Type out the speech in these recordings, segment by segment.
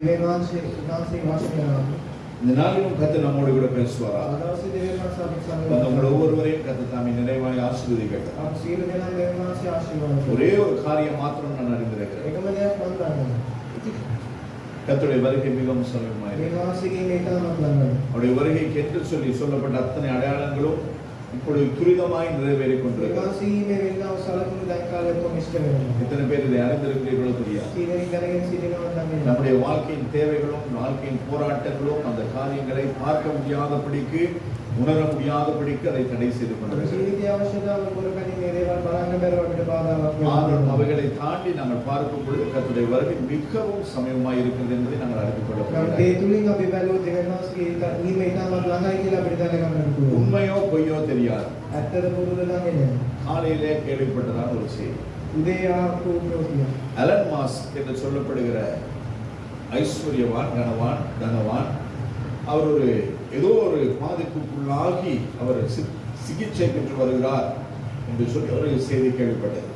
இந்த நாளிலும் கர்த்தர் நம்மோடு கூட பேசுவாரா? நம்ம ஒவ்வொருவரையும் கர்த்தர் தாமே நிறைவாய் ஆசீர்வதிக்கட்டும். ஒரே ஒரு காரியம் மாத்திரம் நான் அறிந்திருக்கிறேன். கர்த்தருடைய வருகை மிகவும் சமீபமாயிருக்கிறது. அவருடைய வருகைக்கு என்று சொல்லப்பட்ட அத்தனை அடையாளங்களும் இப்பொழுது துரிதமாய் நிறைவேறிக் கொண்டிருக்கிறது. எத்தனை பேர் இதை அறிந்திருக்கிறீர்களோ தெரியாது. நம்முடைய வாழ்க்கையின் தேவைகளும் வாழ்க்கையின் போராட்டங்களும் அந்த காரியங்களை பார்க்க முடியாதபடிக்கு உணர முடியாதபடிக்கு அதை தடை செய்து கொண்டிருக்கிறது. அவைகளை தாண்டி நாங்கள் பார்க்கும் பொழுது கர்த்தருடைய வருகை மிகவும் சமீபமாய் இருக்கிறது என்பதை நாங்கள் அறிந்து கொள்ளப்படுகிறோம். உண்மையோ பொய்யோ தெரியாது. காலையிலே கேள்விப்பட்டதான ஒரு செய்தி. அலன் மாஸ்க் என்று சொல்லப்படுகிற ஐஸ்வர்யவான் தனவான் அவர் ஒரு ஏதோ ஒரு பாதிப்புக்குள்ளாகி அவர் சிகிச்சை பெற்று வருகிறார் என்று சொல்லி ஒரு செய்தி கேள்விப்பட்டது.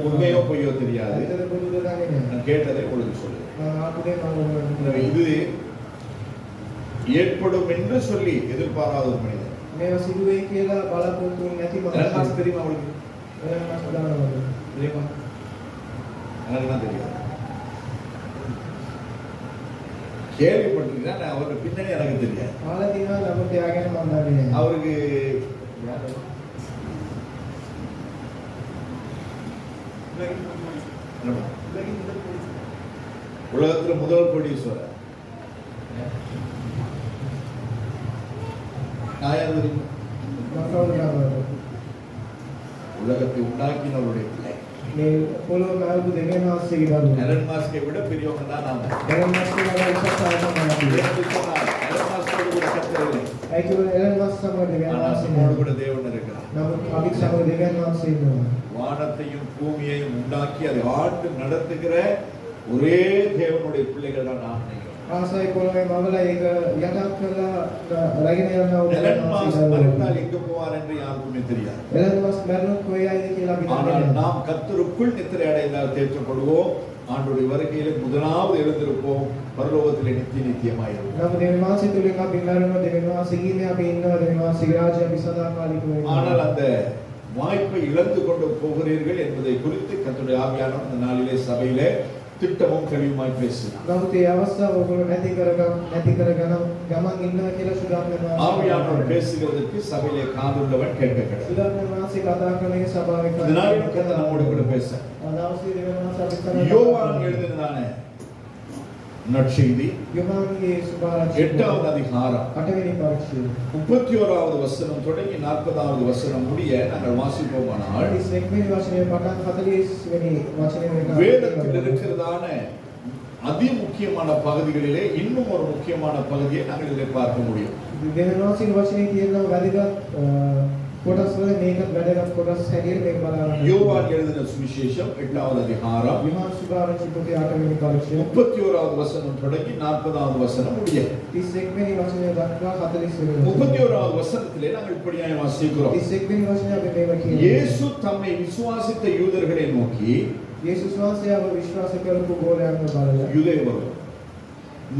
உண்மையோ பொய்யோ தெரியாது. நான் கேட்டதை உங்களுக்கு சொல்லுங்க. இது ஏற்படும் என்று சொல்லி எதிர்பாராத ஒரு மனிதன். தெரியுமா அவளுக்கு? தெரியுமா? எனக்கு தெரியாது. கேள்விப்பட்டிருக்கேன். அவருக்கு பின்னணி எனக்கு தெரியாது. அவருக்கு உலகத்தில் முதல் கோடீஸ்வரர் உலகத்தை உண்டாக்கினவருடைய பிள்ளை. எலன் மாஸ்கை விட பெரியவங்க தான் நாம. கூட தேவன் இருக்கிறார். வானத்தையும் பூமியையும் உண்டாக்கி அதை ஆண்டு நடத்துகிற ஒரே தேவனுடைய பிள்ளைகள் தான் நாம். நாம் கர்த்தருக்குள் நித்திரை அடைந்தால் தேற்றப்படுவோம். ஆண்டுடைய வருகையில முதலாவது எழுந்திருப்போம். பரலோகத்திலே நித்தியமாயிருக்கும். ஆனால் அந்த வாய்ப்பை இழந்து கொண்டு போகிறீர்கள் என்பதை குறித்து கர்த்தருடைய ஆவியானவர் இந்த நாளிலே சபையிலே திட்டமும் கழிவுமாய் பேசினார். ஆவியானவர் பேசுகிறதற்கு சபையிலே காதுள்ளவன் கேட்க கடவன். நம்மோடு கூட பேச யோவான் எழுதினதான நற்செய்தி 8வது அதிகாரம் 31வது வசனம் தொடங்கி 40வது வசனம் முடிய நாங்கள் வாசிப்போமானால் வேதத்தில் இருக்கிறதான அதி முக்கியமான பகுதிகளிலே இன்னும் ஒரு முக்கியமான பகுதியை நாங்கள் இதை பார்க்க முடியும். யோவான் எழுதின சுவிசேஷம் 8வது அதிகாரம் 31வது வசனம் தொடங்கி 40வது வசனம் முடிய 31வது வசனத்திலே நாங்கள் இப்படியாய் வாசிக்கிறோம். இயேசு தம்மை விசுவாசித்த யூதர்களை நோக்கி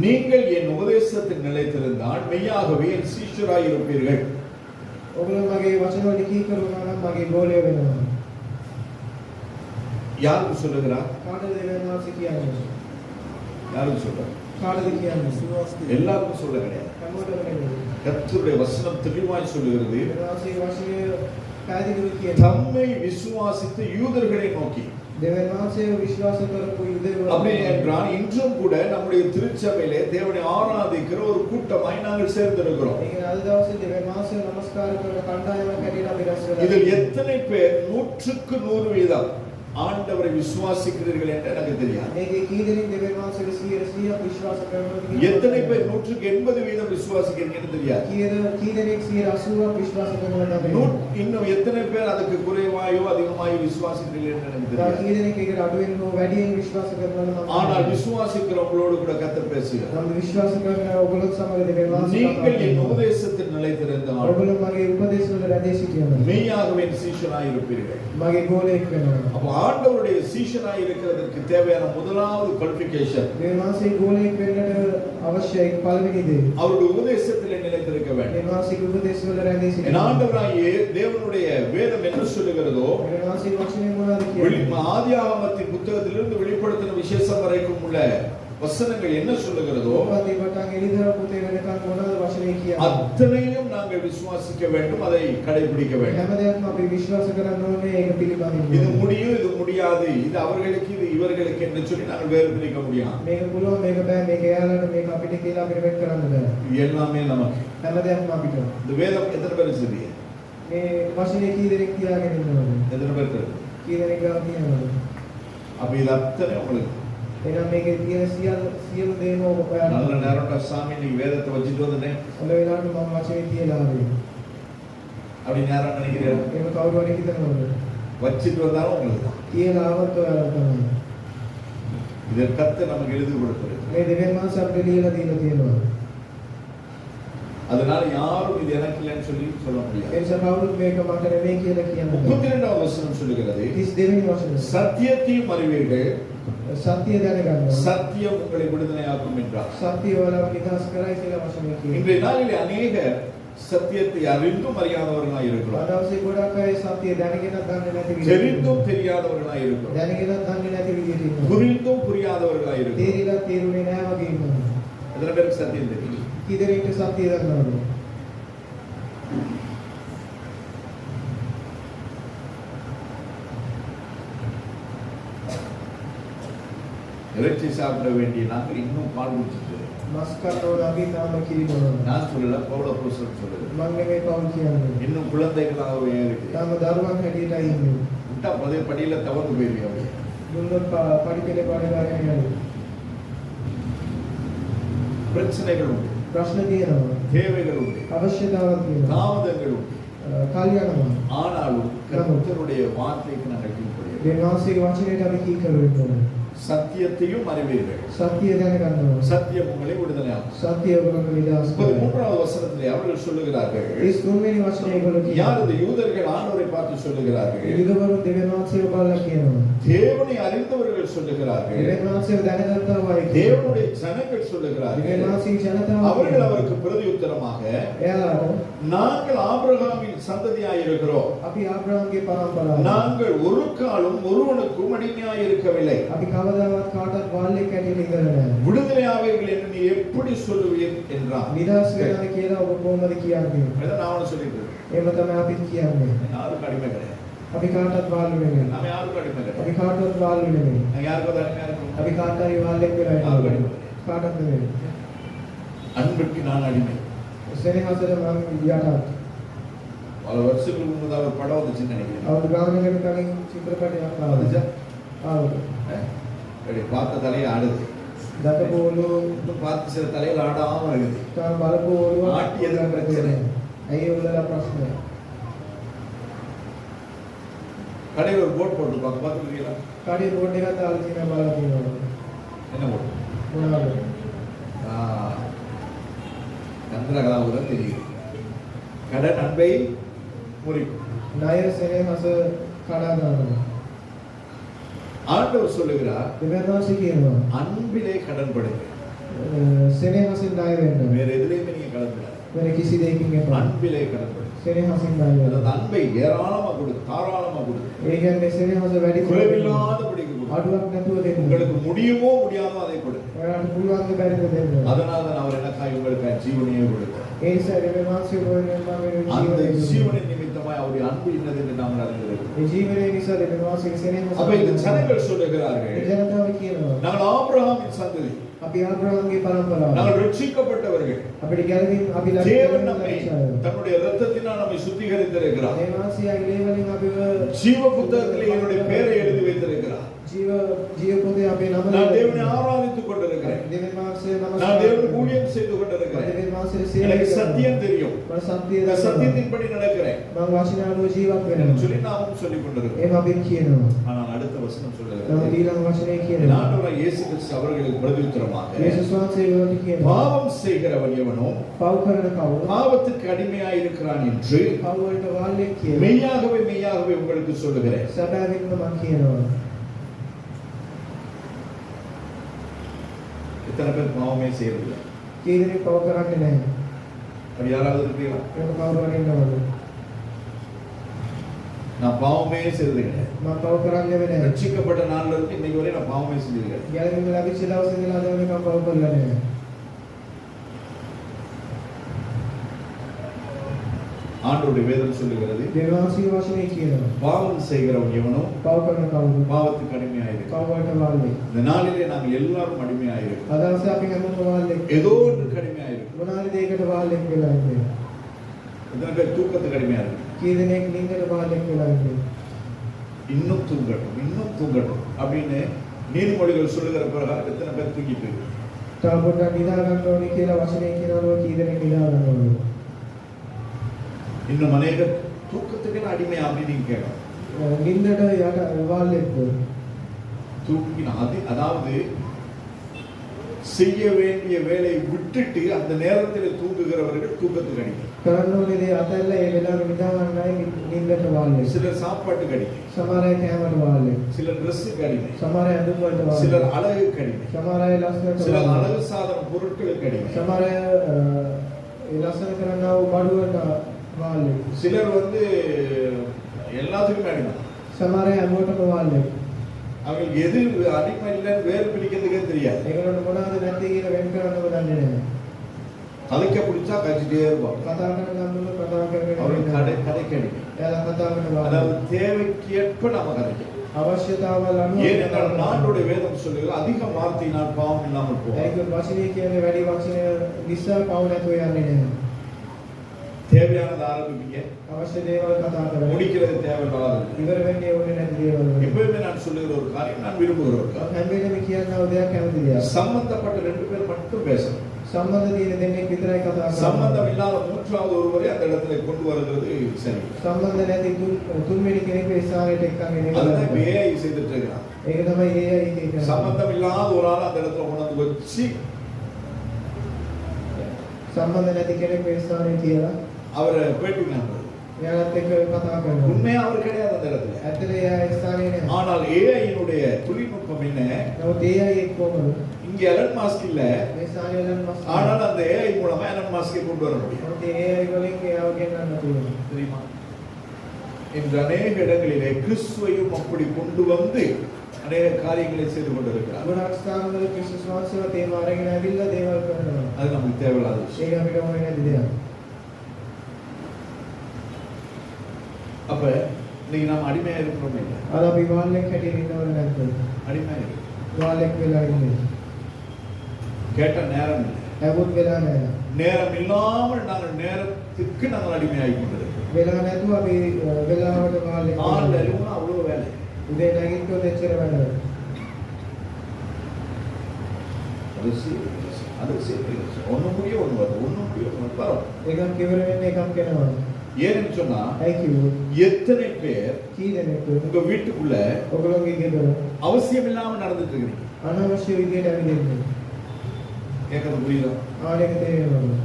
நீங்கள் என் உபதேசத்தில் நிலைத்திருந்தால் மெய்யாகவே என் சீஷராய் இருப்பீர்கள். யாருக்கு சொல்லுகிறார்? யாருக்கு சொல்றார்? எல்லாருக்கும் சொல்ல கிடையாது. கர்த்தருடைய வசனம் தெளிவாய் சொல்லுகிறது. தம்மை விசுவாசித்த யூதர்களை நோக்கி. அப்படி என்றால் இன்றும் கூட நம்முடைய திருச்சபையிலே தேவனை ஆராதிக்கிற ஒரு கூட்டமாய் நாங்கள் சேர்ந்திருக்கிறோம். இதில் எத்தனை பேர் 100க்கு 100% ஆண்டவரை விசுவாசிக்கிறீர்கள் என்று எனக்கு தெரியாது. எத்தனை பேர் 100க்கு 80% விசுவாசிக்கிறீங்கன்னு தெரியாது. இன்னும் எத்தனை பேர் அதுக்கு குறைவாயோ அதிகமாயோ விசுவாசிக்கிறீர்கள் என்று எனக்கு தெரியாது. ஆனால் விசுவாசிக்கிறவங்களோடு கூட கர்த்தர் பேசுகிறார். நீங்கள் என் உபதேசத்தில் நிலைத்திருந்தால் மெய்யாகவே சீஷராய் இருப்பீர்கள். அப்போ ஆண்டவருடைய சீஷனாய் இருக்கிறதற்கு தேவையான முதலாவது குவாலிஃபிகேஷன் தேவனாசி கோலேக் වෙන්නට අවශ්‍යයි පළවෙනි දේ. அவருடைய உபதேசத்திலே நிலைத்திருக்க வேண்டும். தேவனாசி උපදේශවල රැඳී සිටින්න. என் ஆண்டவராகிய தேவனுடைய வேதம் என்ன சொல்லுகிறதோ தேவனாசி වචනේ මොනවද කියන්නේ? ஆதியாகமத்தின் புத்தகத்திலிருந்து வெளிப்படுத்தின விசேஷம் வரைக்கும் உள்ள வசனங்கள் என்ன சொல்லுகிறதோ அத்தனையும் நாங்கள் விசுவாசிக்க வேண்டும், அதை கடைபிடிக்க வேண்டும். இது முடியும், இது முடியாது, இது அவர்களுக்கு, இது இவர்களுக்கு என்று சொல்லி நாங்கள் வேறு பிரிக்க முடியாது. எல்லாமே நமக்கு. இந்த வேதம் எத்தனை பேர் சொல்லிய எத்தனை பேர் அப்ப இது அத்தனை உங்களுக்கு එහෙනම් මේකේ තියෙන සියලු දේම ඔයාලට நல்ல நேரம்டா சாமி நீ வேதத்தை வச்சிட்டு வந்தேன் හොඳ වෙලාවට මම වචනේ තියලා ආවේ அப்படி நேரம் நினைக்கிறேன் එහෙම කවුරු හරි හිතනවද வச்சிட்டு வந்தாலும் உங்களுக்கு தான் තියලා ආවත් ඔයාලට තමයි இதை கத்து நமக்கு எழுதி கொடுக்கிறது මේ දෙවියන් වහන්සේ අපිට ලියලා දීලා තියෙනවා அதனால யாரும் இது எனக்கு இல்லைன்னு சொல்லி சொல்ல முடியாது. ඒ නිසා කවුරුත් මේක මට නෙමෙයි කියලා කියන්න බෑ. 32வது வசனம் சொல்லுகிறது 32 වචනේ சத்தியத்தையும் அறிவீர்கள் සත්‍ය දැනගන්න சத்தியம் உங்களை விடுதலையாக்கும் என்றார். සත්‍ය වල නිදහස් කරයි කියලා වචනේ කියනවා. இன்றைய நாளிலே अनेக சத்தியத்தை அறிந்தும் அறியாதவர்களாய் இருக்கிறோம். අදවසේ ගොඩක් අය සත්‍ය දැනගෙන දන්නේ නැති විදිහට தெரிந்தும் தெரியாதவர்களாய் இருக்கிறோம். දැනගෙන දන්නේ නැති විදිහට ඉන්නවා. புரிந்தும் புரியாதவர்களாய் இருக்கிறோம். තේරිලා තේරුනේ නැහැ වගේ ඉන්නවා. எத்தனை பேருக்கு சத்தியம் தெரியும்? කී දෙනෙක්ට සත්‍ය දන්නවද? இறைச்சி சாப்பிட வேண்டிய நாங்கள் இன்னும் பால் குடிச்சிட்டு මස්කට් අපි තාම කිරි බොනවා. நான் சொல்லல, பவுல் அப்போஸ்தலன் சொல்லுது. මම නෙමෙයි පවුල් කියන්නේ. இன்னும் குழந்தைகளாகவே இருக்கு. තාම දරුවන් හැටියටයි ඉන්නේ. விட்டா பதே படியில தவறு போயிருவியா? දුන්නොත් පඩිපෙළේ පාඩගාගෙන යනවා. பிரச்சனைகள் உண்டு, ප්‍රශ්න තියෙනවා. தேவைகள் உண்டு, අවශ්‍යතාවක් තියෙනවා. தாமதங்கள் உண்டு. කල් යනවා. ஆனாலும் கர்த்தருடைய வார்த்தைக்கு நாங்கள் கீழ்ப்படிய දෙවියන්ගේ වචනයට අපි කීකරු වෙන්න ඕනේ. சத்தியத்தையும் அறிவீர்கள். සත්‍ය දැනගන්නවා. சத்தியம் உங்களை விடுதலையாக்கும். සත්‍ය ඔබට විලාස කරනවා. 13வது வசனத்திலே அவர்கள் சொல்லுகிறார்கள். 33 වෙනි වචනේ ඒගොල්ලෝ කියනවා. யார் இந்த யூதர்கள் ஆண்டவரை பார்த்து சொல்லுகிறார்கள்? யூதවරු දෙවියන් වහන්සේව බලලා කියනවා. தேவனை அறிந்தவர்கள் சொல்லுகிறார்கள். දෙවියන් වහන්සේව දැනගත්තා වගේ. தேவனுடைய ஜனங்கள் சொல்லுகிறார்கள். දෙවියන් වහන්සේ ජනතාව அவர்கள் அவருக்கு பிரதியுத்தரமாக එයාලා நாங்கள் ஆபிரகாமின் சந்ததியாய் இருக்கிறோம். අපි ආබ්‍රහම්ගේ පරම්පරාව. நாங்கள் ஒரு காலம் ஒருவனுக்கும் அடிமையாய் இருக்கவில்லை. අපි කවදාවත් කාටවත් වාල්ලෙක් ඇටියට ඉඳලා නැහැ. விடுதலையாவீர்கள் என்று நீ எப்படி சொல்லுவீர் என்றார். නිදහස් වෙනවා කියලා ඔබ කොහොමද කියන්නේ? இதை நான் சொல்லிட்டு එහෙම තමයි අපිත් කියන්නේ. யாருக்கு அடிமை கிடையாது. අපි කාටවත් වාල්ලු නෙමෙයි. நாம யாருக்கு அடிமை கிடையாது. අපි කාටවත් වාල්ලු නෙමෙයි. நாங்க யாருக்கும் அடிமையா இருக்கோம். අපි කාටවත් වාල්ලෙක් වෙලා யாருக்கு ඉන්නවා. அடிமை? කාටවත් නෙමෙයි. அன்புக்கு நான் அடிமை. සෙනෙහසට මම යටත්. பல வருஷங்களுக்கு முன்னதாக ஒரு படம் வந்துச்சுன்னு நினைக்கிறேன். අවුරුදු ගානකට කලින් චිත්‍රපටයක් ආවා. ආවා. அப்படி பார்த்த தலையை ஆடுது. දකපු ඔළුව இன்னும் பார்த்து சில தலையில் ஆடாம இருக்குது. තාම බලපු ඔළුව ආටියද பிரச்சனை. ඇයි ඔයාලා ප්‍රශ්නය? கடையில் ஒரு போர்டு போட்டுருப்பாங்க, பார்த்துருக்கீங்களா? කඩේ බෝඩ් එකක් දාලා තියෙනවා බලලා තියෙනවා. என்ன போர்டு? මොනවද? சந்திரகலாபுரம் தெரியுது. கடன் அன்பை முறிக்கும். ණය සෙනෙහස කඩා ගන්නවා. ஆண்டவர் சொல்லுகிறார், දෙවියන් වහන්සේ කියනවා அன்பிலே கடன் படுங்க. සෙනෙහසින් ණය වෙන්න. வேற எதுலயுமே நீங்க கடன் படாது. වෙන කිසි දෙයකින් එපා. அன்பிலே கடன் படுங்க. සෙනෙහසින් ණය වෙන්න. அந்த அன்பை ஏராளமா கொடு, தாராளமா கொடு. ඒ කියන්නේ සෙනෙහස වැඩි குறைவில்லாதபடிக்கு கொடு. අඩුවක් නැතුව දෙන්න. உங்களுக்கு முடியுமோ முடியாதோ அதை கொடு. ඔයාලට පුළුවන් ද බැරිද දෙන්න. அதனால தான் அவர் எனக்காக உங்களுக்கு ஜீவனையே கொடுத்தார். ඒ නිසා දෙවියන් වහන්සේ ඔබට அந்த ஜீவனின் நிமித்தமாய் அவருடைய அன்பு என்னது என்று நாம் அறிந்திருக்கிறோம். ඒ ජීවනයේ නිසා දෙවියන් වහන්සේගේ සෙනෙහස. அப்ப இந்த ஜனங்கள் சொல்லுகிறார்கள், ඒ ජනතාව කියනවා நாங்கள் ஆபிரகாமின் சந்ததி, අපි ආබ්‍රහම්ගේ පරම්පරාව. நாங்கள் ரட்சிக்கப்பட்டவர்கள். අපිට ගැලවීම අපි தேவன் நம்மை தன்னுடைய இரத்தத்தினால் நம்மை சுத்திகரித்திருக்கிறார். ඒ වාසියාගේ ලේ වලින් අපිව ஜீவ புத்தகத்திலே என்னுடைய பெயரை எழுதி வைத்திருக்கிறார். ජීව පොතේ අපේ නම நான் தேவனை ஆராதித்துக் கொண்டிருக்கிறேன். දෙවියන් වහන්සේ නම நான் தேவனுக்கு ஊழியம் செய்து கொண்டிருக்கிறேன். දෙවියන් වහන්සේ எனக்கு சத்தியம் தெரியும் මම සත්‍යය இந்த දන්නවා சத்தியத்தின்படி நடக்கிறேன் මම වචන අනුව ජීවත් என்று වෙනවා சொல்லி நாமும் சொல்லிக் கொண்டிருக்கிறோம். එහෙම අපි කියනවා ஆனால் அடுத்த வசனம் சொல்லுகிறது නමුත් ඊළඟ වචනේ என் කියනවා ஆண்டவராகிய இயேசு கிறிஸ்து அவர்களுக்கு பிரதியுத்தரமாக යේසුස් වහන්සේ ඒවට කියනවා பாவம் செய்கிறவன் எவனோ පව් කරන කවුරු பாவத்துக்கு அடிமையாய் இருக்கிறான் என்று පව් වලට වාල්ලෙක් කියලා மெய்யாகவே மெய்யாகவே உங்களுக்கு சொல்லுகிறேன். සැබෑවෙන්ම මම කියනවා எத்தனை பேர் பாவமே செய்யறதில்லை? කී දෙනෙක් පව් කරන්නේ නැහැ அப்படி யாராவது இருக்கீங்களா? ඒක කවුරු හරි ඉන්නවද நான் பாவமே செய்தது கிடையாது. මම පව් කරන්නේ නැහැ ரட்சிக்கப்பட்ட நாள்ல இருந்து இன்னைக்கு வரை நான் பாவமே செஞ்சது கிடையாது. ගැලවිම ලැබිච්ච දවසේ ඉඳලා අද වෙනකම් පව් කරලා නැහැ ஆண்டவருடைய வேதம் சொல்லுகிறது දෙවියන්ගේ වචනේ කියනවා பாவம் செய்கிறவன் எவனோ පව් කරන කවුරු பாவத்துக்கு அடிமையாயிருக்கிறான். පව් වලට වාල්ලෙක් இந்த நாளிலே நாங்கள் எல்லாரும் அடிமையாயிருக்கிறோம். අද දවසේ අපි හැමෝම වාල්ලෙක් ஏதோ ஒன்றுக்கு அடிமையாயிருக்கிறோம். මොනාරි දෙයකට වාල්ලෙක් වෙලා ඉන්නේ எத்தனை பேர் தூக்கத்துக்கு அடிமையா இருக்கு? කී දෙනෙක් නින්දට වාල්ලෙක් වෙලා ඉන්නේ இன்னும் தூங்கட்டும் அப்படின்னு நீதிமொழிகள் சொல்லுகிற பிரகாரம் எத்தனை பேர் தூங்கிட்டு இருக்கு? තව පොඩ්ඩක් නිදා ගන්න ඕනේ කියලා වචනේ කියනවා කී දෙනෙක් නිදා ගන්න ඕනේ இன்னும் அநேக தூக்கத்துக்கு அடிமையா அப்படின்னு நீங்க கேட்கலாம். නින්දට යට වාල්ලෙක්ද தூங்கினா அதாவது செய்ய வேண்டிய வேலையை விட்டுட்டு அந்த நேரத்தில் தூங்குகிறவர்கள் தூக்கத்துக்கு அடிமை. කරන්න ඕනේ දේ අතල්ලා ඒ වෙලාවෙ නිදා ගන්නයි නින්දට වාල්ලෙක් சிலர் சாப்பாட்டுக்கு அடிமை, සමහර අය කෑමට වාල්ලෙක් சிலர் ட்ரெஸ்ஸுக்கு அடிமை, සමහර අය ඇඳුම් වලට වාල්ලෙක් சிலர் அழகுக்கு அடிமை, සමහර අය ලස්සනට சிலர் වාල්ලෙක් அழகு சாதன பொருட்களுக்கு அடிமை, සමහර අය ඒ ලස්සන කරන්නා වූ බඩුවට වාල්ලෙක් சிலர் எல்லாத்துக்குமே அடிமை. සමහර අය හැමෝටම වාල්ලෙක් அவங்களுக்கு எது அடிமை இல்லைன்னு வேறு பிடிக்கிறதுக்கே தெரியாது. ඒගොල්ලන්ට මොනවද නැති කියලා වෙන් කරන්නව දන්නේ නැහැ கலைக்க பிடிச்சா கழிச்சிட்டே இருப்பாங்க. කතා කරන ගමන් කතා அவர்கள் කරගෙන கதைக்கு அடிமை. එයාලා කතා කරන அதாவது වාල්ලෙක් தேவைக்கு ஏற்ப நம்ம கதைக்கும். අවශ්‍යතාවල් අනුව ஏனென்றால் நாட்டுடைய வேதம் சொல்லுகிறது அதிக வார்த்தையினால் பாவம் இல்லாமல் போகும். ඒක වචනේ කියන්නේ වැඩි වචන නිසා පව් නැතුව යන්නේ නැහැ தேவையானது ஆரம்பிப்பீங்க, අවශ්‍ය දේවල් කතා කරලා முடிக்கிறது தேவையில்லாத. ඉවර වෙන්නේ ඕනේ නැති දේවල් වලින්. எப்பவுமே நான் சொல்லுகிற ஒரு காரியம், நான் விரும்புகிற ஒரு காரியம், හැම වෙලේම කියනවා දෙයක් කැමති දෙයක්. சம்பந்தப்பட்ட ரெண்டு பேர் மட்டும் பேசணும். සම්බන්ධ තියෙන දෙන්නෙක් විතරයි කතා කරන්නේ. சம்பந்தம் இல்லாத மூன்றாவது ஒருவரை அந்த இடத்துல கொண்டு வருகிறது சரி. සම්බන්ධ නැති තුන්වෙනි කෙනෙක් ඉස්සරහට එක්කන් එන එක. அதுதான் AI செய்துட்டு இருக்கிறான். ඒක තමයි AI එකේ කරන්නේ. சம்பந்தம் இல்லாத ஒரு ஆள் அந்த இடத்துல கொண்டு வந்து வச்சு සම්බන්ධ නැති කෙනෙක් ඉස්සරහට තියලා அவரை பேட்டி காண்றது. එයාලත් එක්ක කතා කරනවා. உண்மையா அவர் கிடையாது அந்த இடத்துல. ඇත්තට එයා ඉස්සරහේ නෑ. ஆனால் AI-னுடைய தொழில்நுட்பம் என்ன? නමුත් AI එක්කම இங்க எலன் மாஸ்க் இல்ல, මේ සායලන් මස්. ஆனால் அந்த AI மூலமா எலன் மாஸ்கை கொண்டு வர முடியும். නමුත් AI වලින් එයාව ගෙන්නන්න පුළුවන්. தெரியுமா? இன்று அநேக இடங்களிலே கிறிஸ்துவையும் அப்படி கொண்டு வந்து அநேக காரியங்களை செய்து கொண்டிருக்கிறார். ගොඩක් ස්ථානවල ක්‍රිස්තුස් වහන්සේව තේම අරගෙන ඇවිල්ලා දේවල් කරනවා. அது நமக்கு தேவையில்லாத விஷயம். ඒක අපිට ඕනේ නැති දෙයක්. அப்ப இன்னைக்கு நாம் அடிமையா இருக்கிறோம் இல்ல? අද අපි වාල්ලෙක් හැටියට ඉන්නවද නැද්ද? அடிமையா இருக்கிறோம். වාල්ලෙක් වෙලා ඉන්නේ. கேட்ட நேரம் இல்லை. ලැබුත් වෙලා නැහැ. நேரம் இல்லாமல் நாங்கள் நேரத்துக்கு நாங்கள் அடிமையாகி கொண்டிருக்கிறோம். වෙලා නැතුව අපි වෙලාවට වාල්ලෙක්. நாள் அறிவுனா அவ்வளவு வேலை. උදේ නැගිටිනකොට එච්චර වැඩ. அது ஒண்ணு முடியும் ஒண்ணு வரும், ஒண்ணு முடியும் ஒண்ணு வரும். එකක් ඉවර වෙන්නේ එකක් එනවා. ஏன்னு சொன்னா ඇයි කිව්වොත් எத்தனை பேர் කී දෙනෙක් உங்க வீட்டுக்குள்ள ඔයගොල්ලෝගේ ගෙදර அவசியம் இல்லாம நடந்துட்டு இருக்கீங்க? අනවශ්‍ය විදියට ඇවිදින්නේ. கேட்கறது புரியுதா? ආයෙක තේරෙනවා.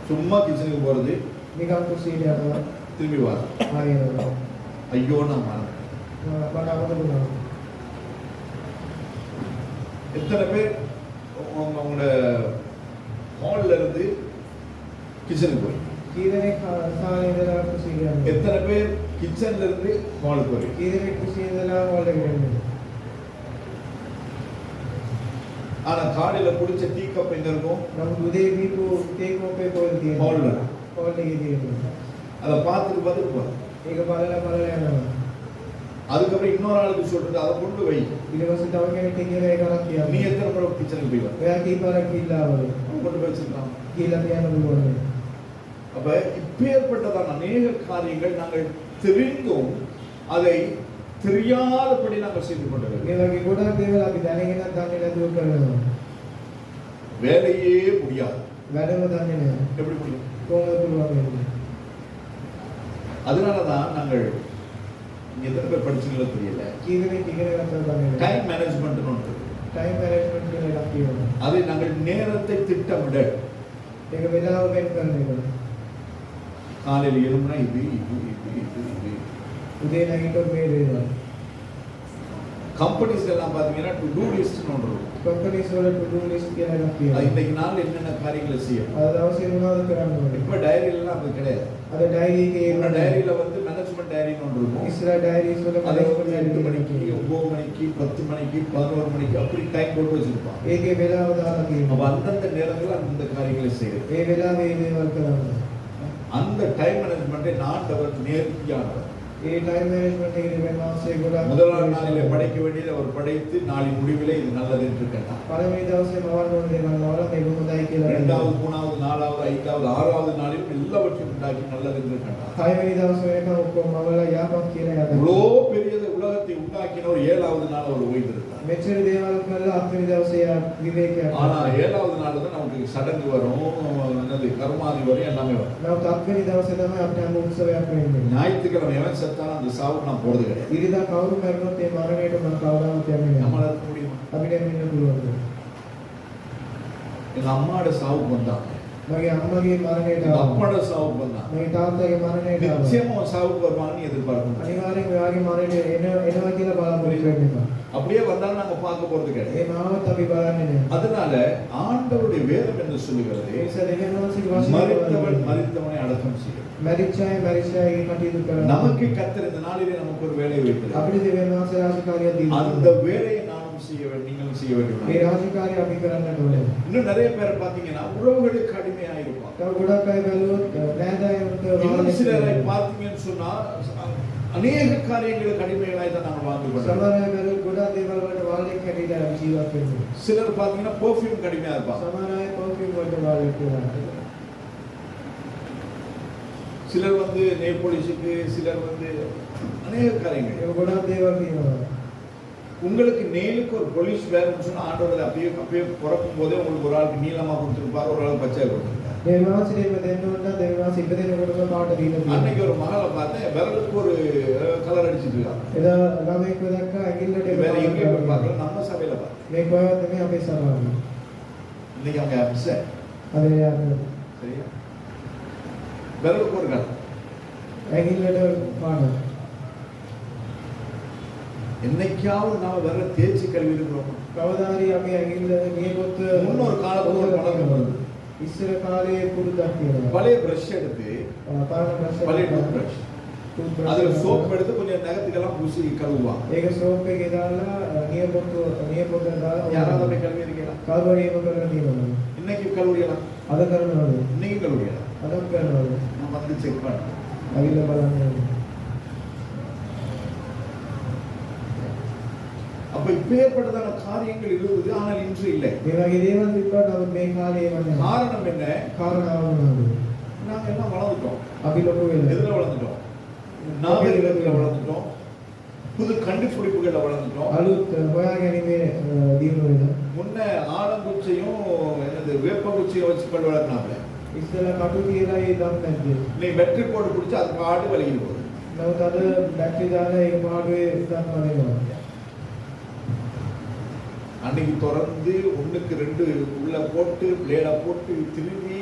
சும்மா கிச்சனுக்கு போறது, නිකන් කුස්සියට යනවා. திரும்பி வர, ආයෙ යනවා. ஐயோ நான் மறந்தேன். මට අමතක වුණා. எத்தனை பேர் உங்களோட ஹால்ல இருந்து கிச்சனுக்கு போய், කී දෙනෙක් සාලේ ඉඳලා කුස්සියට යනවා. எத்தனை பேர் கிச்சன்ல இருந்து ஹாலுக்கு போய்? කී දෙනෙක් කුස්සියේ ඉඳලා හෝල් එකට එන්නේ. ஆனா காலையில குடிச்ச டீ கப் எங்க இருக்கும்? නමුත් උදේ දීපු තේ කෝපේ කොහෙද තියෙන්නේ? ஹால்ல. හෝල් එකේ තියෙන්නේ. அதை பார்த்துட்டு பார்த்துட்டு போ. ඒක බලලා යනවා. அதுக்கப்புறம் இன்னொரு ஆளுக்கு சொல்றது அதை கொண்டு வை. ඊට පස්සේ තව කෙනෙක් කියලා ඒකක් நீ කියනවා. எத்தனை முறை கிச்சனுக்கு போய் வர? ඔයා කීපාරක් ගිහිල්ලාවද? கொண்டு போய் வச்சிருக்கான். කියලා තියන්න පුළුවන්. அப்ப இப்பேற்பட்டதான அநேக காரியங்கள் நாங்கள் தெரிந்தும் அதை தெரியாதபடி நாங்கள் செய்து கொண்டிருக்கிறோம். මේ වගේ ගොඩක් දේවල් අපි දැනගෙනත් දන්නේ නැතුව කරනවා. வேலையே முடியாது. වැඩම දන්නේ නැහැ. எப்படி முடியும்? කොහොමද පුළුවන් වෙන්නේ? அதனாலதான் நாங்கள் இங்க எத்தனை பேர் படிச்சீங்களோ தெரியல, කීදෙනෙක් ඉගෙන ගන්නවද දන්නේ නැහැ. டைம் மேனேஜ்மெண்ட் ஒன்று. டைம் மேனேஜ்மென்ட் කියන එකක් තියෙනවා. அதை நாங்கள் நேரத்தை திட்டமிட, ඒක වෙලාව වෙන් කරන එක. காலையில் எழும்புனா இது இது இது இது இது. උදේ නැගිටොත් මේ දේවල්. கம்பெனிஸ்ல எல்லாம் பாத்தீங்கன்னா டு டூ லிஸ்ட்னு ஒன்று இருக்கும். කම්පැනිස් වල ටු ඩු ලිස්ට් කියලා එකක් அது තියෙනවා. இன்னைக்கு நாள் என்னென்ன காரியங்களை செய்யணும். අද දවසේ මොනවද කරන්න ඕනේ? இப்ப டைரியில அது கிடையாது. අද ඩයරි එකේ இந்த டைரியில வந்து மேனேஜ்மென்ட் டைரின்னு ஒன்று இருக்கும். ඉස්සර ඩයරිස් වල அதை வந்து மேனேஜ்மென்ட் 8 ඩයරි மணிக்கு 9 மணிக்கு 10 மணிக்கு 11 மணிக்கு அப்படி டைம் போட்டு வச்சிருப்பான். ඒකේ වෙලාව දාලා அப்ப තියෙනවා. அந்தந்த நேரத்துல அந்த காரியங்களை செய்யறது. ඒ වෙලාවේ මේ දේවල් කරන්න. அந்த டைம் மேனேஜ்மெண்ட்டை ஆண்டவர் நேர்த்தியானவர். ඒ ටයිම් මැනේජ්මන්ට් එකේ වෙනවාසේ ගොඩක් முதலாம் நாளிலே படைக்க வேண்டியதை அவர் படைத்து நாளின் முடிவிலே இது நல்லது என்று கண்டார். පළවෙනි දවසේ මවන්න ඕන දේවල් මවලා මේක හොඳයි කියලා இரண்டாவது, மூணாவது, நாலாவது, ஐந்தாவது, ஆறாவது நாளிலும் எல்லாவற்றையும் உண்டாக்கி நல்லது என்று கண்டார். පළවෙනි දවසේ වෙනකන් ඔක්කොම මවලා යාපත් කියලා යනවා. இவ்வளோ பெரிய உலகத்தை உண்டாக்கினவர் ஏழாவது நாள் அவர் ஓய்ந்திருந்தார். මෙච්චර දේවල් කරලා අත්වෙනි දවසේ විවේකයක්. ஆனா ஏழாவது நாள் தான் நமக்கு சடங்கு வரும், என்னது கர்மாதி வரும், எல்லாமே வரும். නමුත් අත්වෙනි දවසේ තමයි අපිට හැම උත්සවයක් වෙන්නේ. ஞாயிற்றுக்கிழமை எவன் செத்தாலும் அந்த சாவுக்கு நான் போறது கிடையாது. ඉරිදා කවුරු මැරුණොත් ඒ මරණයට මම කවදාවත් යන්නේ නැහැ. நம்மளால இருக்க முடியுமா? අපිට මෙන්න පුළුවන්. எங்க அம்மாவோட சாவுக்கு வந்தாங்க, මගේ අම්මගේ මරණයට எங்க ආවා. அப்பாவோட சாவுக்கு வந்தாங்க. මගේ තාත්තගේ මරණයට ආවා. நிச்சயமா அவன் சாவுக்கு வருவான்னு எதிர்பார்க்கணும். අනිවාර්යෙන් ඔයාගේ මරණයට එනවා කියලා බලාපොරොත්තු වෙන්න එපා. அப்படியே வந்தாலும் நாங்க பார்க்க போறது கிடையாது. ඒ මාවත් අපි බලන්නේ නැහැ. அதனால ஆண்டவருடைய வேதம் என்ன சொல்லுகிறது? ඒ නිසා දෙවියන් වහන්සේගේ වචනය மரித்தவன் மரித்தவனை அடக்கம் செய்யும். මැරිච්ච අය මැරිච්ච අයගේ කටයුතු කරනවා. நமக்கு கர்த்தர் இந்த நாளிலே நமக்கு ஒரு வேலையை வைத்திருக்கிறார். අපිට දෙවියන් වහන්සේ රාජකාරියක් දීලා அந்த வேலையை நானும் செய்ய வேண்டும், நீங்களும் செய்ய வேண்டும். මේ රාජකාරිය අපි කරන්නට ඕනේ. இன்னும் நிறைய பேர் பாத்தீங்கன்னா உறவுகளுக்கு அடிமையா இருப்பாங்க. තව ගොඩක් අය බැලුවොත් නෑදෑයන්ට இன்னும் சிலரை பார்த்தீங்கன்னு சொன்னா அநேக காரியங்களுக்கு அடிமைகளாய் தான் நாங்கள் வாழ்ந்து கொண்டிருக்கிறோம். සමහර අය බැලුවොත් ගොඩක් දේවල් වලට වාල්ලෙක් හැටියට ජීවත් වෙනවා. சிலர் பாத்தீங்கன்னா பெர்ஃப்யூம் அடிமையா இருப்பாங்க. සමහර අය පර්ෆියුම් වලට වාල්ලෙක් වෙනවා. சிலர் வந்து நெயில் பாலிஷுக்கு, சிலர் வந்து அநேக காரியங்கள். ඒක ගොඩක් දේවල් තියෙනවා. உங்களுக்கு நெயிலுக்கு ஒரு பொலிஷ் வேணும்னு சொன்னா ஆண்டவர் அப்படியே பிறக்கும் போதே உங்களுக்கு ஒரு ஆளுக்கு நீளமா கொடுத்துருப்பாரு, ஒரு ஆளுக்கு பச்சையா கொடுத்துருப்பாரு. දෙවියන් වහන්සේ දෙන්න ඕන දෙවියන් වහන්සේ ඉපදෙනකොටම පාට දීලා තියෙනවා. அன்னைக்கு ஒரு மகளை பார்த்தேன், விரலுக்கு ஒரு கலர் அடிச்சிட்டு இருக்காங்க. එදා ළමෙක්ව දැක්කා ඇඟිල්ලට வேற எங்கேயும் போய் பார்க்கல, நம்ம சபையில பார்த்தேன். මේ කොහෙවත් නෙමෙයි අපේ සභාවේ. இன்னைக்கு அவங்க அப்செட். අද යාළුවෝ சரியா? விரலுக்கு ஒரு கலர். ඇඟිල්ලට පාට. என்னைக்காவது நாம விரல தேய்ச்சி கழுவி இருக்கிறோம். කවදාහරි අපි ඇඟිල්ල නියපොත්ත முன்னொரு காலத்துல ஒரு பழக்கம் இருந்தது. ඉස්සර කාලේ පුරුද්දක් තියෙනවා. பழைய பிரஷ் எடுத்து, පාන ප්‍රශ්න பழைய டூத் பிரஷ், அதுல சோப் எடுத்து கொஞ்சம் நகத்துக்கெல்லாம் பூசி கழுவுவாங்க. ඒක සෝප් එකේ දාලා නියපොත්ත දාලා யாராவது அப்படி கழுவி இருக்கீங்களா? කවුරුහරි ඒක කරලා තියෙනවා. இன்னைக்கு கழுவியலாம், අද කරනවද? இன்னைக்கு கழுவியலாம். අදත් කරනවද? நான் வந்து செக் பண்ணேன். ඇවිල්ලා බලන්න. அப்ப இப்பேற்பட்டதான காரியங்கள் இருந்தது, ஆனால் இன்று இல்லை. මේ වගේ දේවල් තිබ්බා නමුත් මේ කාලේ ඒවා නැහැ. காரணம் என்ன? කාරණාව මොනවද? நாங்க எல்லாம் வளர்ந்துட்டோம். අපි ලොකු වෙලා. எதுல வளர்ந்துட்டோம்? நாகரிகத்துல வளர்ந்துட்டோம், புது கண்டுபிடிப்புகள்ல வளர்ந்துட்டோம். අලුත් හොයා ගැනීමේ දියුණුව වෙනවා. முன்ன ஆலங்குச்சியும் என்னது வேப்பங்குச்சியும் வச்சு பல் வளர்க்கனாப்ல. ඉස්සෙල්ලා කටු කියලා ඒ දම් නැද්ද? நீ பேட்டரி போட்டு பிடிச்சா அது பாடு வலிக்கிட்டு போகுது. නමුත් අද බැටරි දාලා ඒක පාඩුවේ දම් වදිනවා. அன்னைக்கு திறந்து ஒண்ணுக்கு ரெண்டு உள்ள போட்டு பிளேட போட்டு திரும்பி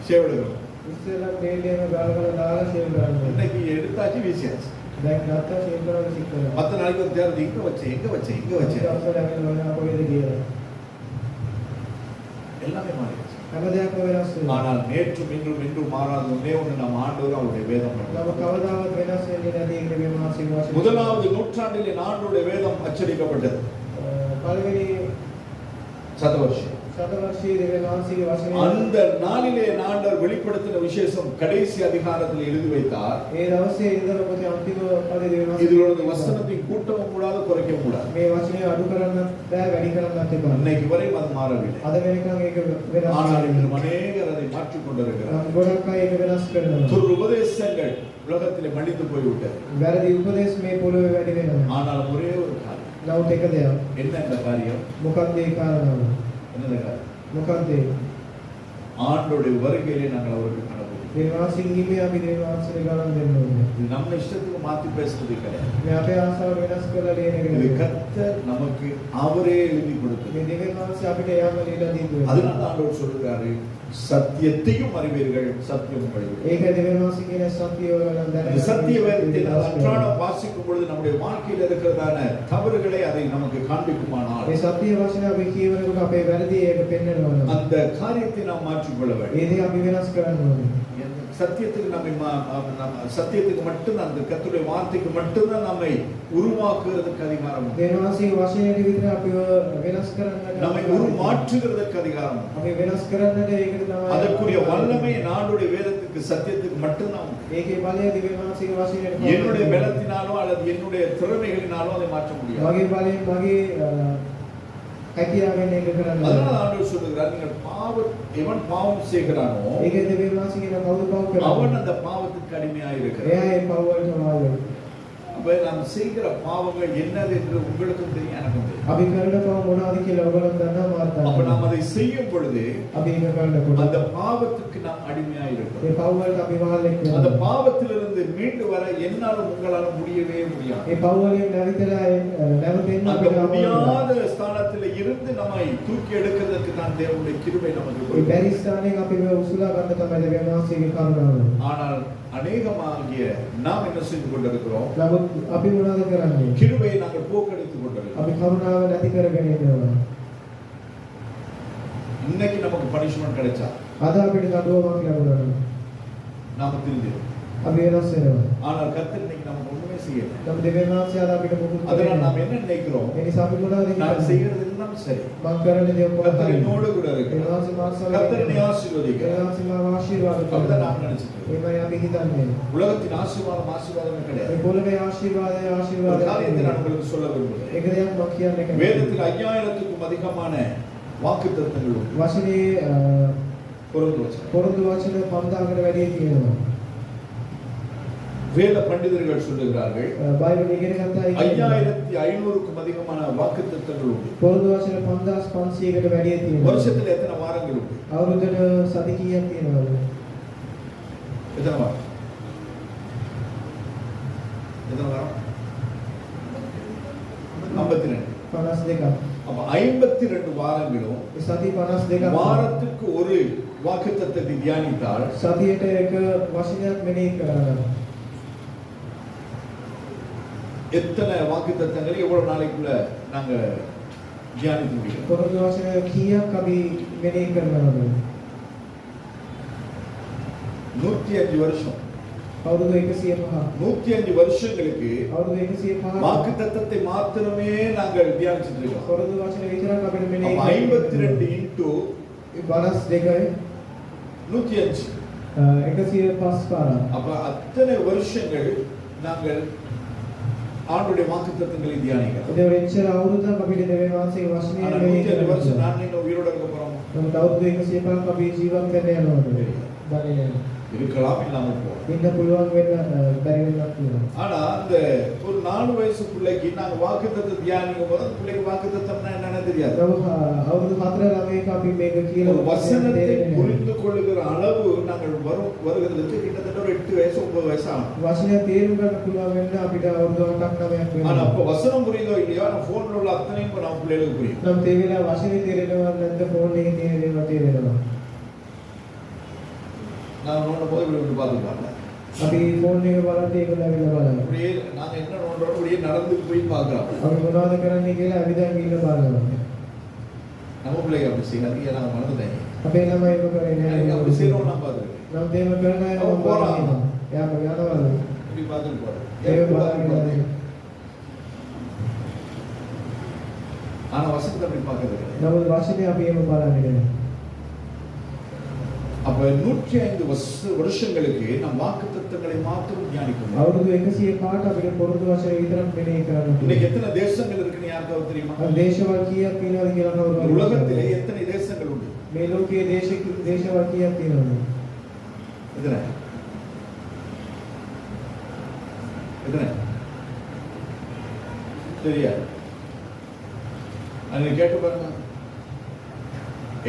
சேவடுகிறோம். ඉස්සෙල්ලා ප්ලේට් එකම ගාලා දාලා ෂේව් කරනවා. இன்னைக்கு எடுத்தாச்சு வீசியாச்சு. දැන් නැත්නම් ෂේව් කරලා සික් කරනවා. 10 நாளைக்கு ஒரு தேர்ந்து எங்க வச்சேன் දවසට ඇවිල්ලා කොහෙද කියලා. எல்லாமே மாறிடுச்சு. හැම දෙයක්ම වෙනස් වෙනවා. ஆனால் நேற்றும் இன்றும் என்றும் மாறாத ஒன்றே ஒன்று நம்ம ஆண்டவர் அவருடைய வேதம். நம்ம කවදාවත් වෙනස් වෙන්නේ නැති එක මේ මාසික වශයෙන්. முதலாவது நூற்றாண்டிலே ஆண்டவருடைய வேதம் அச்சடிக்கப்பட்டது. පළවෙනි சதவர்ஷம். සතවර්ෂයේ දෙවියන් වහන්සේගේ වචනය அந்த நாளிலே ஆண்டவர் வெளிப்படுத்தின விசேஷம் கடைசி அதிகாரத்தில் எழுதி வைத்தார். ඒ දවසේ ඉඳලා පොතේ අන්තිම පදේ දෙවියන් වහන්සේ இதில் உள்ள வசனத்தை கூட்டவும் கூடாது, குறைக்கவும் கூடாது. මේ වචනය අඩු කරන්නත් බෑ වැඩි කරන්නත් එපා. இன்னைக்கு வரை அது மாறவில்லை. අද වෙනකන් ඒක වෙනස් ஆனால் இன்று அநேகர் அதை மாற்றிக் கொண்டிருக்கிறார். ගොඩක් අය ඒක වෙනස් කරනවා. துர் உபதேசங்கள் உலகத்திலே மடிந்து போய்விட்டது. වැරදි උපදේශ මේ පොළොවේ වැඩි වෙනවා. ஆனால் ஒரே ஒரு காரியம். නමුත් එක දෙයක්. என்ன இந்த காரியம்? මොකක්ද ඒ කාරණාව? என்னது காரியம்? මොකක්ද ඒ? ஆண்டோடைய வருகையிலே நாங்கள் அவருக்கு கனவு. දේවාසින් ඉන්නේ අපි දේවාසිනේ ගණන් දෙන්න ඕනේ. இது நம்ம இஷ்டத்துக்கு மாத்தி பேசுறது கிடையாது. මේ අපේ ආසාව වෙනස් කරලා ලියන එක இது නෙවෙයි. கர்த்தர் நமக்கு அவரே எழுதி கொடுத்தது. මේ දේවාசி අපිට යාම ලියලා දීලා. அதனால ஆண்டவர் சொல்றாரு சத்தியத்தையும் அறிவீர்கள் சத்தியம் உங்களை ඒක දේවාசி කියන සත්‍යය වල இந்த சத்திய வேதத்தை நாம் அன்றாடம் வாசிக்கும் பொழுது நம்முடைய வாழ்க்கையில் இருக்கிறதான தவறுகளை அதை நமக்கு காண்பிக்குமானால் මේ සත්‍ය වචන අපි කියවනකොට අපේ වැරදි ඒක පෙන්වනවා. அந்த காரியத்தை நாம் மாற்றிக்கொள்ள வேண்டும். ඒ දේ අපි වෙනස් කරන්න ඕනේ. சத்தியத்துக்கு சத்தியத்துக்கு மட்டும்தான் அந்த கர்த்தருடைய வார்த்தைக்கு மட்டும்தான் நம்மை உருவாக்குறதுக்கு அதிகாரம் உண்டு. දේවාසී වචනයට විතර අපිව වෙනස් කරන්නට நம்மை உருமாற்றுகிறதுக்கு அதிகாரம் உண்டு. අපි වෙනස් කරන්නට ඒකට තමයි அதற்குரிய வல்லமை நாடுடைய வேதத்துக்கு சத்தியத்துக்கு மட்டும்தான் உண்டு. ඒකේ බලය දේවාසී වචනයට என்னுடைய பலத்தினாலோ அல்லது என்னுடைய திறமைகளினாலோ அதை மாற்ற முடியாது. මගේ බලයෙන් මගේ හැකියාවෙන් ඒක කරන්න அதனால ஆண்டவர் சொல்றார் நீங்கள் எவன் பாவம் செய்கிறானோ ඒකේ දේවාසී කියන කවුරු පව් කරන්නේ அவன் அந்த பாவத்துக்கு அடிமையாக இருக்கிறான். එයා ඒ පව් වලට මාළු. அப்ப நாம் செய்கிற பாவங்கள் என்னது என்று உங்களுக்கும் தெரியும் எனக்கும் தெரியும். අපි කරන පව් මොනවද කියලා ඔයගොල්ලෝ දන්නවා මාත් அப்ப දන්නවා. நாம் அதை செய்யும் பொழுது අපි ඒක කරනකොට அந்த பாவத்துக்கு நாம் அடிமையாக இருக்கிறோம். ඒ පව් වලට අපි මාළෙක් அந்த වෙනවා. பாவத்திலிருந்து மீண்டு வர என்னாலும் உங்களால முடியவே முடியாது. ඒ පව් වලින් නැවිතලා නැවතෙන්න அந்த අපිට முடியாத ஸ்தானத்தில் இருந்து நம்மை தூக்கி எடுக்கிறதுக்கு தான் தேவனுடைய கிருபை நமக்கு ඒ கொடுக்கிறது. බැරි ස්ථානයෙන් අපිව උසුලා ගන්න තමයි දේවාසීගේ කරුණාව. ஆனால் அநேகமாகிய நாம் என்ன செய்து கொண்டிருக்கிறோம்? නමුත් අපි මොනවද කරන්නේ? கிருபையை நாங்கள் போக்கடித்துக் கொண்டிருக்கிறோம். අපි කරුණාව නැති කරගෙන ඉන්නවා. இன்னைக்கு நமக்கு பனிஷ்மென்ட் கிடைச்சா අද අපිට දඬුවමක් ලැබුණා. நாம திருந்திடும். අපි වෙනස් වෙනවා. ஆனால் கர்த்தர் இன்னைக்கு நமக்கு ஒண்ணுமே செய்யல. නම් දෙවියන්වහන්සේ අද අපිට මොකුත් அதனால කරන්නේ நாம் නැහැ. என்ன நினைக்கிறோம்? ඒ නිසා අපි මොනවද நான் කියන්නේ? செய்யறது எல்லாம் சரி. මම කරන දේ ඔක්කොම கர்த்தர் හරි. என்னோடு கூட இருக்கிறார். දේවාසී මාසවල கர்த்தர் என்னை ஆசீர்வதிக்கிறார். දේවාසී මාව ආශිර්වාද அப்படிதான் කරනවා. நாம் நினைச்சிட்டு இருக்கோம். ඒමයි අපි හිතන්නේ. உலகத்தின் ஆசீர்வாதமே கிடையாது. මේ පොළවේ ආශිර්වාදය ஒரு ආශිර්වාදය. காரியத்தை நான் உங்களுக்கு சொல்ல விரும்புகிறேன். ඒක දෙයක් මම කියන්න කැමතියි. வேதத்தில் 5000க்கும் அதிகமான வாக்குத்தத்தங்கள் உண்டு. වචනේ பொருள் வச்சனம். පොරොන්දු වචන 5000කට වැඩි තියෙනවා. வேத பண்டிதர்கள் சொல்லுகிறார்கள் බයිබල් ඉගෙන ගත්ත අය 5500க்கும் அதிகமான வாக்குத்தத்தங்கள் உண்டு. පොරොන්දු වචන 5500කට වැඩි තියෙනවා. வருஷத்துல எத்தனை வாரங்கள் உண்டு? අවුරුද්දට සති කීයක් තියෙනවද? எத்தனை வாரம்? எத்தனை வாரம்? 52. 52ක්. அப்ப 52 வாரங்களும் ඒ සති 52ක්. வாரத்துக்கு ஒரு வாக்குத்தத்தத்தை தியானித்தால் සතියට එක වචනයක් මෙනෙහි කරනවා. எத்தனை வாக்குத்தத்தங்களை எவ்வளவு நாளைக்குள்ள நாங்க தியானிக்க முடியும்? පොරොන්දු වචන කීයක් අපි මෙනෙහி කරනවද? 105 வருஷம். අවුරුදු 105. 105 வருஷங்களுக்கு අවුරුදු 105. வாக்குத்தத்தத்தை மாத்திரமே நாங்கள் தியானிச்சிட்டு இருக்கோம். පොරොන්දු වචන විතරක් අපිට මෙනෙහි அப்ப 52 இன்டு 52යි 105. 105 පාරක්. அப்ப அத்தனை வருஷங்கள் நாங்கள் ஆண்டுடைய வாக்குத்தத்தங்களை தியானிக்கிறோம். ඒ වෙච්චර අවුරුද්දක් අපිට දෙවියන් වහන්සේගේ වචනය ஆனா මෙනෙහි 105 வருஷம் කරනවා. நான் இன்னும் உயிரோட இருக்க போறோம். නමුත් අවුරුදු 105ක් අපි ජීවත් වෙන්න යනවද? දන්නේ නැහැ. இருக்கலாம் இல்லாமல் போகலாம். ඉන්න පුළුවන් වෙන්න බැරි වෙන්නත් පුළුවන්. ஆனா அந்த ஒரு 4 வயசு பிள்ளைக்கு நாங்க வாக்குத்தத்தத்தை தியானிக்கும் போது அந்த பிள்ளைக்கு வாக்குத்தத்தம்னா என்னன்னு தெரியாது. නමුත් අවුරුදු 4 ළමයෙක් අපි මේක ஒரு කියලා வசனத்தை තේරෙන්නේ නැහැ. புரிந்து கொள்ளுகிற அளவு நாங்கள் வருகிறதுக்கு கிட்டத்தட்ட ஒரு 8 வயசு 9 வயசு ஆகும். වචනය තේරුම් ගන්න පුළුවන් වෙන්න අපිට අවුරුදු 8ක් 9ක් ஆனா වෙනවා. அப்ப வசனம் புரியுதோ இல்லையோ ஆனா போன்ல உள்ள அத்தனையும் இப்ப நம்ம பிள்ளைகளுக்கு புரியும். නමුත් ඒ වෙලාව වචනේ තේරෙනවා නැත්නම් ෆෝන් එකේ තියෙන දේවල් තේරෙනවා. நான் நோண்டும் போது இப்படி வந்து பார்த்துப்பாங்க. අපි ෆෝන් එක බලද්දී ඒගොල්ලෝ ඇවිල්ලා බලනවා. அப்படியே நாங்க என்ன நோண்டுறோம் அப்படியே நடந்து போய் பார்க்கிறோம். අපි මොනවද කරන්නේ කියලා ඇවිදන් ගිහිල්ලා බලනවා. நம்ம பிள்ளைங்க அப்படி செய்யாதீங்க நான் மறந்துட்டேன். අපේ ළමයි ඒක කරන්නේ නැහැ. அப்படி செய்யறோம் நான் பார்த்துருக்கேன். නම් දේව කරන අය ඔව්, මම போலாம். බලනවා. යාම යනවලු. இப்படி பார்த்துட்டு போறேன். ඒක බලන්නේ. ஆனா வசனத்தை அப்படி பார்க்கறது கிடையாது. නමුත් වචනේ අපි එහෙම බලන්නේ නැහැ. அப்ப 105 வருஷங்களுக்கு நம் வாக்குத்தத்தங்களை மாத்திரம் தியானிக்கணும். අවුරුදු 105ට අපිට පොරොන්දු වචන විතරක් මෙනෙහි කරන්න இன்னைக்கு පුළුවන්. எத்தனை தேசங்கள் இருக்குன்னு யாருக்காவது தெரியுமா? දේශවල් කීයක් තියෙනවද කියලා කවුරුහරි உலகத்திலே எத்தனை தேசங்கள் உண்டு? මේ ලෝකයේ දේශවල් කීයක් තියෙනවද? எத்தனை? எத்தனை? தெரியாது. அதை கேட்டு பாருங்க.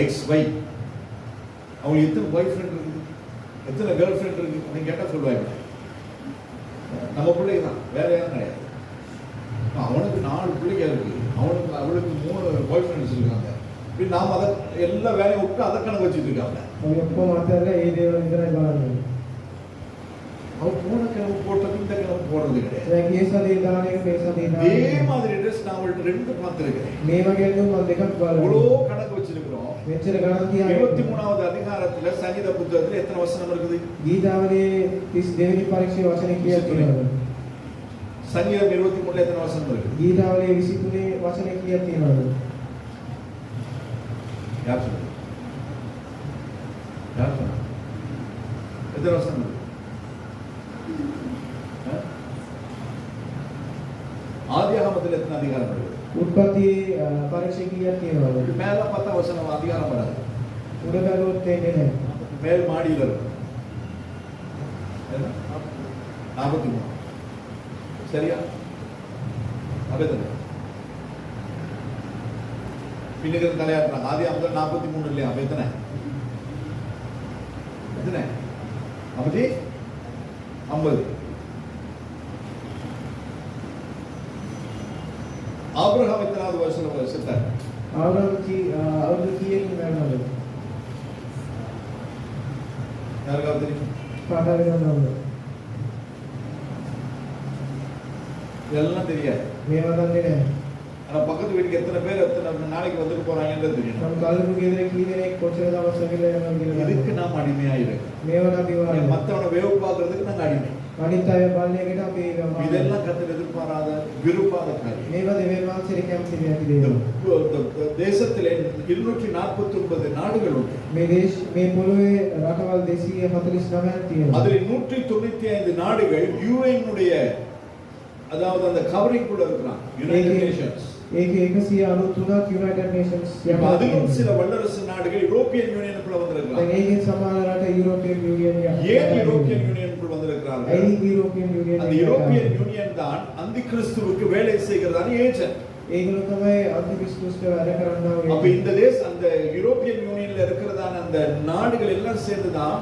எக்ஸ் வைஃப், அவங்களுக்கு எத்தனை பாய் ஃப்ரெண்ட் இருக்குது, எத்தனை கேர்ள் ஃப்ரெண்ட் இருக்கு அப்படின்னு கேட்டால் சொல்லுவாங்க நம்ம பிள்ளைங்க தான், வேற யாரும் கிடையாது. அவனுக்கு 4 பிள்ளைங்க இருக்கு, அவளுக்கு 3 பாய் ஃப்ரெண்ட்ஸ் இருக்காங்க. இப்படி நாம் அதை எல்லா வேலையை விட்டு அதை கணக்கு வச்சுட்டு இருக்காங்க. அவன் போன கிழமை போட்டது இந்த கிழமை போடுறது கிடையாது. இதே மாதிரி ட்ரெஸ் நான் அவள்கிட்ட 2 பார்த்திருக்கிறேன். இவ்வளோ கணக்கு வச்சிருக்கிறோம். 23வது அதிகாரத்துல சங்கீத புத்தகத்துல எத்தனை வசனம் இருக்குது? சங்கீதம் 23 எத்தனை வசனம் இருக்கு? யார் சொல்லுங்க? எத்தனை வசனம் இருக்கு? ஆதியாகமத்தில் எத்தனை அதிகாரம் இருக்கு? உற்பத்தி பரீட்சை கீழே மேல 10 வசனம் அதிகாரம் வராது. உடல் மேல் மாடியில் இருக்கும் 43. சரியா? அப்படியே பின்னுக்கு தலையாட்டுறாங்க. ஆதியாகமத்தில் 43 இல்லையா? அப்ப எத்தனை? 50. ஆபிரகாம் எத்தனாவது வருஷத்துல செத்தார்? அவருக்கு யாருக்காவது தெரியும்? இதெல்லாம் தெரியாது. ஆனா பக்கத்து வீட்டுக்கு எத்தனை பேர் எத்தனை நாளைக்கு வந்துட்டு போறாங்கன்றது தெரியும். இதுக்கு நாம் அடிமையாயிருக்கு. மத்தவனை வேவு பார்க்கறதுக்கு நாங்க அடிமை. இதெல்லாம் கர்த்தர் எதிர்பாராத விரும்பாத காரியம். தேசத்திலே 249 நாடுகள் உண்டு. அதில் 195 நாடுகள் யுஎன்னுடைய அதாவது அந்த கவரிங் கூட இருக்கிறாங்க. United Nations. அதிலும் சில வல்லரசு நாடுகள் யூரோப்பியன் யூனியனுக்குள்ள வந்திருக்கிறாங்க. ஏன் யூரோப்பியன் யூனியனுக்குள் வந்திருக்கிறார்கள்? அந்த யூரோப்பியன் யூனியன் தான் அந்தி கிறிஸ்துவுக்கு வேலை செய்கிறதான ஏஜென்ட். அப்ப இந்த தேசம் அந்த யூரோப்பியன் யூனியன்ல இருக்கிறதான அந்த நாடுகள் எல்லாம் சேர்ந்துதான்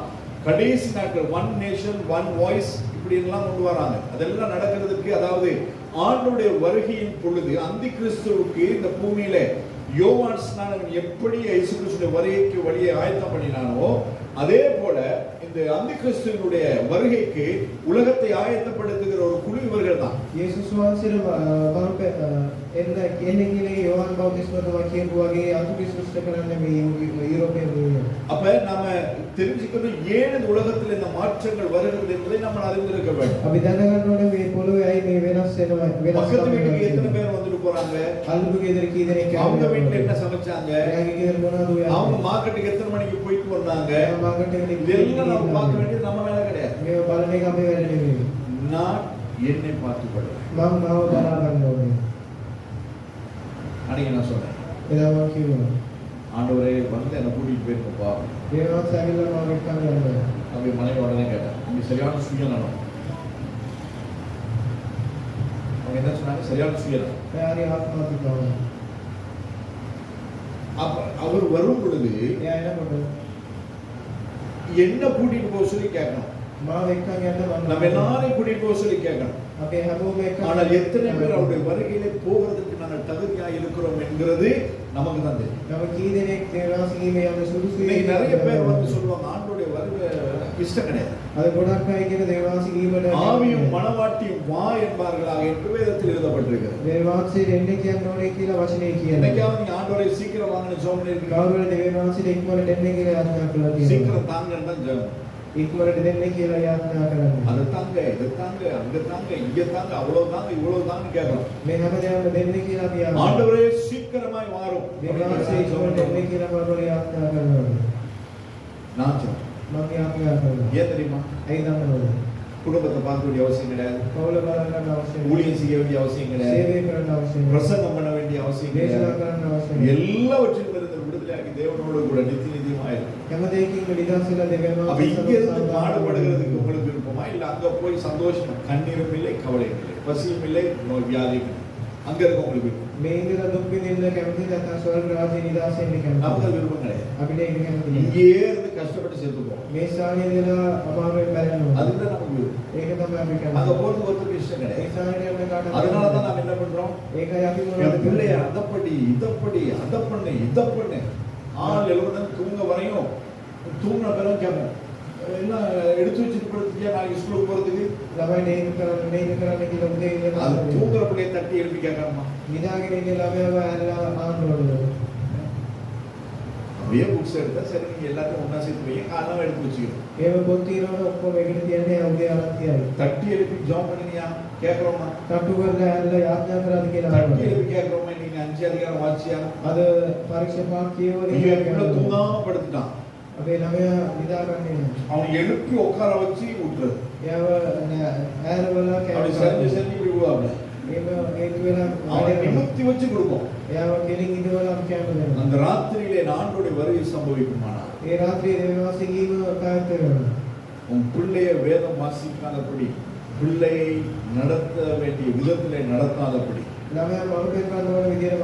கடைசி நாட்கள் ஒன் நேஷன் ஒன் வாய்ஸ் இப்படி எல்லாம் கொண்டு வராங்க. அதெல்லாம் நடக்கிறதுக்கு அதாவது ஆண்டவருடைய வருகையின் பொழுது அந்தி கிறிஸ்துவுக்கு இந்த பூமியில யோவான் ஸ்நானகன் எப்படி இயேசு கிறிஸ்துவின் வருகைக்கு வழியை ஆயத்தம் பண்ணினானோ அதே போல இந்த அந்தி கிறிஸ்துவினுடைய வருகைக்கு உலகத்தை ஆயத்தப்படுத்துகிற ஒரு குழு இவர்கள் தான். அப்ப நாம தெரிஞ்சுக்கணும் ஏன் உலகத்தில் இந்த மாற்றங்கள் வருகிறது என்பதை நம்ம அறிந்திருக்க வேண்டும். பக்கத்து வீட்டுக்கு எத்தனை பேர் வந்துட்டு போறாங்க? அவங்க வீட்டுல என்ன சமைச்சாங்க? அவங்க மார்க்கெட்டுக்கு எத்தனை மணிக்கு போயிட்டு வந்தாங்க? இதெல்லாம் நம்ம பார்க்க வேண்டியது நம்ம வேலை கிடையாது. நான் என்னை பார்த்து கொள்வேன். அன்னைக்கு நான் சொன்னேன், ஆண்டவரே வந்து என்ன கூட்டிட்டு போயிருக்கப்பா அப்படி மனைவி உடனே கேட்டேன். நீங்க சரியான சுயநலம். அவங்க என்ன சொன்னாங்க? சரியான சுயநலம். அப்ப அவர் வரும் பொழுது என்ன கூட்டிட்டு போக சொல்லி கேட்கணும். நம்ம எல்லாரையும் கூட்டிட்டு போக சொல்லி கேட்கணும். ஆனால் எத்தனை பேர் அவருடைய வருகையிலே போகிறதுக்கு நாங்கள் தகுதியா இருக்கிறோம் என்கிறது நமக்கு தான் தெரியும். நிறைய பேர் வந்து சொல்லுவாங்க ஆண்டோடைய வருகை இஷ்டம் கிடையாது, ஆவியும் மனவாட்டியும் வா என்பார்களாக என்று வேதத்தில் எழுதப்பட்டிருக்கிறது. என்னைக்காவது நீங்க ஆண்டோரை சீக்கிரம் வாங்கன்னு ஜெபம் பண்ணிருக்கீங்க? சீக்கிரம் தாங்கன்னு தான் ஜெபம். அது தாங்க, இது தாங்க, அங்க தாங்க, இங்க தாங்க, அவ்வளவு தாங்க, இவ்வளவு தாங்க கேட்கணும். ஆண்டவரே சீக்கிரமாய் வாரும். நான் ஏன் தெரியுமா? குடும்பத்தை பார்க்க வேண்டிய அவசியம் கிடையாது, ஊழியம் செய்ய வேண்டிய அவசியம் கிடையாது, பிரசங்கம் பண்ண வேண்டிய அவசியம் கிடையாது. எல்லாவற்றிலும் இருந்து விடுதலையாகி தேவனோடு கூட நித்திய நித்தியமாயிருக்கும். அப்ப இங்க இருந்து பாடுபடுகிறதுக்கு உங்களுக்கு விருப்பமா? இல்ல அங்க போய் சந்தோஷம், கண்ணீரும் இல்லை, கவலையும் இல்லை, பசியும் இல்லை, நோய் வியாதியும் இல்லை. அங்க இருக்கவங்களுக்கு விருப்பம். මේ ඉඳලා දුක් විඳින්න කැමති නැත්නම් ස්වර්ග රාජ්‍ය නිදාස වෙන්න කැමති. நமக்கு அது விருப்பம் கிடையாது. අපිට ඒක කැමති නෑ. இங்கேயே இருந்து கஷ்டப்பட்டு செத்துப்போம். මේ ස්ථානයේ ඉඳලා අමාරුවෙන් මැරෙනවා. அதுதான் நமக்கு விருப்பம். ඒක තමයි අපි அங்க කරන්නේ. போறது ஒருத்தருக்கு இஷ்டம் මේ கிடையாது. ස්ථානයේ යන්න කාටවත් அதனால தான் நாம் என்ன பண்றோம்? ඒකයි අපි என் මොනවද பிள்ளைய කරන්නේ? அதப்படி இதப்படி அதை பண்ணு இதை பண்ணு ஆள் எழுபது தூங்க வரையும் தூங்கின பிறகு கேட்போம் என்ன எடுத்து வச்சுட்டு படுத்துட்டியா நாளைக்கு ஸ்கூலுக்கு போறதுக்கு. ළමයි මේක කරන්න කියලා උදේ ඉඳලා அது தூங்குற பிள்ளைய தட்டி எழுப்பி கேட்கணுமா? නිදාගෙන ඉන්න ළමයාව ඇරලා ආන්නවලු. அப்படியே புக்ஸ் எடுத்தா சரி நீங்க எல்லாத்தையும் ஒண்ணா சேர்த்து வைங்க காரணம் எடுத்து வச்சுக்கணும். ඒව පොත් తీරවල ඔක්කොම එකට තියන්නේ උදේ අරන් තියයි. தட்டி எழுப்பி ஜாப் பண்ணியா கேட்கறோமா? තට්ටු කරලා ඇරලා යාඥා කරාද කියලා தட்டி අහනවා. எழுப்பி கேட்கறோமா? நீங்க 5 அதிகாரம் வாசியா අද පරීක්ෂා පාක් කියවනේ இவன் தூங்காம படுத்துட்டான். අපේ ළමයා නිදාගන්නේ නැහැ. அவன் எழுப்பி உட்கார வச்சு விட்டுறது. එයාව ඇරවල அப்படி செஞ்சு செஞ்சு இப்படி விடுவாங்க. එහෙම හේතු වෙලා அவனை நிமித்தி வச்சு கொடுப்போம். එයාව කෙලින් ඉඳවලා අපි කැම දෙනවා. அந்த ராத்திரியிலே ஆண்டோடைய வருகை சம்பவிக்குமானால் ඒ රාත්‍රියේ දේවාසී ගීම කායත් වෙනවා. உன் பிள்ளைய வேதம் வாசிக்காதபடி பிள்ளையை நடத்த வேண்டிய விதத்திலே நடத்தாதபடி ළමයා මවපෙන් කරන විදියට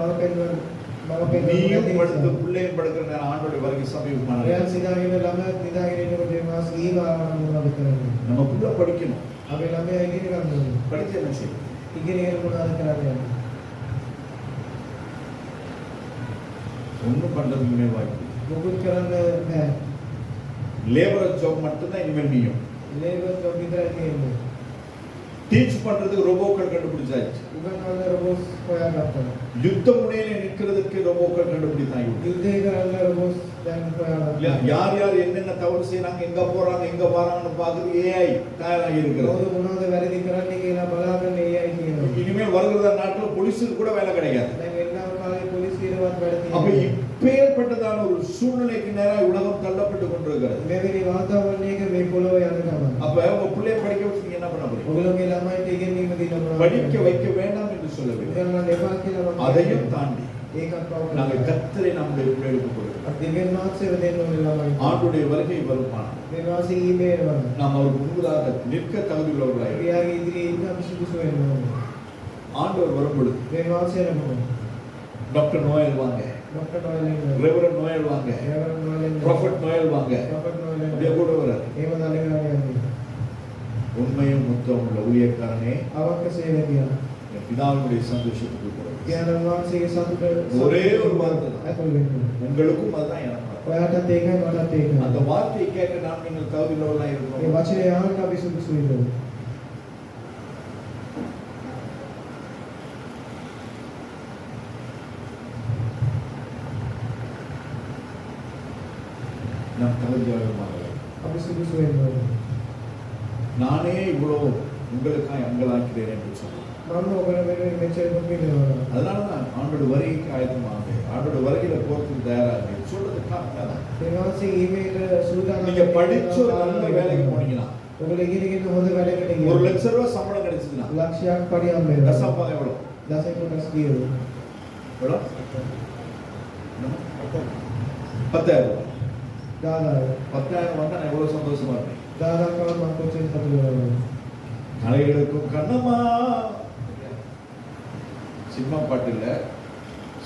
நீயும் படுத்து මවපෙන් பிள்ளையும் படுக்கிற நேரம் ஆண்டோடைய வருகை එයා சம்பவிக்குமானால் සිතාගෙන ළමයා නිදාගෙන ඉන්නකොට දේවාසී ගීම ආවම කරන්නේ. நம்ம பிள்ளை படிக்கணும். අපේ ළමයා ඉගෙන ගන්න ඕනේ. படிச்சு என்ன செய்யும்? ඉගෙනගෙන මොනවද කරන්නේ? ஒன்றும் பண்றதுக்கு இனிமேல் வாய்ப்பு இல்லை. මොකුත් කරන්න බෑ. லேபர் ஜாப் மட்டும்தான் இனிமேல் நீயும். ලේබර් ජොබ් විතරයි තියෙන්නේ. டீச் பண்றதுக்கு ரோபோக்கள் கண்டுபிடிச்சாச்சு. උගන්වන්න රොබෝට්ස් හොයාගත්තා. யுத்த முனையில நிற்கிறதுக்கு ரோபோக்கள் கண்டுபிடித்தாங்க. යුද්ධය කරන්න රොබෝට්ස් දැන් හොයාගත්තා. யார் யார் என்னென்ன தவறு செய்யறாங்க எங்க போறாங்க எங்க வராங்கன்னு பாக்குறது ஏஐ தயாராகி இருக்கிறது. කවුද මොනවද වැරදි කරන්නේ කියලා බලාගෙන AI කියනවා. இனிமேல் வருகிற நாட்டுல போலீஸுக்கு கூட வேலை கிடையாது. දැන් එන්නම කාලේ පොලිසියවත් වැඩ அப்ப තියෙනවා. இப்பேற்பட்டதான ஒரு சூழ்நிலைக்கு நேராக உலகம் தள்ளப்பட்டு கொண்டிருக்கிறது. මෙවැනි වාතාවරණයක මේ පොළොව යන ගමන. அப்ப உங்க பிள்ளைய படிக்க வச்சு நீங்க என்ன பண்ண போறீங்க? ඔයගොල්ලෝගේ ළමයින්ට ඉගෙනීම දෙනවා. படிக்க வைக்க வேண்டாம் என்று சொல்லவில்லை. උගන්වන්න එපා කියලා මම அதையும் தாண்டி ඒකත් පව් நாங்கள் කරනවා. கர்த்தரை நம்முடைய பிள்ளைகளுக்கு கொடுக்கிறோம். අපි දෙවියන් වහන්සේව දෙන්න ඕනේ ළමයින්ට. ஆண்டுடைய வருகை வருமானம் දෙවියන්වහන්සේ ඊමේල් நாம் அவருக்கு முன்பதாக நிற்க தகுதி உள்ளவர்களாக එයාගේ ඉදිරියේ ඉන්න අපි සුදුසු වෙන්න ඕනේ. ஆண்டவர் வரும்பொழுது දෙවියන්වහන්සේ නමෝ. டாக்டர் நோயல் வாங்க, ડોક્ટર નોયલ ரெவரண்ட் நோயல் வாங்க, રેવરન્ડ નોયલ ப்ராஃபட் நோயல் வாங்க, પ્રોફેટ அப்படியே નોયલ கூட வராது. එහෙම දලගානේ உண்மையும் முத்தம் உள்ள ஊழியக்காரனே අවක සේවකයා. என் பிதாவினுடைய சந்தோஷத்துக்கு கொடுக்கிறேன். ඥාන වහන්සේගේ සතුට ஒரே ஒரு வார்த்தை தான். ඇතුල් වෙන්න. உங்களுக்கும் அதுதான் எனக்கும். ඔයාටත් ඒකයි මටත් அந்த ඒකයි. வார்த்தையை கேட்க நாம் நீங்கள் தகுதி உள்ளவர்களாக මේ இருக்கிறோம். වචනේ ආන්න අපි සුදුසු වෙන්න. நாம் தகுதியாளர்களாக අපි සුදුසු වෙන්න. நானே இவ்வளவு உங்களுக்காக அங்கலாக்கிறேன் என்று சொன்னார். මම ඔබට වෙනුවෙන් මෙච්චර දුක් විඳිනවා. அதனாலதான் ஆண்டோட வருகைக்கு ஆயத்தமாக ஆண்டோட வருகையில போறதுக்கு தயாராக சொல்றது காரணம். දෙවියන්වහන්සේ ඊමේල් සූදානම් நீங்க படிச்சு ஒரு நல்ல வேலைக்கு போனீங்கன்னா ඔයගොල්ලෝ ඉගෙනගෙන හොඳ වැඩකට ஒரு ගියා. லட்சம் ரூபாய் சம்பளம் கிடைச்சதுன்னா ලක්ෂයක් පරිහම් වෙනවා. தசம்பகம் எவ்வளவு? දසක කොටස් කියනවා. எவ்வளவு? 10,000 ரூபாய். 10,000. 10,000 வந்தா நான் எவ்வளவு சந்தோஷமா இருப்பேன். 10,000 කම මම කොච්චර සතුටු වෙනවද? தலைகளுக்கும் கண்ணம்மா சினிமா பாட்டு இல்ல,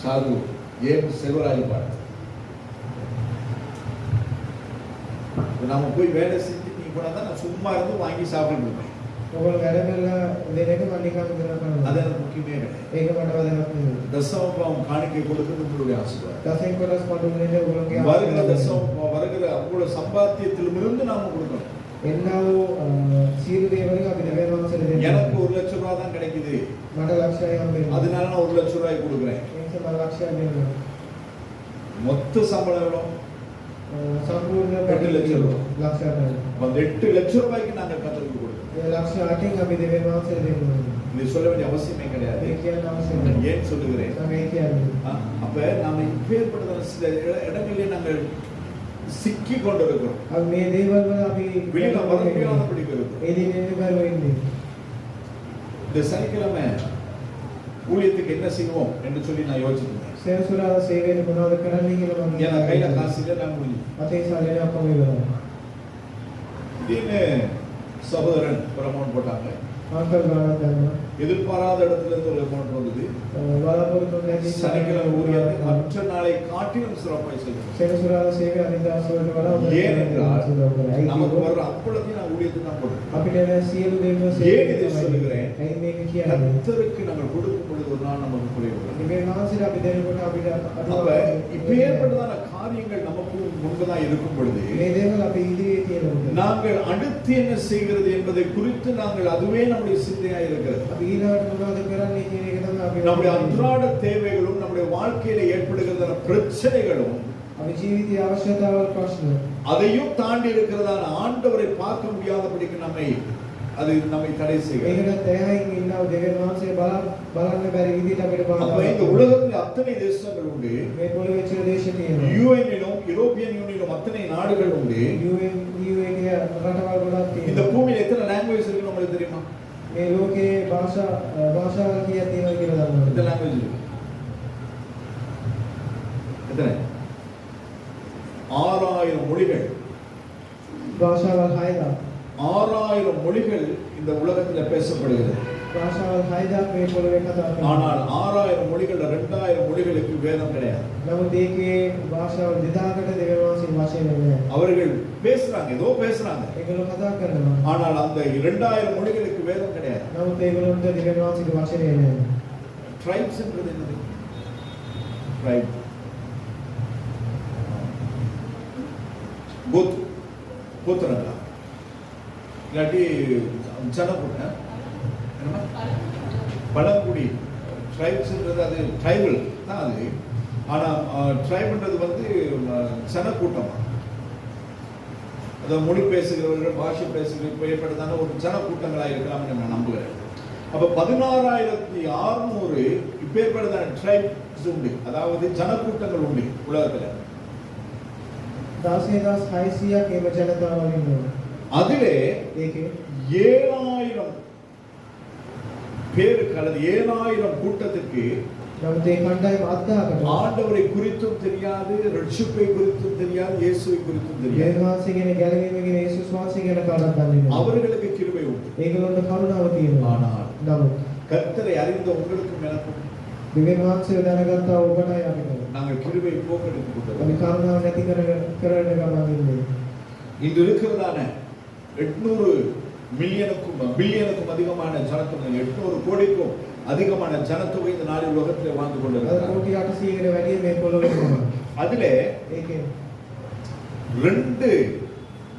சாது ஏம் செல்வராஜ் பாட்டு. நாம போய் வேலை செஞ்சு நீ போனா நான் சும்மா இருந்து வாங்கி சாப்பிட்டு இருப்பேன். ඔයගොල්ලෝ වැඩ කරලා දෙන එක මම නිකන් ඉඳලා කරනවා. அது எனக்கு முக்கியமே கிடையாது. ඒක මට වැදගත් නෙවෙයි. தசமபாவம் காணிக்கை கொடுக்கிறது உங்களுடைய ஆசீர்வாதம். දසක කොටස් පඩුනේ ඔයගොල්ලෝගේ வருகிற தசமம் வருகிற உங்களோட சம்பாத்தியத்திலிருந்து நாம கொடுக்கணும். එන්නව සීල දේවලින් අපි දෙවියන් වහන්සේට දෙන්න. எனக்கு 1 லட்சம் ரூபாய் தான் கிடைக்குது, මට ලක්ෂයක් හම්බෙනවා. அதனால நான் 1 லட்சம் ரூபாய் கொடுக்குறேன். ඒ නිසා මම ලක්ෂයක් දෙන්නම්. மொத்த சம்பளம் எவ்வளவு? සම්පූර්ණ 8 லட்சம் ரூபாய். ලක්ෂයක් ගන්න. அந்த 8 லட்சம் ரூபாய்க்கு நாங்கள் கத்தருக்கு கொடுக்கிறோம். ඒ ලක්ෂ 8න් අපි දෙවියන් වහන්සේට දෙන්න ඕනේ. இது சொல்ல வேண்டிய அவசியமே கிடையாது. ඒ කියන්න අවශ්‍ය நான் නැහැ. ஏன் சொல்லுகிறேன்? මම ඒ කියන්නේ. அப்ப நாம இப்பேற்பட்ட சில இடங்களிலே நாங்கள் சிக்கி கொண்டிருக்கிறோம். අපි මේ දේවල් වල අපි வெளியில வர முடியாதபடி இருக்கிறது. ඒ දිනේ ඉන්න බැරුව ඉන්නේ. இந்த சனிக்கிழமை ஊழியத்துக்கு என்ன செய்வோம் என்று சொல்லி நான் யோசிச்சிருந்தேன். සෙන්සුරාද සේවයට මොනවද කරන්නේ කියලා මම ஏன்னா கையில காசு இல்லை, நான் முடியும். අතේ සල්ලි ඔක්කොම ඉවරයි. திடீர்னு சகோதரன் ஒரு அமௌண்ட் போட்டாங்க. ආකල් ගානක් ගන්නවා. எதிர்பாராத இடத்துல இருந்து ஒரு அமௌண்ட் வந்தது. බලාපොරොත්තු නැති சனிக்கிழமை ஊழியத்தை மற்ற நாளை காட்டிலும் சிறப்பாய் செய்கிறோம். සෙනසුරාදා සේවය අනිදා සෝල්ට වඩා ஏனென்றால் நமக்கு හොඳයි. வர்ற அப்பளத்தையும் நான் ஊழியத்தை தான் கொடுக்கிறேன். අපිට එන සියලු දේවල් ஏன் இதை சொல்லுகிறேன்? ඇයි මේක කියන්නේ? கர்த்தருக்கு நாங்கள் கொடுக்கும் பொழுது ஒரு நாள் நமக்கு குறைவு. මේ මානසික අපි දෙනකොට අපිට அப்ப இப்ப ஏற்பட்டதான காரியங்கள் நமக்கு முன்புதான் இருக்கும் பொழுது මේ දේවල් අපි ඉදිරියේ තියෙනවා. நாங்கள் அடுத்து என்ன செய்கிறது என்பதை குறித்து நாங்கள் அதுவே நம்முடைய சிந்தையா இருக்கிறது. අපි ඊළඟට මොනවද කරන්නේ කියන එක තමයි අපි நம்முடைய அன்றாட தேவைகளும் நம்முடைய வாழ்க்கையில ஏற்படுகிறதான பிரச்சனைகளும் අපි ජීවිතයේ අවශ්‍යතාවල් ප්‍රශ්න அதையும் தாண்டி இருக்கிறதான ஆண்டவரை பார்க்க முடியாதபடிக்கு நம்மை தடை செய்கிறது. ඒකට තැහැයින් ඉන්නව දෙවියන් වහන්සේ බලන්න බැරි විදිහට අපිට அப்ப இந்த බාධා. உலகத்தில் அத்தனை தேசங்கள் உண்டு. මේ පොළොවේ චිර දේශ තියෙනවා. யூஎன்னிலும் யூரோப்பியன் யூனியனிலும் அத்தனை நாடுகள் உண்டு. UN එක රටවල් ගොඩක් இந்த තියෙනවා. பூமியில எத்தனை லாங்குவேஜ் இருக்குன்னு உங்களுக்கு தெரியுமா? මේ ලෝකේ භාෂාවල් කීයක් තියෙනවද කියලා எத்தனை දන්නවද? லாங்குவேஜ் இருக்கு? எத்தனை? 6000 மொழிகள். භාෂාවල් 6000. 6000 மொழிகள் இந்த உலகத்துல பேசப்படுகிறது. භාෂාවල් 6000ක් මේ පොළොවේ කතා කරනවා. ஆனால் 6000 மொழிகள்ல 2000 மொழிகளுக்கு வேதம் கிடையாது. නමුත් ඒකේ භාෂාවල් 2000කට දෙවියන් වහන්සේ වචනේ නැහැ. அவர்கள் பேசுறாங்க, ஏதோ பேசுறாங்க. ඒගොල්ලෝ කතා කරනවා. ஆனால் அந்த 2000 மொழிகளுக்கு வேதம் கிடையாது. නමුත් ඒගොල්ලන්ට දෙවියන් වහන්සේගේ වචනේ නැහැ. ட்ரைப்ஸ் என்றது என்னது? ட்ரைப். கோத்திரங்களா? இல்லாட்டி ஜனக்கூட்டம் என்னமா? பழங்குடி. ட்ரைப்ஸ்ன்றது அது ட்ரைபல் தான் அது. ஆனா ட்ரைப்ன்றது வந்து ஜனக்கூட்டமா? அதாவது மொழி பேசுகிறவர்கள், பாஷை பேசுகிறவர்கள் ஏற்பட்டதான ஒரு ஜனக்கூட்டங்களாக இருக்கலாம் நம்ம நம்புகிறேன். அப்ப 16600 இப்பேற்பட்டதான ட்ரைப்ஸ் உண்டு, அதாவது ஜனக்கூட்டங்கள் உண்டு உலகத்துல. 10600ක් ඒව ජනතාවල් ඉන්නවා. அதிலே ඒකේ 7000 பேருக்கு அல்லது 7000 கூட்டத்துக்கு නමුත් ඒ කණ්ඩායම 8000කට ஆண்டவரை குறித்தும் தெரியாது, ரட்சிப்பை குறித்தும் தெரியாது, இயேசுவை குறித்தும் தெரியாது. දෙවියන් වහන්සේ කියන ගැලවීම කියන යේසුස් වහන්සේ ගැන කාටවත් දන්නේ නැහැ. அவர்களுக்கு கிருபை உண்டு. ඒගොල්ලන්ට කරුණාව තියෙනවා. ஆனால் නමුත් கர்த்தரை அறிந்த உங்களுக்கும் எனக்கும் දෙවියන් වහන්සේ දැනගත්තා ඔබටයි අපිට. நாங்கள் கிருபை போக்கெடுத்து අපි கொண்டோம். කරුණාව නැති කරන ගමන් ඉන්නේ. இன்று இருக்கிறதான 800 பில்லியனுக்கும் அதிகமான ஜனத்தொகை, 800 கோடிக்கும் அதிகமான ஜனத்தொகை இந்த நாடு உலகத்தில் வாழ்ந்து අද கொண்டிருக்கிறார். කෝටි 800කට වැඩිය මේ පොළොවේ ඉන්නවා. அதிலே ඒකේ 2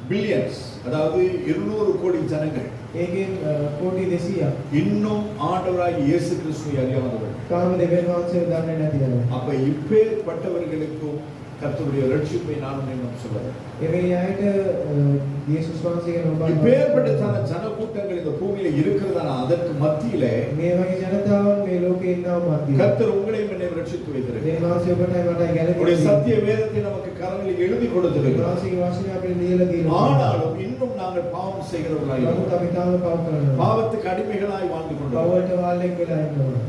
பில்லியன்ஸ், அதாவது 200 கோடி ஜனங்கள் ඒකේ කෝටි 200ක් இன்னும் ஆண்டவராகிய இயேசு கிறிஸ்துவை அறியாதவர்கள். තාම දෙවියන් වහන්සේව දන්නේ නැති අය. அப்ப இப்பேற்பட்டவர்களுக்கும் கர்த்தருடைய ரட்சிப்பை நானும் இன்னும் சொல்லுவேன். එවැනි අයට යේසුස් වහන්සේ ගැන ඔබ இப்பேற்பட்ட ஜனக்கூட்டங்கள் இந்த பூமியில இருக்கிறதான அதற்கு மத்தியிலே මේ වගේ ජනතාවන් මේ ලෝකේ ඉන්නව මැදින් கர்த்தர் உங்களையும் என்னையும் ரட்சித்து வைத்திருக்கிறார். දෙවියන් වහන්සේ ඔබටයි මටයි உடைய ගැලවෙන්නේ. சத்திய வேதத்தை நமக்கு கரங்களில் எழுதி கொடுத்திருக்கிறார். වහන්සේගේ වචනේ අපිට ලියලා තියෙනවා. ஆனாலும் இன்னும் நாங்கள் பாவம் செய்கிறவர்களாய் නමුත් இருக்கிறோம். අපි තාම පව කරනවා. பாவத்துக்கு அடிமைகளாய் வாழ்ந்து கொண்டிருக்கிறோம். පවයට වාල්ලෙක් වෙලා ඉන්නවා.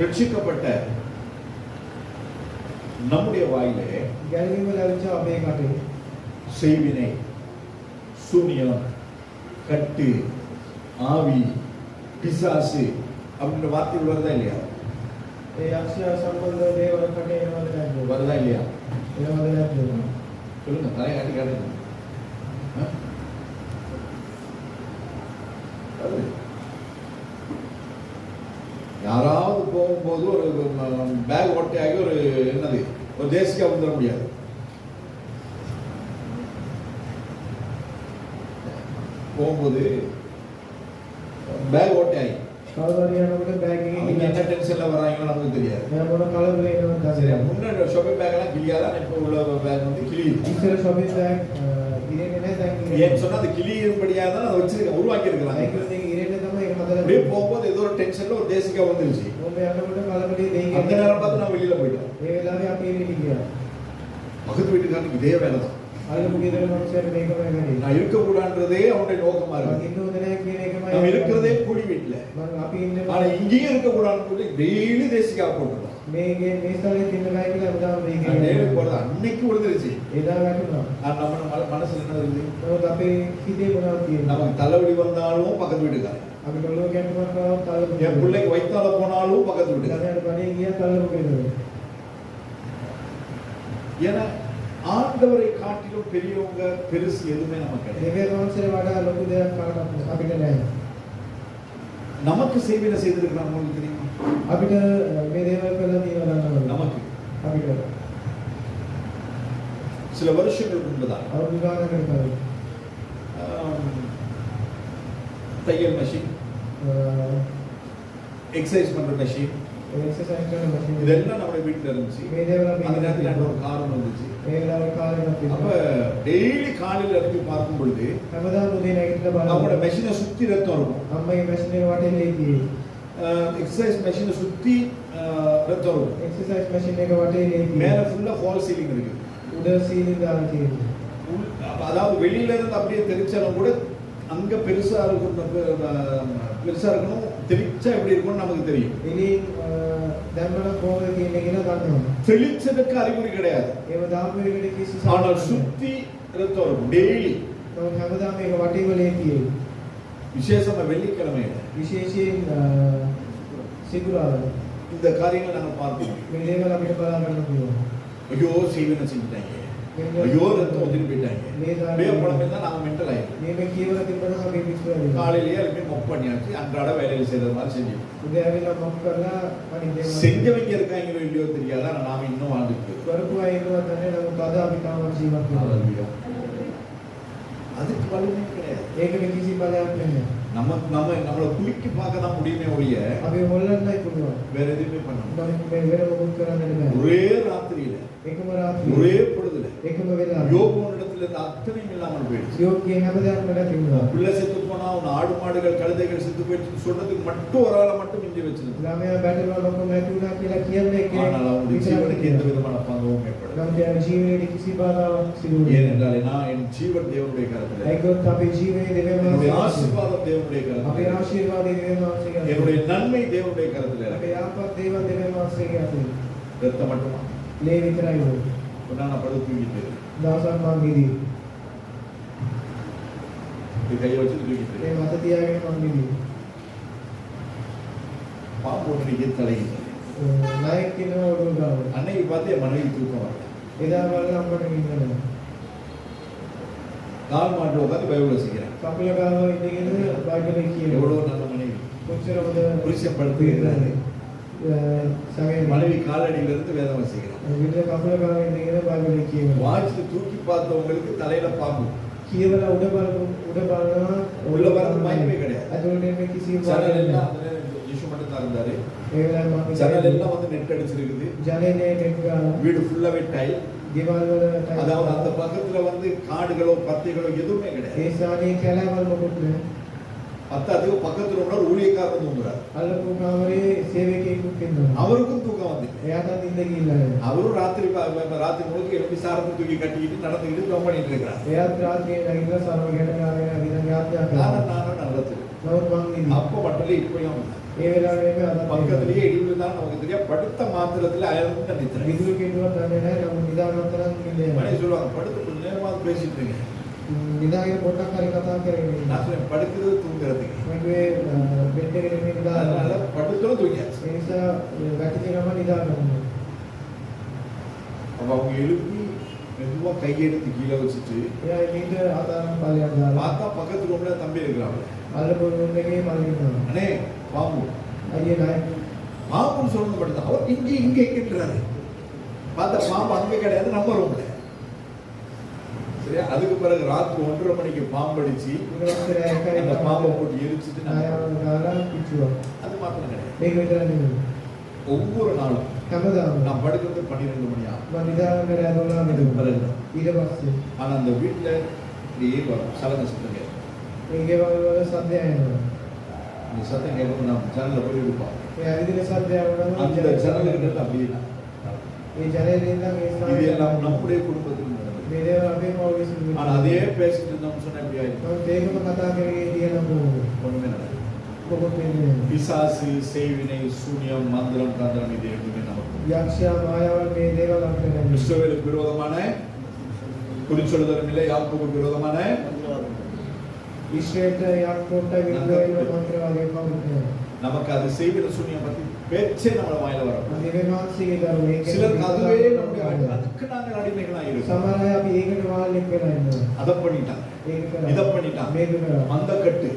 ரட்சிக்கப்பட்ட நம்முடைய வாயிலே ගැලවීම ලැබිච්ච අපේ කටේ செய்வினை, சூனியம், கட்டு, ஆவி, பிசாசு அப்படின்ற வார்த்தைகள் வருதா இல்லையா? ඒ යක්ෂයා සම්බන්ධ දේවල් කටේ එනවද නැද්ද? வருதா இல்லையா? එනවද නැද්ද? சொல்லுங்க, தலையை காட்டி காட்டுங்க. வருது. யாராவது போகும்போது ஒரு பேக் ஒட்டையாகி ஒரு என்னது ஒரு தேசிக்கா வந்துட முடியாது. போகும்போது பேக் ஓட்டையாகி කවුරුහරි යනකොට බෑග් එකේ அவங்க என்ன டென்ஷன்ல வராங்களோ நமக்கு தெரியாது. මම මොන කලබල එනවද சரி, දන්නේ. முன்னாடி ஷாப்பிங் பேக் எல்லாம் கிளியாதான், இப்போ உள்ள பேக் வந்து கிளியுது. ඉස්සර shopping bag ඉරෙන්නේ නැහැ දැන් ஏன்னு சொன்னா அது கிளியும்படியா தான் அதை வச்சிருக்காங்க, உருவாக்கி இருக்கிறாங்க. ඒක ඉරෙන්නේ තමයි ඒක හදලා அப்படியே போகும்போது ஏதோ ஒரு டென்ஷன்ல ஒரு தேசிக்கா வந்துருச்சு. ඔබ යනකොට කලබලේ දෙයි அந்த நேரம் பார்த்து நான் வெளியில போயிட்டோம். ඒ වෙලාවේ අපි එළියට ගියා. பக்கத்து வீட்டுக்காரனுக்கு இதே வேலை தான். අල්ලපු ගෙදර මනුස්සයෙක් මේකම කරේ. நான் இருக்கக்கூடாதுன்றதே அவனுடைய நோக்கமா මම இருக்கு. ඉන්න හොඳ නැහැ කියන එකමයි. நம்ம இருக்கிறதே கூலி வீட்டுல. මම අපි ඉන්නේ ஆனா இங்கேயும் இருக்கக்கூடாதுன்னு சொல்லி டெய்லி தேசிக்கா போட்டுருக்கோம். මේගේ මේ ස්ථලයේ තින්න ගයි කියලා හැමදාම මේකේ நான் டெய்லி போறது அன்னைக்கு விழுந்துருச்சு. එදා වැටුණා. நம்ம மனசுல என்ன இருக்குது? නමුත් අපේ හිතේ මොනවද තියෙන්නේ? நமக்கு தலைவலி வந்தாலும் பக்கத்து வீட்டுக்காரன், අපිට ඔළුව ගැටුමක් ආවොත් තලපු என் பிள்ளைக்கு வைத்தால போனாலும் பக்கத்து வீட்டுக்காரன். ළමයාට බඩේ ගියා තලපු කෙනෙක්. ஏன்னா ஆண்டவரை காட்டிலும் பெரியவங்க பெருசு எதுவுமே நமக்கு கிடையாது. දෙවියන් වහන්සේ වඩා ලොකු දෙයක් අපිට නැහැ. நமக்கு செய்வினை செய்திருக்கிறாங்க உங்களுக்கு தெரியுமா? අපිට මේ දේවල් කරලා තියෙනවා දන්නවද? நமக்கு අපිට சில வருஷங்களுக்கு முன்புதான் අවුරුදු ගානකට කලින් தையல் மெஷின், எக்ஸசைஸ் பண்ற மெஷின், එක්සර්සයිස් කරන මැෂින් இதெல்லாம் நம்ம வீட்டுல இருந்துச்சு. මේ දේවල් අපි அந்த நேரத்துல ஒரு காரும் வந்துச்சு. මේ වෙලාවේ කාලෙකට அப்ப තිබ්බා. டெய்லி காலையில இறங்கி பார்க்கும் பொழுது හැමදාම උදේ නැගිටලා நம்மளோட බලනවා. மெஷினை சுத்தி ரத்தம் இருக்கும். අම්මගේ මැෂින් එක වටේ ලේතියි. எக்ஸசைஸ் மெஷினை சுத்தி ரத்தம் இருக்கும். එක්සර්සයිස් මැෂින් එක වටේ ලේතියි. மேல ஃபுல்லா ஃபால் சீலிங் இருக்கு. උඩ සීලින් දාලා තියෙනවා. அதாவது வெளியில இருந்து அப்படியே தெரிச்சாலும் கூட அங்க பெருசா இருக்கணும், தெரிச்சா எப்படி இருக்கும்னு நமக்கு தெரியும். එළින් දැම්මම කොහොමද කියන්නේ කියලා දන්නවා. தெளிச்சதுக்கு அறிகுறி கிடையாது. ඒව දාපු එකට කිසි ஆனால் සාධාරණයක් சுத்தி ரத்தம் இருக்கும் டெய்லி. නැහැ. හැමදාම මේක වටේම ලේතියි. விசேஷமா வெள்ளிக்கிழமையில විශේෂයෙන් සිකුරාදා இந்த காரியங்களை நாங்க பார்ப்போம். මේ දේවල් අපිට බලා ගන්න පුළුවන්. ஐயோ செய்வன செஞ்சுட்டாங்க, ஐயோ ரத்தம் ஒதுக்கி போயிட்டாங்க, குழம்பு தான் நாங்க மென்டல் ஆயிடும். මේක කියවලා තිබ්බනම් අපි පිටුවලා වෙනවා. காலையிலேயே எல்லாமே மொப் பண்ணியாச்சு, அன்றாட வேலையில் செய்யறது மாதிரி செஞ்சோம். උදේ ඇවිල්ලා මොක් කරලා අනිත් දේවල් செஞ்சவங்க இருக்காங்களோ இல்லையோ தெரியாது, ஆனா நாம இன்னும் வாழ்ந்துட்டு இருக்கோம். කරපු අය ඉන්නවත් නැහැ. නමුත් අද අපි තාම ජීවත් වෙනවා. Hallelujah. அதுக்கு வலிமை கிடையாது. ඒකට කිසි බලයක් නැහැ. நம்மள குலுக்கி பார்க்க தான் முடியுமே ஒழிய අපි හොල්ලන්නයි පුළුවන්. வேற எதுவுமே பண்ண முடியாது. නමුත් මේ වෙන මොකුත් කරන්න බෑ. ஒரே ராத்திரியில එකම රාත්‍රියේ ஒரே பொழுதுல එකම වෙලාවේ யோபுவினிடத்துல இருந்த அத்தனையும் இல்லாமல் போயிடுச்சு. යෝග්‍ය හැමදාම නැති වුණා. பிள்ளை செத்து போனா உன் ஆடு மாடுகள் கழுதைகள் செத்து போயிடுச்சுன்னு சொல்றதுக்கு மட்டும் ஒரு ஆளை மட்டும் மிஞ்சி வச்சிருந்தாங்க. ළමයා බැටළුවා ලොකු නැති වුණා කියලා කියන්නේ ஆனால் அவனுடைய ஜீவனுக்கு எந்த விதமான பங்கவும் ஏற்படாது. නමුත් යා ජීවිතේ කිසි බාධාවක් සිදු වෙන්නේ ஏனென்றால் நான் என் ஜீவன் தேவனுடைய கரத்தில், ඒකත් අපේ ජීවිතේ දෙවියන් என்னுடைய වහන්සේ ஆசீர்வாதம் தேவனுடைய අපේ கரத்தில், ආශිර්වාදේ දෙවියන් වහන්සේගේ என்னுடைய நன்மை தேவனுடைய கரத்தில். අපේ යාපත් දේවල් දෙවියන් වහන්සේගේ අතේ ரத்தம் மட்டுமா ලේ විතරයි වුනේ. நான் படுத்து தூக்கிட்டு දවසක් මං ගිහි கையை வச்சு தூக்கிட்டு මේ මත තියාගෙන මං ගිහි பாம்பு ஒன்று தலையிட்டு නායක කෙනා ඔළුව ගාව. அன்னைக்கு பார்த்து என் மனைவி தூக்கம் வரல. එදා බලලා අම්මට නිින්ද கால் மாட்டு உட்காந்து பைபிள் வசிக்கிறேன். කකුල ගාව ඉඳගෙන බයිබලේ කියනවා. எவ்வளவு நல்ல மனைவி, කොච්චර හොඳ புருஷன் படுத்துக்கிறாரு, සමේ மனைவி காலடியில இருந்து வேதம் வசிக்கிறார். විතර කකුල ගාව ඉඳගෙන බයිබලේ කියනවා. வாய்ச்சி தூக்கி பார்த்தவங்களுக்கு தலையில பாம்பு, කියවලා උඩ බලනවා உள்ள வரது பயமே கிடையாது. අදෝට එන්නේ කිසි ஜன்னல் බාධාවක් எல்லாம் නැහැ. அதுல யேசு மட்டும் தான் இருந்தாரு. ඒ වෙලාවේ මම ஜன்னல் எல்லாம் வந்து நெட் அடிச்சிருக்குது, ජනේනේ නෙට් ගාලා வீடு ஃபுல்லாவே டைல். ගෙවල් වල அதாவது அந்த பக்கத்துல வந்து காடுகளோ பத்தைகளோ எதுவுமே கிடையாது. ඒ සානේ කැලෑවල් මොකුත් නැහැ. பத்தாத்துக்கு பக்கத்துல உள்ள ஊழியக்காரர் தூங்குறாரு, අල්ලපු කාමරේ සේවකයෙකුත් ඉන්නවා. அவருக்கும் தூக்கம் வந்து එයාට නිින්ද ගිහිල්ලා නැහැ. அவரும் ராத்திரி முழுக்க எழுப்பி சாரத்தை தூக்கி கட்டிக்கிட்டு நடந்துக்கிட்டு ஜெபம் பண்ணிட்டு இருக்கிறார். එයාත් රාත්‍රියේ නැගිටලා සරව ගැට ගාගෙන අදින යාත්‍රා කරනවා. நானும் நடந்து නමුත් මං නිදි. அப்ப மட்டும் இல்ல, இப்பயும் ඒ වෙලාවේ මේ අද பக்கத்திலேயே இடி விழுந்தாலும் நமக்கு தெரியாது. படுத்த மாத்திரத்துல அயர்ந்த நித்திரை. විදුලි කෙටුවක් දන්නේ නැහැ. නමුත් නිදාගත්තා නම් නිදේ. மனைவி சொல்லுவாங்க, படுத்து கொஞ்ச நேரமாவது பேசிட்டு இருங்க. නිදාගෙන පොඩ්ඩක් හරි කතා කරගෙන ඉන්න. நான் சொல்றேன், படுக்கிறது தூங்குறதுக்கு. මගේ බෙඩ් එකේ නෙමෙයි அதனால නිදාගන්න. படுத்தோம் தூங்கியாச்சு. ඒ නිසා වැටිච්ච ගමන් නිදාගන්න. அப்ப அவங்க எழுப்பி மெதுவா கையெடுத்து கீழே வச்சுட்டு එයා නිද ආදානම් බලයක් දාලා பார்த்தா பக்கத்து ரூம்ல தம்பி இருக்கிறாங்க. අල්ලපු රූම් එකේ මල් ඉන්නවා. அண்ணே பாம்பு, අයියේ නැහැ. பாம்புன்னு சொல்லணும் மட்டும் அவர் இங்க இருக்கிறாரு. பார்த்தா பாம்பு அங்கே கிடையாது, நம்ம ரூம்ல. சரியா? அதுக்கு பிறகு ராத்திரி 1:30 மணிக்கு பாம்பு அடிச்சு ඉතින් ඒකයි அந்த பாம்பை போட்டு எரிச்சிட்டு ආයම ගාලා පිටුවා. அது மாத்திரம் கிடையாது. මේක විතර නෙමෙයි. ஒவ்வொரு நாளும் හැමදාම நான் படுக்கிறது 12 மணி ஆகும். මම නිදාගන්න රෑ 12 அதுக்கு වෙනවා. பிறகு ඊට පස්සේ ஆனா அந்த வீட்டுல இப்படியே வரும் சலன சத்தம் கேட்கும். මේ ගෙවල් වල සද්දය එනවා. அந்த சத்தம் கேட்கும், நான் ஜன்னல போய் இருப்போம். මේ ඇවිදින සද්දය වුණාම அந்த ஜன்னலுக்கு அப்படியே මේ ජනේලෙන් ඉඳන් ඒ இது ස්ථානයේ எல்லாம் நம்முடைய குடும்பத்தில் நடந்தது. මේ දේවල් අපේ මව්ගේ ஆனா அதே பேசிட்டு இருந்தோம்னு சொன்னா எப்படி ஆயிடும்? මම ඒකම කතා කරගෙන ඉතියන මොකද? ஒண்ணுமே நடக்காது. මොකොත් වෙන්නේ නැහැ. பிசாசு செய்வினை சூனியம் மந்திரம் தந்திரம் இது எதுவுமே நமக்கு යක්ෂයා මායාවල් මේ දේවල් අපිට නැහැ. இஸ்ரவேலுக்கு விரோதமான குறிச்சொல்லுதலும் இல்லை, யாக்கோபுக்கு விரோதமான ඊශ්‍රේලයට යාකෝබට විරුද්ධ වෙන මන්ත්‍රවාදයක් කවුරුත් නැහැ. நமக்கு அது செய்வின சூனியம் பத்தி பேச்சே நம்ம வாயில வரும். දෙවියන් වහන්සේගේ ධර්මයේ சிலருக்கு அதுவே நம்முடைய அதுக்கு நாங்கள் அடிமைகளா இருக்கோம். සමහර අය අපි ඒකට වාල්ලෙක් වෙලා ඉන්නවා. அதை பண்ணிட்டாங்க, ඒක කරා. இதை பண்ணிட்டாங்க, මේක කරා. அந்த கட்டு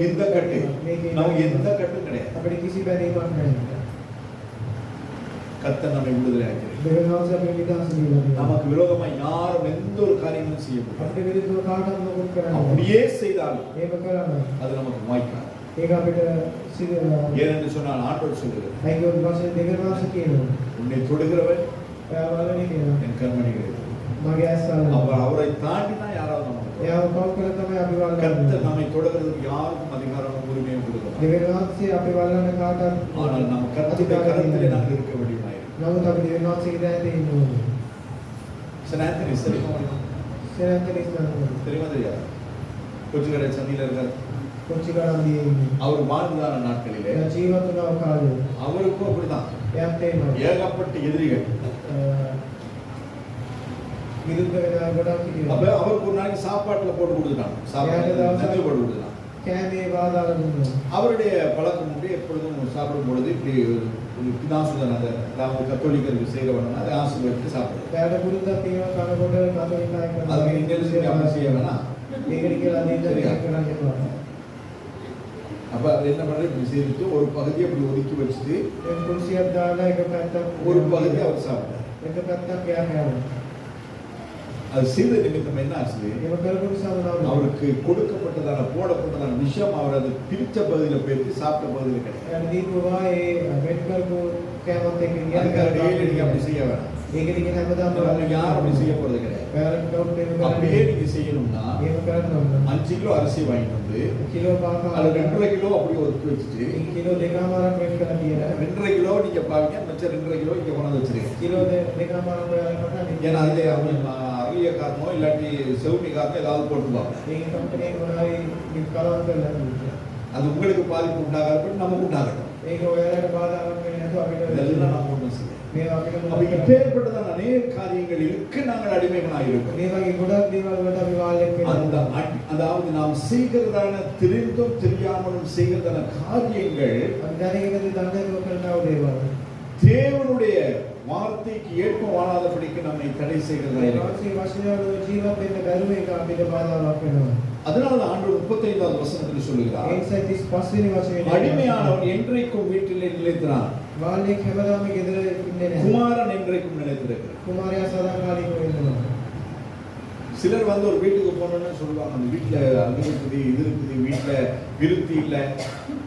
இந்த கட்டு நம்ம எந்த கட்டும் கிடையாது. අපිට කිසි බැඳීමක් නැහැ. கர்த்தர் நம்மை விடுதலை ஆக்கிறார். දෙවියන් වහන්සේ අපිට නිදහස දීලා තියෙනවා. நமக்கு விரோதமா யாரும் எந்த ஒரு காரியமும் செய்ய முடியாது. අපිට විරුද්ධව කාටවත් මොකුත් කරන්න බෑ. அப்படியே செய்தாலும் මේක කරනවා. அது நமக்கு வாய்க்காது. ඒක අපිට සිදු ஏனென்று சொன்னால் ஆண்டவர் சொல்லுகிறார், අයියෝ වහන්සේ දෙවියන් වහන්සේ කියනවා. உன்னை தொடுகிறவன் එයා වලනේ කියනවා. என் கண்மணிகளே. මගේ ඇස්සාල. அப்ப அவரை தாண்டி தான் யாராவது நமக்கு தொடுவாங்க. එයාව කවු කරලා තමයි අපි වල්ලන්නේ. கர்த்தர் நம்மை தொடுகிறதுக்கு யாருக்கும் அதிகாரமும் உரிமையும் கொடுக்கிறார். දෙවියන් වහන්සේ අපි වල්ලන්න කාටවත් ஆனால் நம்ம கர்த்தருடைய கரத்திலே நாங்கள் இருக்க வேண்டியதாயிருக்கும். නමුත් අපි දෙවියන් වහන්සේගේ දෑතේ ඉන්න ඕනේ. சனாத்தனி தெரியுமா? සෙනන්තේ ඉස්සරහට. தெரியுமா தெரியாது? கொச்சிக்கடை சந்தியில இருக்கார். කොච්චිකඩම්දියේ ඉන්නේ. அவர் வாழ்ந்தான நாட்களிலே එයා ජීවත් වුණා කාලේ. அவருக்கும் அப்படிதான் එයාත් එහෙමයි. ஏகப்பட்ட எதிரிகள். විරුද්ධ වෙලා ගොඩක් හිටියා. அப்ப அவருக்கு ஒரு நாளைக்கு சாப்பாட்டுல போட்டு கொடுத்துட்டாங்க. சாப்பாடு போட்டு கொடுத்துட்டாங்க. කෑමේ බාධා දුන්නා. அவருடைய பழக்கம் உண்டு, எப்பொழுதும் சாப்பிடும் பொழுது இப்படி பிதாசுதன் அதை அதாவது கத்தோலிக்கருக்கு செய்கிறவன் அதை ஆசீர்வதித்து சாப்பிடுவார். එයාට පුරුද්දක් තියෙනවා කනකොට කතෝලික අය කරනවා. அது இங்கிலீஷ் அப்படி செய்ய வேணாம். ඒකට කියලා දෙන්න කරන්න එපා. அப்ப அது என்ன பண்றது, இப்படி செய்துட்டு ஒரு பகுதியை அப்படி ஒதுக்கி வச்சுட்டு ඒ කුරුසියක් දාලා එක පැත්තක් ஒரு பகுதியை அவர் சாப்பிட்டார். එක පැත්තක් එයා කෑවා. அது செய்த நிமித்தம் என்ன ஆச்சு, ඒක කරපු නිසා මොනවද? அவருக்கு கொடுக்கப்பட்டதான போடப்பட்டதான விஷயம் அவர் அது பிரிச்ச பகுதியில போயிட்டு சாப்பிட்ட பகுதியில கிடையாது. එයාට දීපුවා ඒ වෙட் කරපු කෑමත් එක්ක அதுக்காக daily நீங்க அப்படி செய்ய வேணாம். ඒක දිගින් හැමදාම உங்களுக்கு யாரும் அப்படி செய்ய போறது கிடையாது. பேரண்ட் கவுண்ட் එක அப்படியே நீங்க செய்யணும்னா එහෙම කරන්න ඕන. 5 கிலோ அரிசி வாங்கிட்டு வந்து කිලෝ පහක් அது 2.5 கிலோ அப்படி ஒதுக்கி வச்சுட்டு කිලෝ දෙකමාරක් වෙන් කරලා තියෙනවා. 2.5 கிலோ நீங்க பாவீங்க, மிச்சம் 2.5 கிலோ இங்க கொண்டு வந்து வச்சிருக்கீங்க. කිලෝ දෙකමාරක් ඔයාලට ஏன்னா அதுல அரிய காரணமோ இல்லாட்டி செவுனி காரணம் ஏதாவது போட்டு பார்ப்போம். මේක කම්පැනි එක මොනවායි කලවම් කරලා තියෙනවා. அது உங்களுக்கு பாதிப்பு உண்டாகாது, நமக்கு உண்டாகட்டும். ඒක ඔයාලට බාධාවක් වෙන්නේ නැතුව අපිට இதெல்லாம் நம்ம ஒன்றும் செய்ய. මේ අපිට அப்ப இப்பேற்பட்டதான அநேக காரியங்களுக்கு நாங்கள் அடிமைகளாக இருக்கிறோம். මේ වගේ ගොඩක් දේවල් වලට අපි වාල්ලෙක් அந்த වෙනවා. அதாவது நாம் செய்கிறதான தெரிந்தும் தெரியாமலும் செய்கிறதான காரியங்கள் අපි දැනගෙනද දන්නේ කරනව දේවල්. தேவனுடைய வார்த்தைக்கு ஏற்ப வாழாதபடிக்கு நம்மை தடை செய்கிறதா ඒ இருக்கிறது. වාසිය වශයෙන් ජීවත් වෙන්න බැරුව එක අපිට බාධාවක් වෙනවා. அதனால தான் ஆண்டவர் 35வது வசனத்தில் சொல்லுகிறார், ඒ නිසා 35 වෙනි වචනේ அடிமையானவன் என்றைக்கும் வீட்டிலே நிலைத்திரான், වාල්ලෙක් හැමදාම ගෙදර ඉන්නේ නැහැ. குமாரன் என்றைக்கும் நிலைத்திருக்கிறார். කුමාරයා සදාකාලිකව ඉන්නවා. சிலர் வந்து ஒரு வீட்டுக்கு போனோம்னு சொல்லுவாங்க, அந்த வீட்டுல அது இருக்குது இது இருக்குது, வீட்டுல விருத்தி இல்ல.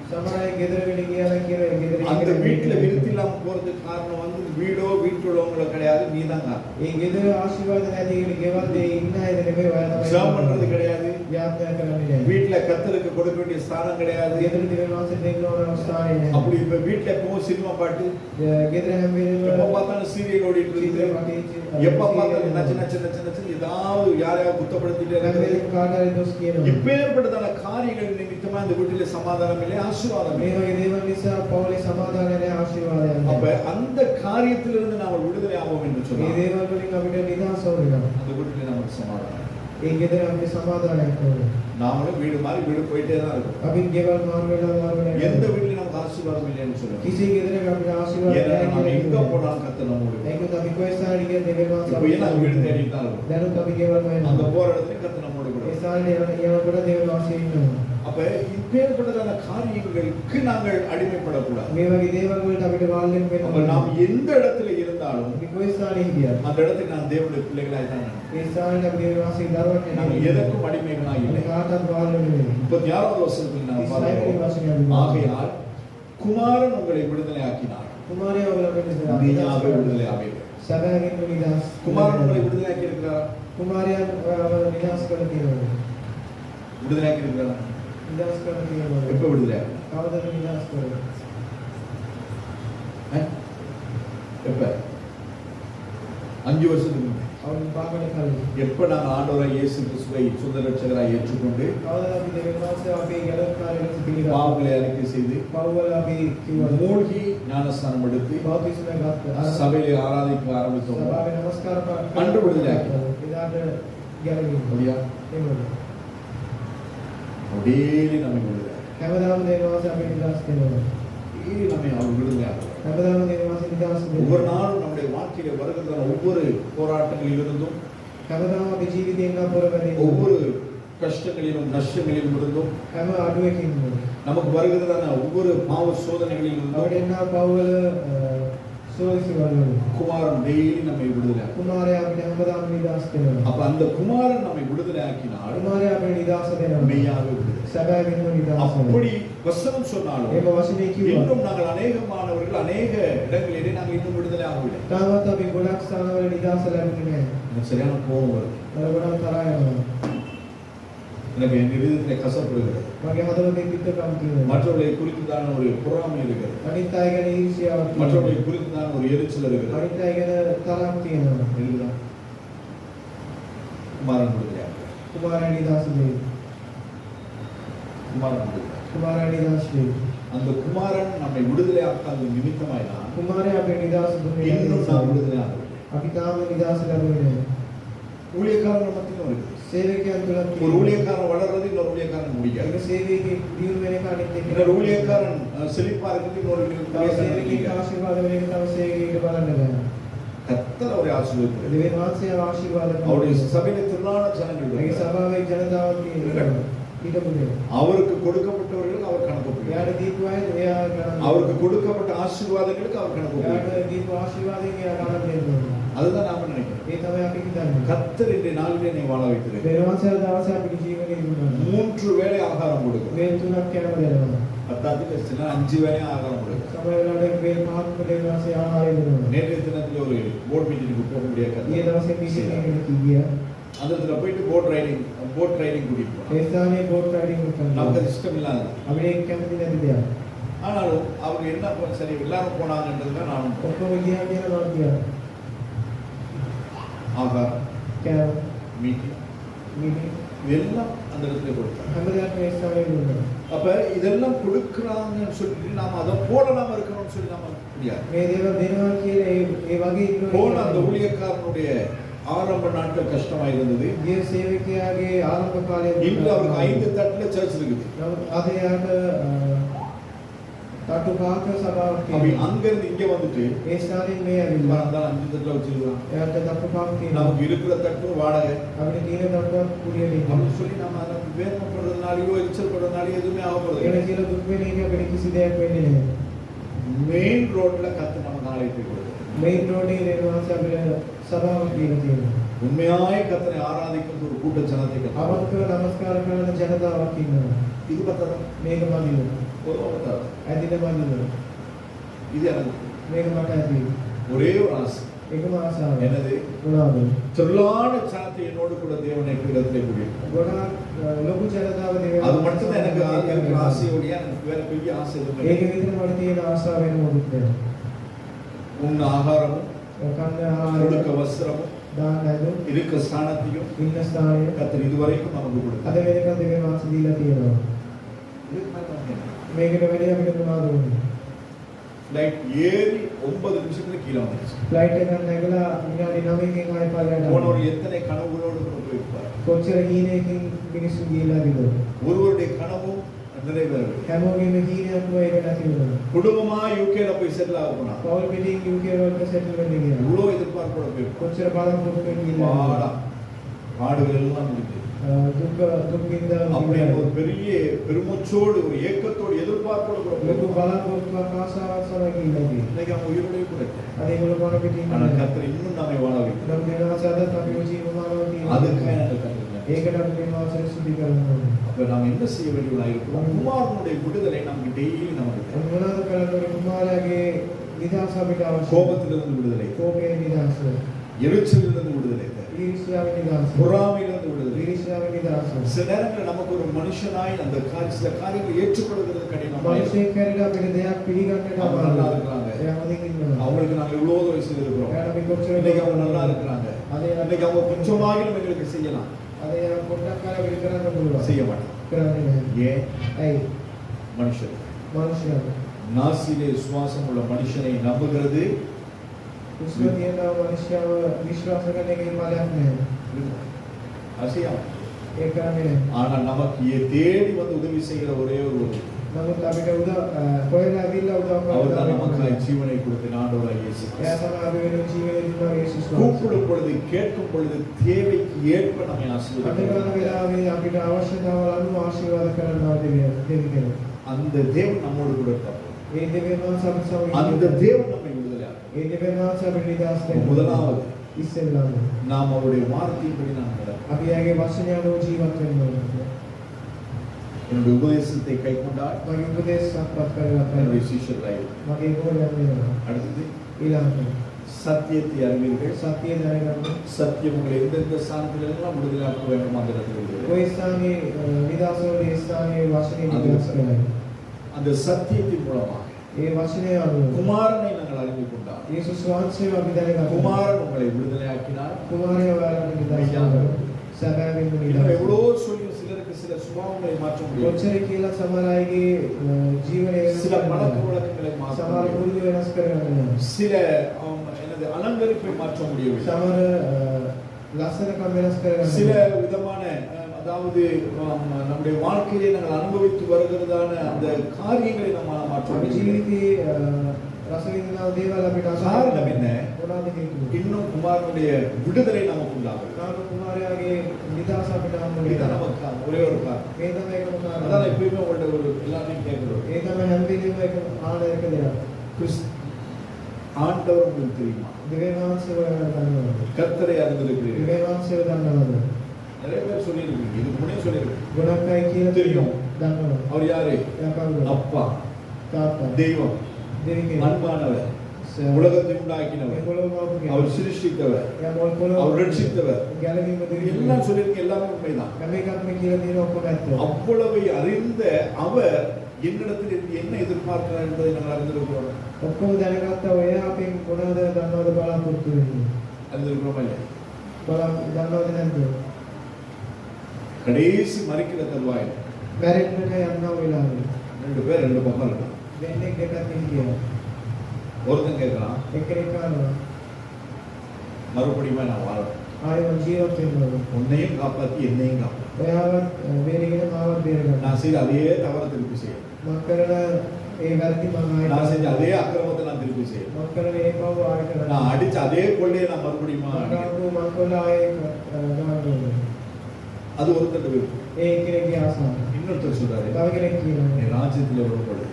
සමහර අය ගෙදර වෙල කියලා කියන ගෙදර அந்த வீட்டுல விருத்தி இல்லாம போறதுக்கு காரணம் வந்து வீடோ வீட்டுல உள்ளவங்களோ கிடையாது, நீதான் காரணம். ඒ ගෙදර ආශිර්වාද නැති කෙනෙක් ගෙවල් දෙ ඉන්න අය නෙමෙයි ඔයා තමයි. ஜெபம் பண்றது கிடையாது, යාත්‍රා කරන්නේ නැහැ. வீட்டுல கர்த்தருக்கு கொடுக்க வேண்டிய ஸ்தானம் கிடையாது. ගෙදර දිවෙන වාසය දෙන්න ඕන අවස්ථාවක් නැහැ. அப்படி இப்ப வீட்டுல எப்பவும் சினிமா பாட்டு, ගෙදර හැම எப்ப වෙලේම பார்த்தாலும் சீரியல் ஓடிட்டு இருக்குது, எப்ப பார்த்தாலும் நச்சு நச்சு நச்சு நச்சு ஏதாவது யாரையாவது குத்தப்படுத்திட்டே හැම இருக்குது. වෙලේම කාටරි දොස් කියනවා. இப்பேற்பட்டதான காரியங்கள் நிமித்தமா இந்த வீட்டில சமாதானம் இல்லை, ஆசீர்வாதம் මේ இல்லை. වගේ දේවල් නිසා පෞලේ සමාදානය නැහැ, ආශිර්වාදයක් அப்ப නැහැ. அந்த காரியத்திலிருந்து நாம் விடுதலை ஆவோம் என்று මේ சொன்னார். දේවල් වලින් අපිට නිදහස වෙනවා. அந்த வீட்டில நமக்கு சமாதானம். ඒ ගෙදර අපිට සමාදානයක් ඕනේ. நாமளும் வீடு மாறி வீடு போயிட்டே தான் இருக்கோம். අපි ගෙවල් මාරු වෙලා எந்த வீட்டில நமக்கு ஆசீர்வாதம் இல்லைன்னு சொல்லுங்க. කිසි ගෙදරක අපිට ආශිර්වාද ஏன்னா නැහැ நம்ம எங்க කියලා. போனாலும் கர்த்தர் நம்மோடு இருப்பார். ඒකත් අපි කොයි ස්ථානෙ ගියත් දෙවියන් වහන්සේ இப்ப ஏன்னா வீடு தேடிட்டு தான் இருக்கோம். දැනුත් අපි ගෙවල් அந்த වෙනවා. போற இடத்துல கர்த்தர் நம்மோடு கூட ඒ இருப்பார். ස්ථානේ යනකොට දෙවියන් වහන්සේ ඉන්නවා. அப்ப இப்பேற்பட்டதான காரியங்களுக்கு நாங்கள் அடிமைப்படக்கூடாது. මේ වගේ දේවල් වලට අපිට වාල්ලෙන් වෙන්න அப்ப நாம் எந்த இடத்துல இருந்தாலும் අපි කොයි ස්ථානෙ ගියත් அந்த இடத்துக்கு நான் தேவனுடைய பிள்ளைகளாய் தான் இருக்கேன். ඒ ස්ථානෙට අපි දෙවියන් වහන්සේ දරුවෙක් நாங்கள் නෙමෙයි. எதற்கும் அடிமைகளாய் இல்லை. අපි කාටවත් වාල්ලෙ නෙමෙයි. 36வது வசனத்தில் நாம் பார்க்கிறோம், ஆகையால் குமாரன் உங்களை விடுதலை ஆக்கினார், කුමාරයා ඔයගොල්ලෝ நீயாவே விடுதலை ஆவீர்கள். සැබෑවෙන්ම නිදහස්. குமாரன் உங்களை விடுதலை ஆக்கி இருக்கிறார். කුමාරයා ඔයාලව නිදහස් කරලා තියෙනවා. விடுதலை ஆக்கி இருக்கிறார். නිදහස් කරලා තියෙනවා. எப்ப விடுதலை ஆக்கி? කවදද නිදහස් කරන්නේ? எப்ப? 5 வருஷத்துக்கு முன்னாடி. අවුරුදු 5කට කලින් எப்ப நாங்கள் ஆண்டவராய் இயேசு கிறிஸ்துவை சொந்த ரட்சகராய் ஏற்றுக்கொண்டு කවදාද අපි දෙවියන් වහන්සේ අපේ ගැලවුම්කාරයෙක් ලෙස පිළිගත්තා. பாவங்களை அறிக்கை செய்து පව්වල අපි කිව්වා மூழ்கி ஞானஸ்தானம் எடுத்து බෞද්ධ ගත්තා. சபையிலே ஆராதிக்க ஆரம்பித்தோம். සභාවේ නමස්කාර අன்று විடுதலையாக்கி. එදාට ගැලවීම. அப்படியா? එහෙමද? டெய்லி நம்ம விடுதலை. හැමදාම දෙවියන් වහන්සේ අපේ නිදහස් දෙනවා. டெய்லி நம்ம அவர் விடுதலையாக்குறார். හැමදාම දෙවියන් වහන්සේ නිදහස් ஒவ்வொரு දෙනවා. நாளும் நம்முடைய வாழ்க்கையில வருகிற ஒவ்வொரு போராட்டங்களிலிருந்தும் හැමදාම අපේ ජීවිතයෙන් අපරවැදී ஒவ்வொரு கஷ்டங்களிலும் நஷ்டங்களிலும் இருந்தும் හැම අඩුවකින්ම நமக்கு வருகிறதான ஒவ்வொரு பாவ சோதனைகளிலிருந்தும் අපිට එන පව්වල සෝයිසිවල குமாரன் டெய்லி நம்மை விடுதலையாக்கும். කුමාරයා අපිට හැමදාම නිදහස් දෙනවා. அப்ப அந்த குமாரன் நம்மை விடுதலையாக்கினால் කුමාරයා අපිට නිදහස දෙනවා. மெய்யாகவே விடுதலை. සැබෑවෙන්ම නිදහස அப்படி வசனம் சொன்னாலும் ඒක වචනේ කිව්වා. இன்னும் நாங்கள் அநேகமானவர்கள் அநேக இடங்களிலே நாங்கள் இன்னும் விடுதலை ஆகவில்லை. තාමත් අපි ගොඩක් ස්ථානවල නිදහස ලැබුණේ නැහැ. எனக்கு சரியான கோபம் வருது. මම ගොඩක් තරහා යනවා. எனக்கு என் இருதயத்திலே கசப்பு இருக்கிறது. මගේ හදවතේ පිටකම් තියෙනවා. மற்றவர்களை குறித்துதான ஒரு பொறாமை இருக்கிறது. අනිත් අය ගැන ඊර්ෂ්‍යාවක් තියෙනවා. மற்றவர்களை குறித்துதான ஒரு எரிச்சல் இருக்கிறது. අනිත් අය ගැන තරහක් තියෙනවා. இருக்குதா? குமாரன் விடுதலையாக்குறார். කුමාරයා නිදහස දෙයි. குமாரன் விடுதலை. කුමාරයා නිදහස් දෙයි. அந்த குமாரன் நம்மை விடுதலையாக்காத நிமித்தமாய் தான் කුමාරයා අපේ නිදහස දුන්නේ இன்னும் නැහැ. நாம் விடுதலையாகவில்லை. අපි තාම නිදහස ලැබුණේ නැහැ. ஊழியக்காரர்கள் மத்தியிலும் இருக்குது. සේවකයන් තුලත් ஒரு ஊழியக்காரன் வளர்றது இன்னொரு ஊழியக்காரன் முடியாது. ඒක සේවකයෙක් දියුණු වෙන එක අනිත් එක. இன்னொரு ஊழியக்காரன் செழிப்பா இருக்கிறது இன்னொரு තව ஊழியக்காரன் සේවකයෙක් முடியாது. ආශිර්වාද වෙන එක තව සේවකයෙකුට බලන්න බෑ. கர்த்தர் அவரை ஆசீர்வதிக்கிறார். දෙවියන් වහන්සේ ආශිර්වාද அவருடைய කරනවා. சபையிலே திரளான ஜனங்கள் ඒ இருக்கிறார். සභාවේ ජනතාවක් තියෙනවා. ඊටපොදේ. அவருக்கு கொடுக்கப்பட்டவர்களுக்கு அவர் கணக்கு கொடுக்கிறார். එයාට දීපු අය එයා ගණන් அவருக்கு கொடுக்கப்பட்ட ஆசீர்வாதங்களுக்கு அவர் கணக்கு கொடுக்கிறார். එයාට දීපු ආශිර්වාදයෙන් එයා ගණන් දෙනවා. அதுதான் நாம நினைக்கிறோம். ඒ තමයි අපි හිතන්නේ. கர்த்தர் இந்த நாளிலே நீ வாழ வைத்திருக்கிறார். දෙවියන් වහන්සේ දවසේ අපිට ජීවනයේ දුන්නා. 3 வேளை ஆகாரம் கொடுக்கிறார். මේ තුනක් කෑම දෙනවා. அத்தாத்துக்கு சில 5 வேளை ஆகாரம் கொடுக்கிறார். සමහර වෙලාවට මේ මහත්ම දෙවියන් වහන්සේ ආහාරය දෙනවා. நேற்றைய தினத்துல ஒரு போட் மீட்டிங்க்கு போக முடியாது. ඊයේ දවසේ මීටින් එකකට ගියා. அந்த இடத்துல போயிட்டு போட் ரைடிங் கூட்டிட்டு போனோம். ඒ ස්ථානයේ බෝට් රයිඩින් කරනවා. நமக்கு அது இஷ்டம் இல்லாத. අපිට ඒක කැමති නැති දෙයක්. ஆனாலும் அவங்க என்ன சரி எல்லாரும் போனாங்கன்றதுல நானும் ඔක්කොම ගියා කියලා මම කියනවා. ஆகாரம் කෑම மீட்டிங் මීටින් இதெல்லாம் அந்த இடத்துல கொடுத்தாங்க. හැම දෙයක්ම ඒ ස්ථානයේ දුන්නා. அப்ப இதெல்லாம் கொடுக்கறாங்கன்னு சொல்லிட்டு நாம அதை போடலாம இருக்கணும்னு சொல்லி நாம முடியாது. මේ දේවල් දෙනවා කියලා ඒ වගේ ඉන්නවා. போன அந்த ஊழியக்காரனுடைய ஆரம்ப நாட்கள் கஷ்டமா இருந்தது. ගිය සේවකයාගේ ආරම්භ කාලයේ இன்று அவருக்கு 5 தட்டுல சர்ச் இருக்குது. නමුත් අද යාට තට්ටු පහක සභාවක් அப்படி තියෙනවා. அங்க இருந்து இங்க வந்துட்டு ඒ ස්ථානයෙන් මේ ඇවිල්ලා மறந்தாலும் 5 தட்டுல வச்சிருக்கான். එයාට තට්ටු පහක් තියෙනවා. நமக்கு இருக்கிற தட்டு வாடகை අපිට තියෙන තට්ටුවක් කුලියට ඉන්නවා. அப்படின்னு சொல்லி நம்ம அதை வேதனைப்படுறதுனாலயோ எரிச்சல் படுறதுனாலயோ எதுவுமே ஆகப்படுறது එන இல்லை. කියලා දුක් වෙන එක අපිට කිසි දෙයක් වෙන්නේ නැහැ. மெயின் ரோட்ல கத்து நமக்கு ஆலயத்தை கொடுக்குது. මේන් රෝඩේ දෙවියන්වහන්සේ අපිට සභාවක් දීලා තියෙනවා. உண்மையாய் கத்தனை ஆராதிக்கும் ஒரு கூட்ட ஜனத்தை கத்தனை. අවංකව නමස්කාර කරන ජනතාවක් ඉන්නවා. இது பார்த்தா මේක මදිව. ஒரு பார்த்தா ඇදින මදිව. இது எனக்கு මේක මට ඇති. ஒரே ஒரு ஆசை. එකම ආසාව. என்னது? මොනවාද? திரளான ஜனத்தை என்னோடு கூட தேவனை இடத்திலே கூடியிருக்கிறார். ගොඩාක් ලොකු ජනතාව දෙවියන් அது மட்டும் தான் எனக்கு இருக்கிற ஆசையோட எனக்கு வேற பெரிய ஆசை எதுவும் ඒක இல்லை. විතර මට තියෙන ආසාව වෙන මොකුත් නැහැ. உன் ஆகாரமும் කන්න கொடுக்க ආහාරය வஸ்திரமும் දාන ඇඳුම් இருக்க ஸ்தானத்தையும் ඉන්න ස්ථානය கத்தர் இதுவரைக்கும் நமக்கு අද கொடுத்தார். වෙනකන් දෙවියන් වහන්සේ දීලා තියෙනවා. මේකට වැඩි අපිට මොනවද උනේ? லைட் ஏறி 9 நிமிஷத்துல கீழே வந்துருச்சு. ෆ්ලයිට් එකක් නැගලා විනාඩි 9කින් ආයෙ පල්ලයට போனவர் எத்தனை கனவுகளோடு கூட போயிருப்பார். කොච්චර හීනයකින් මිනිස්සු ගිහිලාද? ஒருவருடைய கனவும் நிறைவேறவில்லை. හැමෝගෙම හීනයක්ම ඒක නැති වුණා. குடும்பமா யூகேல போய் செட்டில் ஆக போனா පවුල් පිටින් UK වලට සෙටල් වෙන්න ගියා. இவ்வளவு எதிர்பார்ப்போட போயிருப்பார். කොච්චර බලාපොරොත්තුෙන් ගිහිල්ලා பாடுகள் எல்லாம் முடிஞ்சு දුක් විඳලා அப்படின்னு ஒரு பெரிய பெருமூச்சோடு ஒரு ஏக்கத்தோடு எதிர்பார்ப்போடு கூட ලොකු போயிருப்பார். බලාපොරොත්තුවක් ආසාවක් සමග ගිහිල්ලා තියෙනවා. இன்னைக்கு அவங்க உயிரோடவே கூட இல்லை. අද ඒගොල්ලෝ මොන පිටින් ஆனா ඉන්නවා. கர்த்தர் இன்னும் நம்மை வாழ வைக்கிறார். නම් දෙනවා සදත් අපි ජීවමානව அதுக்காக තියෙනවා. நாங்கள் கற்றுக்கிறோம். ඒකට අපි මේ මාසෙ සුද්ධි කරනවා. அப்ப நாம் என்ன செய்ய வேண்டியவர்களாக இருக்கிறோம்? குமாரனுடைய விடுதலை நமக்கு டெய்லி நமக்கு தேவை. මොනවාද කරන්නේ? කුමාරයාගේ නිදහස අපිට අවශ්‍යයි. கோபத்திலிருந்து விடுதலை, කෝපයේ නිදහස, எரிச்சலிலிருந்து விடுதலை தேவை, ඊර්ෂ්‍යාවේ නිදහස, பொறாமையிலிருந்து விடுதலை. ඊර්ෂ්‍යාවේ නිදහස. சில நேரங்களில் நமக்கு ஒரு மனுஷனாய் அந்த சில காரியங்களை ஏற்றுக்கொள்கிறது கடினமாக இருக்கும். මිනිසෙක් හැරිලා අපිට දෙයක් පිළිගන්නට அவங்க நல்லா අමාරුයි. இருக்கிறாங்க. එයා හොඳින් ඉන්නවා. அவங்களுக்கு நாங்கள் இவ்வளவு வயசு இருக்கிறோம். එයාට අපි කොච්චර இன்னைக்கு அவங்க நல்லா இருக்கிறாங்க. அதை இன்னைக்கு அவங்க கொஞ்சமாக எங்களுக்கு செய்யலாம், அதை பொட்டக்கார விற்கிறாங்க செய்ய மாட்டாங்க. ஏன்? மனுஷன் மனுஷன் நாசிலே சுவாசம் உள்ள மனுஷனை நம்புகிறது மனுஷாව විශ්වාස කරන එකේ ඵලයක් නැහැ. அசையாம. ඒ කරන්නේ නැහැ. ஆனால் நமக்கு தேடி வந்து உதவி செய்கிற ஒரே ஒரு නමුත් අපිට කොහෙන්ද ඇවිල්ලා උදව් அவர் தான் කරන්නේ? நமக்கு ஜீவனை கொடுத்த ஆண்டவராகிய இயேசு එයා තමයි අපි වෙන ජීවිතේ දුන්නා යේසුස් වහන්සේ. கூப்பிடும் பொழுது கேட்கும் பொழுது தேவைக்கு ஏற்ப நம்மை ஆசீர்வதிக்கிறார். අනිවාර්ය වෙලාවේ අපිට අවශ්‍යතාවල අනුව ආශිර්වාද කරනවා දෙවියන්. அந்த தேவன் நம்மோடு கூட இருக்கார். ඒ දෙවියන් වහන්සේ අපිට සමග அந்த தேவன் நம்மை விடுதலையாக்கும். ඒ දෙවියන් වහන්සේ අපිට නිදහස් කරනවා. முதலாவது ඉස්සෙල්ලාම நாம் அவருடைய வார்த்தையின்படி நாம் நடக்க. අපි යාගේ වචනය අනුව ජීවත් වෙන්න ඕනේ. என்னுடைய உபதேசத்தை கைக்கொண்டால் මගේ උපදේශ සම්පත් කරගත්තා. என்னுடைய சீஷர்களாய் මගේ ගෝලයන් වෙනවා. அடுத்தது ඊළඟට சத்தியத்தை அறிவீர்கள். සත්‍ය දැනගන්න. சத்தியம் உங்களை எந்தெந்த ஸ்தானத்திலெல்லாம் விடுதலையாக்க வேண்டும் அந்த ඔය ස්ථානයේ නිදහස් වල ඒ ස්ථානයේ වචනේ නිදහස් කරයි. அந்த சத்தியத்தின் மூலமாக ඒ වචනය අනුව குமாரனை நாங்கள் அறிந்து கொண்டால் යේසුස් වහන්සේව අපි දැනගත්තා. குமாரன் உங்களை விடுதலையாக்கினார். කුමාරයා ඔයාලට නිදහස් කරනවා. සැබෑවෙන්ම இன்னும் නිදහස්. எவ்வளோ சொல்லி சிலருக்கு சில சுபாவங்களை மாற்ற முடியும், කොච්චර කියලා සමහර අයගේ ජීවනය වෙනස් சில பழக்க කරනවා. வழக்கங்களை மாற்ற සමහර முடியும், පුරුදු වෙනස් කරගන්නවා. சில எனது அலங்கரிப்பை மாற்ற முடியவில்லை, සමහර ලස්සනකම් වෙනස් சில කරගන්නවා. விதமான அதாவது நம்முடைய வாழ்க்கையிலே நாங்கள் அனுபவித்து வருகிறதான அந்த காரியங்களை நம்மால் மாற்ற අපි முடியும். ජීවිතේ රස විඳිනා දේවල් අපිට காரணம் என்ன? මොනවද හේතුව? இன்னும் குமாரனுடைய விடுதலை நமக்கு உண்டாகும். නාම කුමාරයාගේ නිදහස අපිට හම්බ இதுதான் වෙනවා. நமக்கு ஒரே ஒரு காரணம். මේ තමයි එකම அதான் කාරණා. எப்பயுமே உங்கள்ட்ட ஒரு எல்லாத்தையும் கேட்கிறோம். ඒ තමයි හැම වෙලේම එක ආන එක දෙයක්. ஆண்டவர் உங்களுக்கு தெரியுமா? දෙවියන් වහන්සේව දන්නවද? கர்த்தரை அறிந்திருக்கிறீர்கள். දෙවියන් වහන්සේව දන්නවද? நிறைய பேர் சொல்லியிருக்கீங்க, இதுக்கு முன்னே சொல்லியிருக்கீங்க. ගොඩක් අය කියලා தெரியும். දන්නවද? அவர் யாரு? එයා කවුද? அப்பா, තාත්තා. தெய்வம், දෙවියන් அன்பானவர், உலகத்தை உண்டாக்கினவர், அவர் சிருஷ்டித்தவர், அவர் ரட்சித்தவர், எல்லாம் சொல்லியிருக்க எல்லாமே உண்மைதான். அவ்வளவை அறிந்த அவர் என்னிடத்தில் இருந்து என்ன எதிர்பார்க்கிறார் என்பதை நாங்கள் அறிந்திருக்கிறோம். அறிந்திருக்கிறோமா இல்லை? கடைசி மறிக்கிற தருவாயில் 2 பேர் 2 பக்கம் இருக்காங்க. ஒருத்தன் கேட்கலாம், மறுபடியும் நான் வாழணும், உன்னையும் காப்பாற்றி என்னையும் காப்பாற்றி, நான் செய்த அதே தவற திருப்பி செய்ய, நான் செஞ்ச அதே அக்கிரமத்தை நான் திருப்பி செய்ய, நான் அடிச்ச அதே கொள்ளையை நான் மறுபடியும், அது ஒருத்தர் விருப்பம். இன்னொருத்தர் சொல்றாரு, என் ராஜ்யத்தில் வரும்பொழுது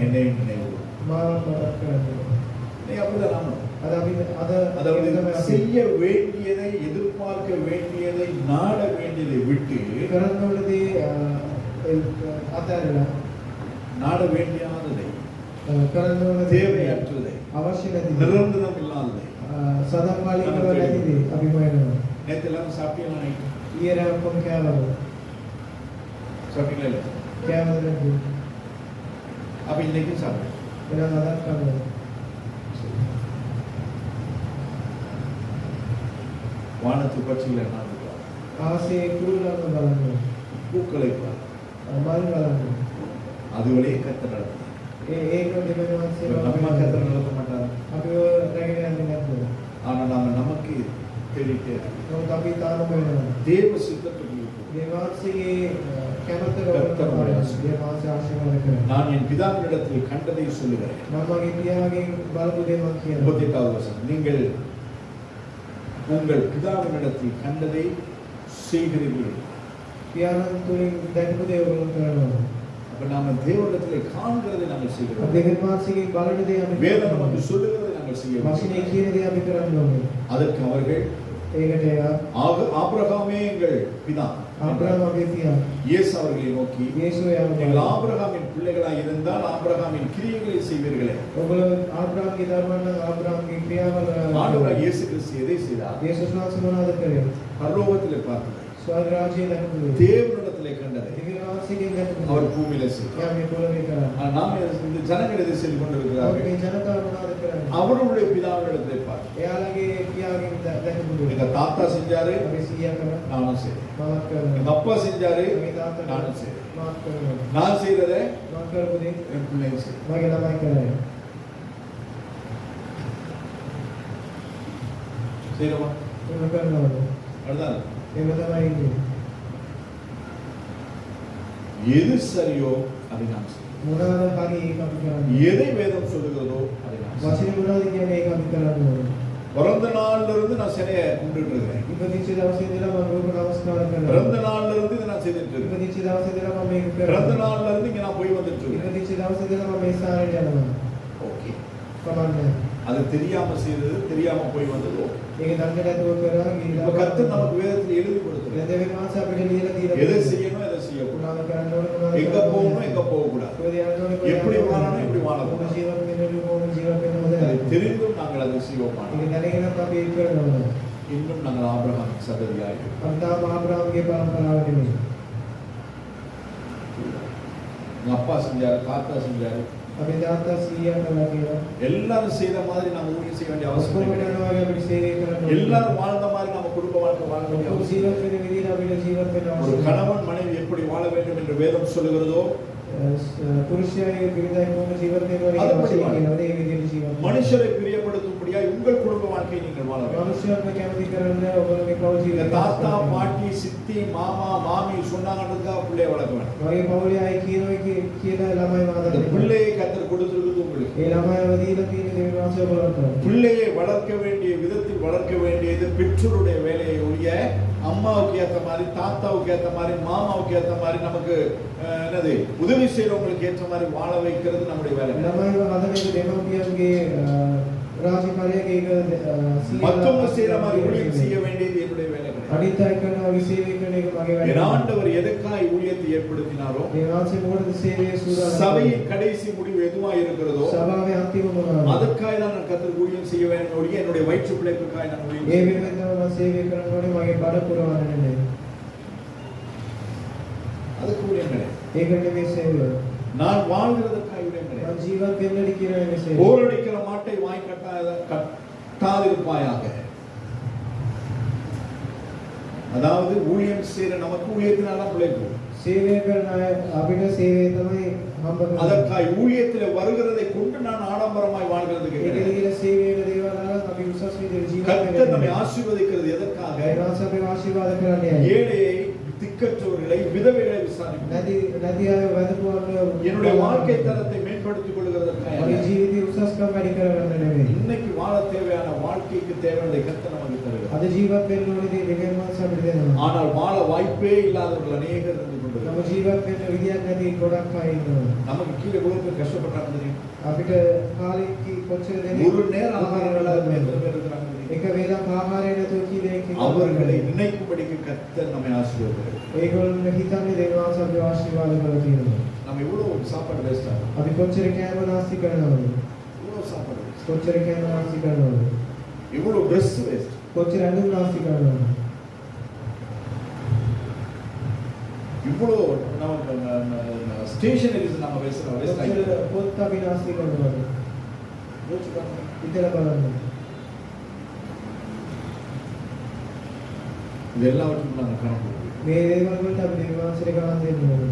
என்னையும் நினைவு செய்ய வேண்டியதை, எதிர்பார்க்க வேண்டியதை, நாட வேண்டியதை விட்டு நாட வேண்டியாததை, தேவையற்றதை, நிரந்தரம் இல்லாததை, நேற்று எல்லாரும் சாப்பிட்டீங்களா? சாப்பிட்டீங்களா? அப்ப இன்னைக்கும் சாப்பிடுங்க. வானத்து பட்சிகளை பூக்களை அதுவரையே கத்த நடத்த நடத்த மாட்டார். ஆனா நாம நமக்கு தெரிவிக்க தேவ சித்தத்துக்கு நான் என் பிதாவினிடத்தில் கண்டதை சொல்லுகிறேன். 38வது வசனம், நீங்கள் உங்கள் பிதாவினிடத்தில் கண்டதை செய்கிறீர்கள். அப்ப நாம தேவனிடத்தில் காண்கிறதை நாங்கள் செய்கிறோம். வேதம் நமக்கு சொல்லுகிறதை நாங்கள் செய்கிறோம். அதற்கு அவர்கள் ஆபிரகாமே எங்கள் பிதா, இயேசு அவர்களை நோக்கி, நீங்கள் ஆபிரகாமின் பிள்ளைகளாய் இருந்தால் ஆபிரகாமின் கிரியைகளை செய்வீர்களே. ஆண்டவராகிய இயேசு கிறிஸ்து எதை செய்தார்? பரலோகத்திலே பார்த்தது, தேவனிடத்திலே கண்டதை அவர் பூமியிலே செய்தார். நாம் இந்த ஜனங்கள் எதை செய்து கொண்டிருக்கிறார்கள்? මේ ජනතාව මොනවද කරන්නේ? அவருடைய பிதாவினிடத்தை பார். එයාලගේ පියාගෙන් දැකපු දේ. எங்க தாத்தா செஞ்சாரு, අපි සීයා කරනවා. நானும் செய்றேன். මමත් කරනවා. எங்க அப்பா செஞ்சாரு, මගේ තාත්තා நானும் செய்றேன். මමත් කරනවා. நான் செய்யறதை මම කරපු දේ என் பிள்ளைங்க செய்யும். මගේ ළමයි කරන්නේ. செய்யறோமா? එහෙම කරනවද? அதுதான் එහෙම තමයි ඉන්නේ. எது சரியோ அதை நாம் செய்வோம். මොනවාද හරි ඒක අපි කරන්නේ. எதை வேதம் சொல்லுகிறதோ அதை நாம் செய்வோம். වචනේ මොනවද කියන්නේ ඒක අපි කරන්න ඕනේ. பிறந்த நாள்ல இருந்து நான் சிலையை கும்பிட்டு இருக்கிறேன். ඉපදිච්ච දවසේ ඉඳලා මම රූප නමස්කාර කරනවා. பிறந்த நாள்ல இருந்து இதை நான் செய்துட்டு இருக்கேன். ඉපදිච්ච දවසේ ඉඳලා මම මේක பிறந்த කරනවා. நாள்ல இருந்து இங்க நான் போய் வந்துட்டு இருக்கேன். ඉපදිච්ච දවසේ ඉඳලා මම මේ සාරයට යනවා. ஓகே. කමන්නේ. அது தெரியாம செய்தது, தெரியாம போய் வந்தது. ඒක දන්නේ නැතුව කරා ගිහිල්ලා. இப்ப கர்த்தர் நமக்கு வேதத்தில் எழுதி கொடுத்திருக்கிறார். දෙවියන් වහන්සේ අපිට ලියලා දීලා எதை செய்யணும், எதை செய்யக்கூடாது, මොනවද කරන්න ඕනේ මොනවද எங்க போகணும், எங்க போக கூடாது, කොහෙද යන්න ඕනේ කොහෙද எப்படி යන්න ඕනේ. வாழணும், எப்படி வாழக்கூடாது. කොහොම ජීවත් වෙන්න ඕනේ කොහොම ජීවත් වෙන්න அதை ඕනේ. தெரிந்தும் நாங்கள் அதை செய்வோமா? ඒක දැනගෙන අපි ඒක කරනවා. இன்னும் நாங்கள் ஆபிரகாம் சந்ததியாய் අපි තාම ආබ්‍රහම්ගේ පරම්පරාවට නෙමෙයි. எங்க அப்பா செஞ்சாரு, தாத்தா செஞ்சாரு, අපි තාත්තා 100ක් කළා කියලා. எல்லாரும் செய்த மாதிரி நாம ஊழியம் செய்ய வேண்டிய அவசியம் ඔක්කොම இல்லை. යනවා වගේ අපිට සේවය කරන්න ඕනේ. எல்லாரும் வாழ்ந்த மாதிரி நாம குடும்ப வாழ்க்கை வாழ வேண்டிய ඔක්කොම அவசியம் ජීවත් වෙන විදිහට අපිට ජීවත් වෙන්න ஒரு අවශ්‍යයි. கணவன் மனைவி எப்படி வாழ வேண்டும் என்று வேதம் சொல்லுகிறதோ පුරුෂයාගේ පිරිතයි කොහොම ජීවත් වෙන්න ඕනේ அது කියලා පடி වචනේ කියනවා. ඒ විදිහට ජීවත් වෙන්න. மனுஷரை பிரியப்படுத்தும்படியா உங்கள் குடும்ப வாழ்க்கையை நீங்கள் வாழ வேண்டும். මනුෂ්‍යයන්ව කැමති කරන්න ඔයගොල්ලෝගේ පෞල් இந்த ජීවිතය தாத்தா பாட்டி சித்தி மாமா மாமி சொன்னாங்கன்றதுக்காக பிள்ளைய வளர்க்க வேண்டாம். මගේ පෞලේ අය කියනවා කියලා ළමයි இந்த මාදන්නේ. பிள்ளையை கர்த்தர் கொடுத்திருக்கிறது உங்களுக்கு. ඒ ළමයිව දීලා තියෙන දෙවියන් වහන්සේ බලන්න. பிள்ளையை வளர்க்க வேண்டிய விதத்தில் வளர்க்க வேண்டியது பெற்றோருடைய வேலையை ஒழிய அம்மாவுக்கு ஏத்த மாதிரி, தாத்தாவுக்கு ஏத்த மாதிரி, மாமாவுக்கு ஏத்த மாதிரி, நமக்கு என்னது உதவி செய்யறவங்களுக்கு ஏற்ற மாதிரி வாழ வைக்கிறது நம்முடைய வேலை. ළමයිව හදන එක දෙමව්පියන්ගේ රාජකාරියක ඒක மற்றவங்க செய்யற மாதிரி ஊழியம் செய்ய வேண்டியது என்னுடைய வேலை கிடையாது. අනිත් අය කරන වගේ සේවය කරන එක මගේ වැඩ. என் ஆண்டவர் எதற்காய் ஊழியத்தை ஏற்படுத்தினாரோ, දෙවියන් වහන්සේ මොකටද සේවයේ සූදානම් சபையின் கடைசி முடிவு எதுவா இருக்கிறதோ සභාවේ අන්තිම මොනවාද? அதற்காக தான் நான் கர்த்தருக்கு ஊழியம் செய்ய வேண்டும் ஒழிய என்னுடைய வயிற்று பிள்ளைகளுக்காக நான் ஊழியம் ඒ செய்ய වෙනුවෙන් තමයි මම සේවය කරන්න ඕනේ මගේ බඩ පුරවන්න නෙමෙයි. அதுக்கு ஊழியம் கிடையாது. ඒක නෙමෙයි සේවය. நான் வாழ்கிறதற்காக ஊழியம் මම கிடையாது. ජීවත් වෙන්නට කියන නෙමෙයි සේවය. போரடிக்கிற மாட்டை வாய் கட்டாதிருப்பாயாக. அதாவது ஊழியம் செய்யற நமக்கு ஊழியத்தினால பிழைக்கும். සේවය කරන අය අපිට සේවය තමයි හම්බ කරන්නේ. அதற்காக ஊழியத்தில் வருகிறதை கொண்டு நான் ஆடம்பரமாய் வாழ்கிறதுக்கு ඒක கிடையாது. දිගට සේවයට දේවල් අරන් අපි උසස් විදිහට ජීවත් கர்த்தர் நம்மை වෙනවා. ஆசீர்வதிக்கிறது எதற்காக? ඒවාස අපි ආශිර්වාද කරන්නේ ඇයි? ஏழையை, திக்கற்றவர்களை, விதவைகளை விசாரிக்கும். නැති අය වැදගත් என்னுடைய வாழ்க்கை தரத்தை மேம்படுத்திக் கொள்கிறதற்காக මගේ ජීවිතය උසස්කම් වැඩි කරගන්න නෙමෙයි. இன்னைக்கு வாழ தேவையான வாழ்க்கைக்கு தேவையான கர்த்தர் நமக்கு தருகிறார். අද ජීවත් වෙන්න ඕනේ දේ දෙවියන් වහන්සේ අපිට දෙනවා. ஆனால் வாழ வாய்ப்பே இல்லாதவர்கள் அநேகர் இருந்து நம்ம கொண்டிருக்கிறார்கள். ජීවත් වෙන්න විදියක් නැති ගොඩක් අය ඉන්නවා. நமக்கு கீழே எவ்வளவு பேர் கஷ்டப்பட்டாங்க தெரியும்? අපිට කාලෙක කොච්චර දෙනෙක් ஒரு நேர ஆகாரம் இல்லாத எத்தனை பேர் இருக்கிறாங்க தெரியும்? එක වේලක් ආහාරය නැතුව කී දෙනෙක් அவர்களை நினைக்கும்படிக்கு கர்த்தர் நம்மை ஆசீர்வதிக்கிறார். ඒගොල්ලෝ හිතන්නේ දෙවියන් වහන්සේ අපිව ආශිර්වාද කරලා තියෙනවා. நம்ம இவ்வளவு சாப்பாடு வேஸ்ட் ஆகும். අපි කොච්චර කෑම නාස්ති කරනවද? இவ்வளவு சாப்பாடு waste. කොච්චර කෑම නාස්ති කරනවද? இவ்வளவு ட்ரெஸ் வேஸ்ட். කොච්චර ඇඳුම් නාස්ති කරනවද? இவ்வளவு நம்ம ஸ்டேஷனரிஸ் நம்ம வேஸ்ட் வேஸ்ட் ஆகி. කොච්චර පොත් අපි නාස්ති කරනවද? யோசிச்சு பாருங்க. හිතලා බලන්න. இது எல்லாவற்றையும் நாங்கள் கணக்கு போடுவோம். මේ දේවල් වලට අපි දෙවියන් වහන්සේට ගණන් දෙන්න ඕනේ.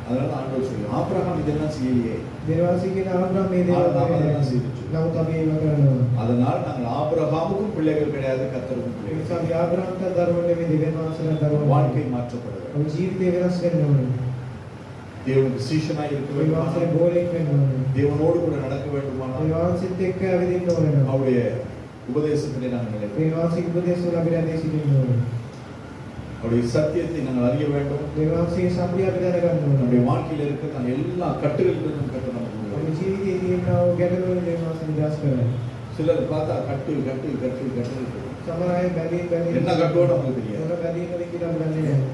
அதனால ஆண்டவர் சொல்லி ஆபிரகாம் இதெல்லாம் செய்யலையே. දෙවියන් වහන්සේ කියන ආබ්‍රහම් මේ දේවල් ආබ්‍රහම් කරන්නේ அதெல்லாம் செய்துச்சு. නමුත් අපි ඒව කරනවා. அதனால நாங்கள் ஆபிரகாமுக்கும் பிள்ளைகள் கிடையாது, கர்த்தருக்கும் ඒ பிள்ளைகள். නිසා අපි ආබ්‍රහම්ට දරුවෝ නෙමෙයි දෙවියන් වහන්සේට දරුවෝ. வாழ்க்கை மாற்றப்படுகிறது. අපි ජීවිතේ වෙනස් වෙන්න ඕනේ. தேவனுக்கு சீஷனாய் இருக்க දෙවියන් වහන්සේට வேண்டும். බෝලෙක් වෙන්න ඕනේ. தேவனோடு கூட நடக்க வேண்டுமானால் දෙවියන් වහන්සේත් එක්ක ඇවිදින්න ඕනේ. அவருடைய உபதேசத்திலே நாங்கள் நிலைப்போம். දෙවියන් වහන්සේගේ උපදේශ වල අපිට ඇදී සිටින්න ඕනේ. அவருடைய சத்தியத்தை நாங்கள் அறிய வேண்டும். දෙවියන් වහන්සේගේ සත්‍ය අපි දැනගන්න ඕනේ. நம்முடைய வாழ்க்கையில் இருக்கிற எல்லா கட்டுகளிலிருந்தும் கட்ட நமக்கு අපි உதவும். ජීවිතයේ තියෙනා වූ ගැටලු වලින් දෙවියන් වහන්සේ නිදහස් කරනවා. சிலர் பார்த்தா கட்டு கட்டு கட்டு கட்டு සමහර අය බැලීම් என்ன கட்டோட நமக்கு தெரியாது. මොන බැලීමද කියලා අපි දන්නේ නැහැ.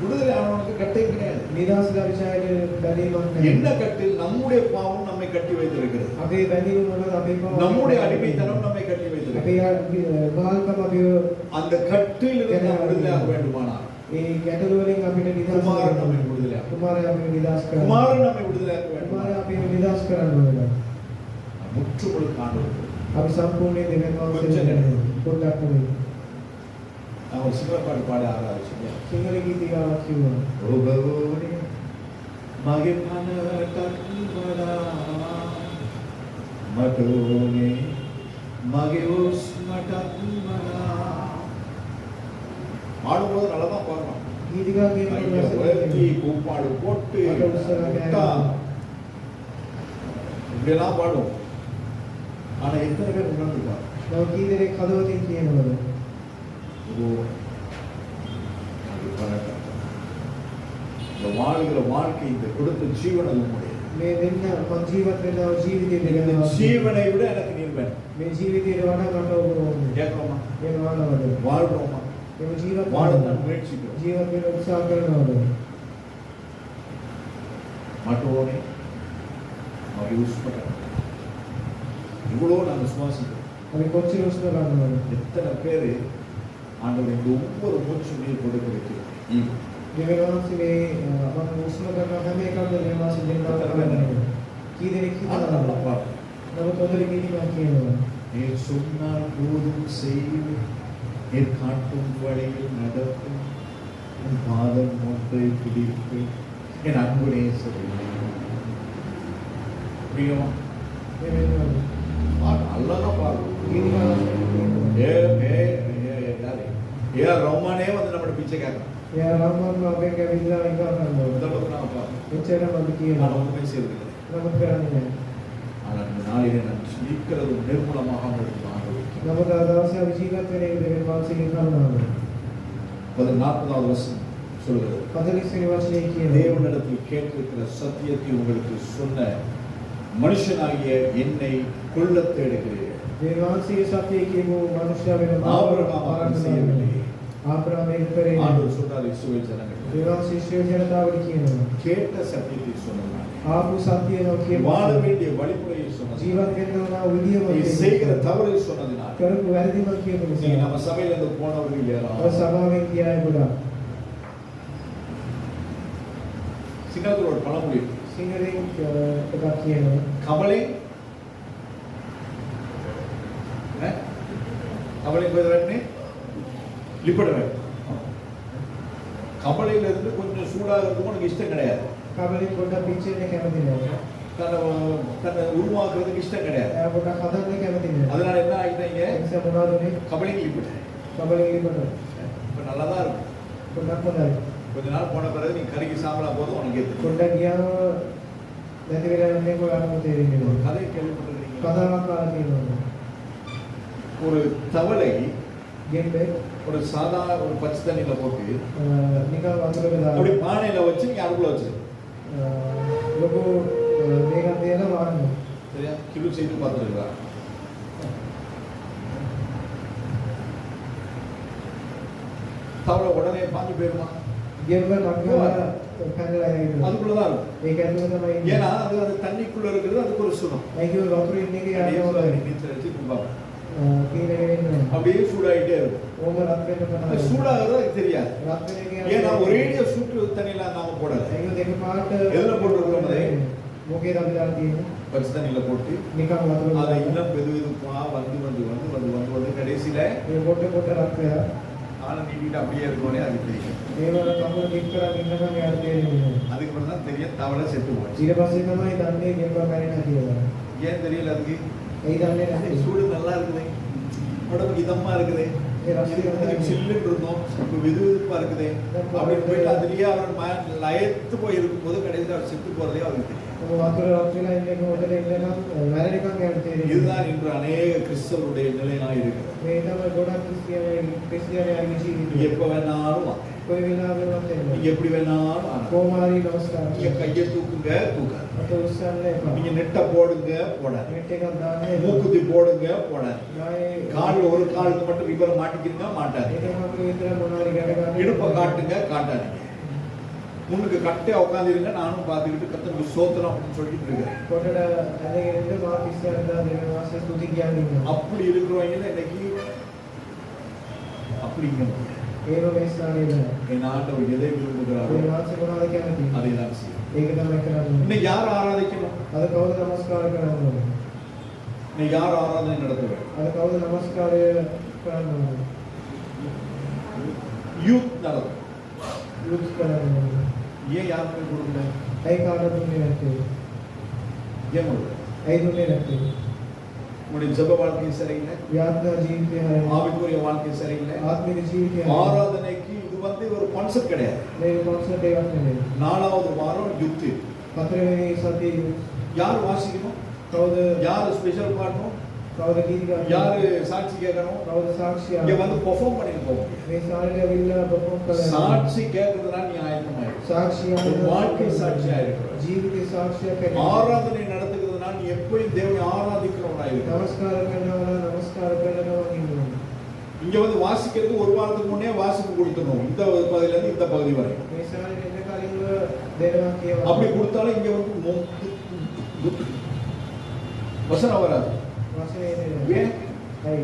விடுதலை ஆனவனுக்கு கட்டே கிடையாது. නිදහස්ලා විචාරයේ බැලීමක් என்ன නැහැ. கட்டில்? நம்முடைய பாவம் நம்மை கட்டி வைத்திருக்கிறது. අපේ බැඳීම මොනවද? අපේ நம்முடைய அடிமைத்தனம் நம்மை கட்டி வைத்திருக்கிறது. අපේ බාල්කම අපි அந்த கட்டில் இருந்து நாம் விடுதலையாக வேண்டுமானால் ඒ ගැටලු වලින් අපිට නිදහස් குமாரன் நம்மை விடுதலையாக்குவார். කුමාරයා අපිව නිදහස් කරනවා. குமாரன் நம்மை விடுதலையாக்க வேண்டும். කුමාරයා අපිව නිදහස් කරන්න ඕන. முற்றுமுழுக்க ஆண்டவர் අපි සම්පූර්ණයෙන් දෙවියන් கொஞ்சம் වහන්සේ පොඩ්ඩක් නෙමෙයි. நான் ஒரு சிங்கள பாட்டு பாட ஆரம்பிச்சேன். සිංහල ගීතිකාවක් කිව්වා. ඔබවෝනේ මගේ පනටක් වඩා මට ඕනේ මගේ උස්මටක් වඩා. பாடும்போது நல்லா தான் பாடணும். ගීතිකා கையை உயர்த்தி கூப்பாடு போட்டு விட்டா இப்படியெல்லாம் பாடுவோம். ஆனா எத்தனை பேர் உணர்ந்துப்பாங்க? නව කී දෙනෙක් හදවතින් කියනවද? இந்த வாழ்கிற வாழ்க்கை இந்த கொடுத்த ஜீவன் அது உங்களுடைய. මේ දෙන්න මං ජීවත් වෙන ජීවිතේ இந்த දෙන්න ஜீவனை விட எனக்கு நீர் வேணும். මේ ජීවිතේ වඩා මට ඔබ ඕනේ. கேட்கிறோமா? ඒ මානවද? வாழ்றோமா? මේ ජීවත් வாழத்தான் முயற்சிக்கிறோம். ජීවත් වෙන උත්සාහ කරනවද? மற்றோனே மகி உஸ்மட்ட இவ்வளோ நாங்கள் சுவாசிக்கிறோம். අපි කොච්චර උස්ම ගන්නවද? எத்தனை பேர் ஆண்டவர் இந்த ஒவ்வொரு மூச்சு நீர் கொடுக்கிறது ஈவு. දෙවියන් වහන්සේ මේ මම උස්ම කරන හැම එකක්ම දෙවියන් වහන්සේ දෙන්නා කරන්නේ. කී දෙනෙක් හිතනවද? නමුත් ඔතන කීතිකා කියනවා. நீர் சொன்னால் போதும் செய்து நீர் காட்டும் வழியில் நடக்கும் உன் பாதம் ஒன்றை பிடித்து என் அன்பு நேசரில்லை. புரியுமா? මේ වෙනවද? பாடு அல்லாதான் பாடும். කීතිකා ஏ ரோமானே வந்து நம்மளோட பிச்சை கேட்கலாம். එයා රාමන්ව අපෙන් කැවිලා ඉඳලා இந்த කරනවා. அளவுக்கு நாம பார்க்கணும். එච්චරම අපි කියනවා. நான் ஒன்றுமே செய்வதில்லை. නමුත් කරන්නේ නැහැ. ஆனால் இந்த நாளிலே நான் ஜீவிக்கிறதும் நிர்மூலமாக உங்களுக்கு ஆண்டவருக்கு. නමුත් අද දවසේ අපි ජීවත් වෙන එක දෙවියන් වහන්සේගේ කරුණාව. 40வது வசனம் சொல்கிறது. 40 වෙනි වචනේ කියනවා. தேவனிடத்தில் கேட்டிருக்கிற சத்தியத்தை உங்களுக்கு சொன்ன மனுஷனாகிய என்னை கொல்லத் தேடுகிறீர்கள். දෙවියන් වහන්සේගේ සත්‍යය කියපු මනුෂ්‍යයා වෙන ஆபிரகாம் அப்படி செய்யவில்லை. ආබ්‍රහාම ඒක කරේ. ஆண்டவர் சொல்றார் இஸ்ரவேல் ஜனங்களே. දෙවියන් වහන්සේ ශ්‍රේෂ්ඨ ජනතාවට කියනවා. கேட்ட சத்தியத்தை சொன்னதால் ආපු සත්‍යය කියපු வாழ வேண்டிய வழிமுறையை சொன்னதால் ජීවත් වෙන්න ඕන විදියම நீ செய்கிற தவறை சொன்னதினால் කරපු වැරදිම කියපු நீ නිසා நம்ம சபையில இருந்து போனவர்கள் ඔය ஏராளம். සභාවෙන් කියයි ගොඩක්. சிங்கத்தில் ஒரு பழமொழி இருக்கு. සිංහලෙන් එකක් කියනවා. கவலை கவலை போயிடுறே லிப்பிடுவேன். கவலையில இருந்து கொஞ்சம் சூடாகிறதுக்கு உனக்கு இஷ்டம் கிடையாது. කබලෙන් පොඩ්ඩක් පිච්චෙන්න කැමති නැහැ. தன்னை உருவாக்குறதுக்கு இஷ்டம் கிடையாது. එයා පොඩ්ඩක් හදන්න කැමති නැහැ. அதனால என்ன ஆகிட்டாங்க? ඒ නිසා මොනවද මේ கவலைக்கு லிப்பிட்டேன். කබලෙන් ඉන්නකොට இப்ப நல்லா தான் இருக்கும். පොඩ්ඩක් හොඳයි. கொஞ்ச நாள் போன பிறகு நீ கருகி சாம்பலா போதும் உனக்கு தெரியும். පොඩ්ඩක් ගියාම නැති වෙලා යන්නේ කොහොමද තේරෙන්නේ ஒரு නැහැ. கதை கேள்விப்பட்டிருக்கீங்க. කතාවක් අහලා තියෙනවා. ஒரு தவளை ගෙම්බේ ஒரு சாதாரண ஒரு பச்சை தண்ணியில போட்டு නිකන් වතුරක දාලා அப்படி பானையில வச்சு நீங்க அடுப்புல வச்சு ලොකු මේකක් තියලා වහන්න. சரியா? கிலோ செய்து பார்த்துருக்கா? தவளை உடனே பாஞ்சு போயிருமா? ගෙම්බ නංගලා පැනලා යනවා. அதுக்குள்ளதான் இருக்கும். ඒක ඇතුළේ තමයි ඉන්නේ. ஏன்னா அது தண்ணிக்குள்ள இருக்கிறது அதுக்கு ஒரு சுகம். ඒක වතුරේ ඉන්න එක நீச்சல் அடிச்சு கும்பாங்க. කීරගෙන அப்படியே சூடாயிட்டே இருக்கும். ඕම රත් වෙන්න அது තමයි. சூடாகிறது எனக்கு தெரியாது. රත් වෙන එක ஏன்னா ஒரேடியா சூட்டு தண்ணியில நாம போடல. ඒක දෙක පාට எதுல போட்டுருக்கோம் அதை? මොකේද අපි දාලා තියෙන්නේ? பச்சை தண்ணியில போட்டு නිකන් වතුර அதை இன்னும் வெதுவெதுப்பா வந்து கடைசியில ඒ පොට පොට රත් වෙලා ஆளை நீட்டிட்டு அப்படியே இருக்கோனே அது தெரியும். ඒවල කකුල දික් කරගෙන ඉන්නකම් යාට තේරෙන්නේ නැහැ. அதுக்கப்புறம் தான் தெரியும் தவளை செத்து போச்சு. ඊට පස්සේ තමයි දන්නේ ගෙම්බ මැරෙනවා කියලා. ஏன் தெரியல அதுக்கு? ඒ දන්නේ නැහැ. சூடு நல்லா இருக்குது, உடம்புக்கு இதமா இருக்குது, சில்லுன்னு இருந்தோம், இப்போ வெதுவெதுப்பா இருக்குது அப்படின்னு போயிட்டு அதுலயே அவர் லயத்து போய் இருக்கும்போது கடைசியில் அவர் செத்து போறதே அவருக்கு தெரியும். වතුර රත් වෙලා ඉන්න එක හොදට ඉන්නනම් මැරෙනකම් යාට තේරෙන්නේ. இதுதான் இன்று அநேக கிறிஸ்தவருடைய நிலையாக இருக்கிறது. මේ තමයි ගොඩක් ක්‍රිස්තියානියාගේ நீங்க ජීවිතය. எப்ப வேணாலும் வாங்க, කොයි වෙලාවෙවත් நீங்க එන්න. எப்படி வேணாலும் ஆனா කොමාරි නමස්කාර. நீங்க கையை தூக்குங்க தூக்காது, අත උස්සන්න එපා. நீங்க நெட்டை போடுங்க போடாது, නෙට් එකක් දාන්න එපා. மூக்குத்தி போடுங்க போடாது, නායේ கால் ஒரு காலுக்கு மட்டும் ரிவரை மாட்டிக்கிறீங்க மாட்டாது, ඒකම විතර මොනවාරි ගැට ගන්න. இடுப்பை காட்டுங்க காட்டாதீங்க, முன்னுக்கு கட்டையா உட்காந்துருங்க, நானும் பார்த்துக்கிட்டு கத்தனுக்கு சோத்திரம் அப்படின்னு சொல்லிட்டு இருக்கிறேன். පොටට ඇදගෙන ඉන්න මා ක්‍රිස්තියානිදා දෙවියන් වහන්සේ ස්තුති කියන්නේ. அப்படி இருக்கிறவங்க இன்னைக்கு அப்படிங்க முடியாது. ඒව මේ ස්ථානයේ නැහැ. என் ஆண்டவர் எதை விரும்புகிறாரோ ඒ වාසය මොනවද කැමති? அதை தான் செய்யும். ඒක තමයි කරන්නේ. இன்னைக்கு யார் ஆராதிக்கணும்? අද කවුද නමස්කාර කරන්න ඕනේ? இன்னைக்கு யார் ஆராதனை நடத்த வேண்டும்? අද කවුද නමස්කාරය කරන්න ඕනේ? யூத் நடத்தும். යුත් කරන්න ඕනේ. ஏன் யாருமே கொடுக்கல? ඇයි කාටවත් දුන්නේ නැත්තේ? ஏன் கொடுக்கல? ඇයි දුන්නේ නැත්තේ? உங்களுடைய ஜெப வாழ்க்கை சரியில்லை, යාත්‍රා ජීවිතය හරියට ஆவிக்குரிய வாழ்க்கை சரியில்லை, ආත්මික ජීවිතය ஆராதனைக்கு இது ஒரு கான்செப்ட் கிடையாது. මේ කොන්සර්ට් එකක් නෙමෙයි. 4வது வாரம் யுத். හතරවෙනි සතියේ யார் வாசிக்கணும்? කවුද யார் ஸ்பெஷல் பாடணும்? කවුද ගීත ගන්න? யாரு சாட்சி கேட்கணும்? කවුද சாட்சியா? இங்க வந்து பெர்ஃபார்ம் பண்ணிட்டு போங்க. මේ සාරේ ඇවිල්ලා perform කරලා சாட்சி கேட்கறதுனா நீ ஆயத்தமாயிரு. சாட்சியா வாழ்க்கை சாட்சியா இருக்கிற. ජීවිතේ සාක්ෂියක් කරගන්න. ஆராதனை நடத்துகிறதுனா நீ எப்பவும் தேவனை ஆராதிக்கிறவனா இருக்க. නමස්කාර කරනවා නමස්කාර කරනවා කියනවා. இங்க வந்து வாசிக்கிறது ஒரு வாரத்துக்கு முன்னே வாசிப்பு கொடுத்துடணும். இந்த பகுதியில இருந்து இந்த பகுதி வரை. මේ සාරේ එන්න කලින්ම දෙනවා කියනවා. அப்படி கொடுத்தாலும் இங்க வந்து வசனம் வராது. වචනේ එන්නේ. ஏன்? හරි.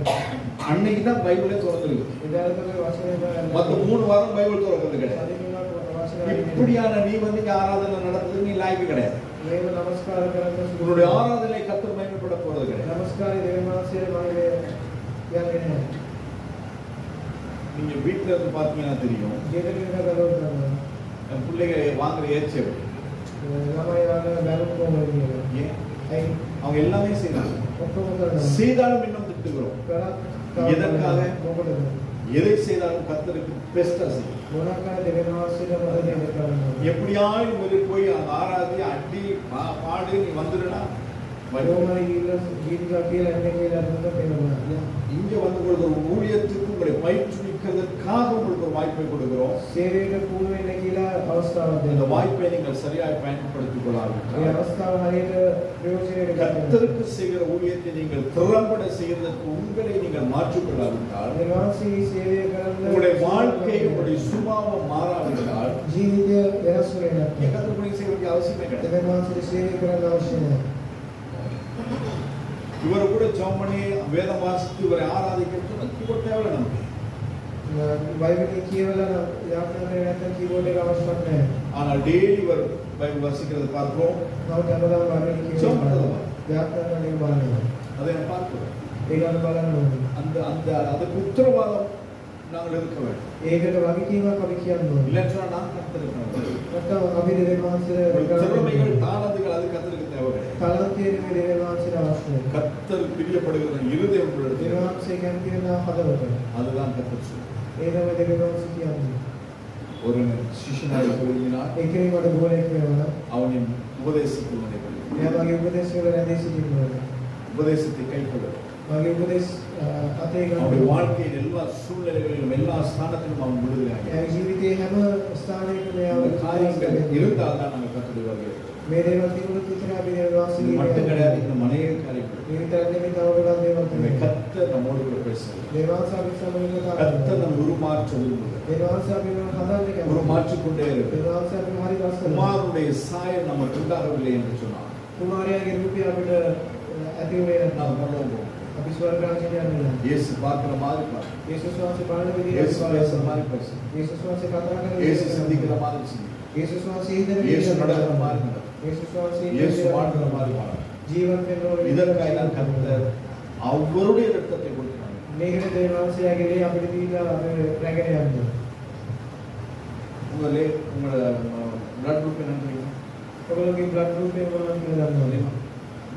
அன்னைக்கு தான் பைபிளே திறந்துருக்கு. එදාට තමයි වචනේ බලන්න. மத்த 3 வாரம் பைபிள் திறக்கிறது கிடையாது. සතිපුරක් වචනේ இப்படியான நீ வந்து இங்க ஆராதனை நடத்துறது நீ லாய்க்கு கிடையாது. මේව නමස්කාර කරන්න உன்னுடைய ஆராதனை கர்த்தர் மகிமைப்பட போறது கிடையாது. නමස්කාරය දෙවියන් වහන්සේට මම යන්නේ නැහැ. நீங்க வீட்ல இருந்து பாத்தீங்கன்னா தெரியும். ගෙදර ඉඳලා බලවත් කරනවා. என் பிள்ளைங்க வாங்குற ஏச்சு ළමයි වගේ බැලුම් කොහොමද කියලා. ஏன்? ඇයි அவங்க எல்லாமே செய்றாங்க. ඔක්කොම කරනවා. செய்தாலும் இன்னும் திட்டுகிறோம். කරත් எதற்காக? මොකටද? எதை செய்தாலும் கர்த்தருக்கு பெஸ்டா செய்யும். මොනවාකට දෙවියන් වහන්සේට මොකද දෙන්න කරන්නේ? எப்படியாவது முதல் போய் அந்த ஆராதி அடி பாடு நீ வந்துடுனா කොහොමද ගීත කියලා එන්නේ කියලා හිතන්න වෙනවා. இங்க வந்து உங்களுக்கு ஒரு ஊழியத்துக்கு உங்களை பயிற்றுவிக்கிறதுக்காக உங்களுக்கு ஒரு வாய்ப்பை கொடுக்கிறோம். සේවයට පුහුණු වෙන්න කියලා අවස්ථාවක් இந்த දෙනවා. வாய்ப்பை நீங்கள் சரியாக பயன்படுத்திக் මේ கொள்ளாவிட்டால் අවස්ථාව හරියට ප්‍රයෝජනෙට ගන්න. கர்த்தருக்கு செய்கிற ஊழியத்தை நீங்கள் திறம்பட செய்யறதுக்கு உங்களை நீங்கள் மாற்றிக்கொள்ளாவிட்டால் දෙවියන්සේ සේවය කරන්න உங்களுடைய வாழ்க்கை உங்களுடைய சுபாவம் மாறாவிட்டால் ජීවිතය වෙනස් වෙන්නේ நீங்க නැහැ. கர்த்தருக்கு செய்ய வேண்டிய அவசியமே கிடையாது. දෙවියන් වහන්සේ සේවය කරන්න අවශ්‍ය නැහැ. இவரை கூட ஜெபம் பண்ணி வேதம் வாசித்து இவரை ஆராதிக்கிறது கீபோர்ட் தேவையில்லை நமக்கு. බයිබලයේ කියවලා යාත්‍රාවේ නැත්නම් කීබෝඩ් එක අවශ්‍යවත් නැහැ. ஆனால் டெய்லி இவர் பைபிள் வாசிக்கிறது பார்க்கிறோம். නමුත් හැමදාම බයිබලයේ කියවලා යාත්‍රාවේ බලනවා. அதை நான் பார்க்கிறோம். ඒකට බලන්න ඕනේ. அந்த அந்த அதுக்கு உத்தரவாதம் நாங்கள் இருக்க வேண்டும். ඒකට වගකීමක් අපි කියන්න ඕනේ. இல்லைன்னு சொன்னா நான் கர்த்தருக்கு නැත්නම් අපි දෙවියන් වහන්සේට திறமைகள் தாளந்துகள் அது கர்த்தருக்கு தேவை கிடையாது. කලන්තයේ මේ දෙවියන් වහන්සේට අවශ්‍ය නැහැ. கர்த்தர் பிரியப்படுகிற இருதயம் உள்ளது. දෙවියන් වහන්සේ කැමති වෙන හදවත. அதுதான் கர்த்தர் சொல்றார். ඒ තමයි දෙවියන් වහන්සේ කියන්නේ. ஒரு சிஷ்யனாக விரும்பினார் ඒකේ මට ගෝලයක් වෙනවා. அவனின் உபதேசத்தில் நினைவு එයා මගේ උපදේශ වල රැඳී සිටිනවා. உபதேசத்தை கைக்கொள்ள මගේ උපදේශ අතේ அவனுடைய ගන්න. வாழ்க்கையின் எல்லா சூழ்நிலைகளிலும் எல்லா ஸ்தானத்திலும் அவன் விடுதலையாக එයාගේ ජීවිතයේ හැම ස්ථානයකම එයාව காரியங்கள் இருந்தால் தான் நாங்கள் கர்த்தருடைய வருகை. මේ දේවල් තිබුණොත් විතර අපි දෙවියන් இது වහන්සේගේ மட்டும் கிடையாது, இன்னும் அநேக காரியங்கள். මේ විතරක් නෙමෙයි තව ගොඩක් දේවල් இந்த තියෙනවා. கர்த்தர் நம்மோடு கூட பேசுகிறார். දේවල් අපි සමගින් කතා கர்த்தர் කරනවා. நம்ம உருமாற்ற விரும்புகிறார். දේවල් අපි හදාගන්න කැමතියි. உருமாற்றிக்கொண்டே இருக்கிறார். දේවල් අපි හරි රස කරනවා. குமாரனுடைய சாயல் நமக்கு உண்டாகவில்லை என்று சொன்னார். කුමාරයාගේ රූපය අපිට ඇති වෙන්නේ නැත්නම් நாம் பண்ணுவோம். අපි ස්වර්ග රාජ්‍යයට යන්නේ නැහැ. இயேசு பார்க்கிற மாதிரி பார்க்கிறோம். යේසුස් වහන්සේ බලන විදිහට இயேசு பேசுற බලනවා. மாதிரி பேசுறோம். යේසුස් වහන්සේ කතා කරන இயேசு විදිහට சிந்திக்கிற மாதிரி சிந்திக்கிறோம். යේසුස් වහන්සේ හිතන இயேசு විදිහට நடக்கிற நடනවා. மாதிரி நடக்கும். යේසුස් වහන්සේ இயேசு வாழ்கிற மாதிரி வாழும். ජීවත් වෙන ඕනේ. இதற்காக தான் கர்த்தர் அவருடைய இரத்தத்தை கொடுக்கிறார். මේකට දෙවියන් වහන්සේගේ දේ අපිට දීලා අපි රැගෙන යන්න. உங்களே உங்களோட பிளட் குரூப் என்னன்னு ඔයගොල්ලෝගේ බ්ලඩ් ගෲප් එක මොනවද කියලා දන්නවද?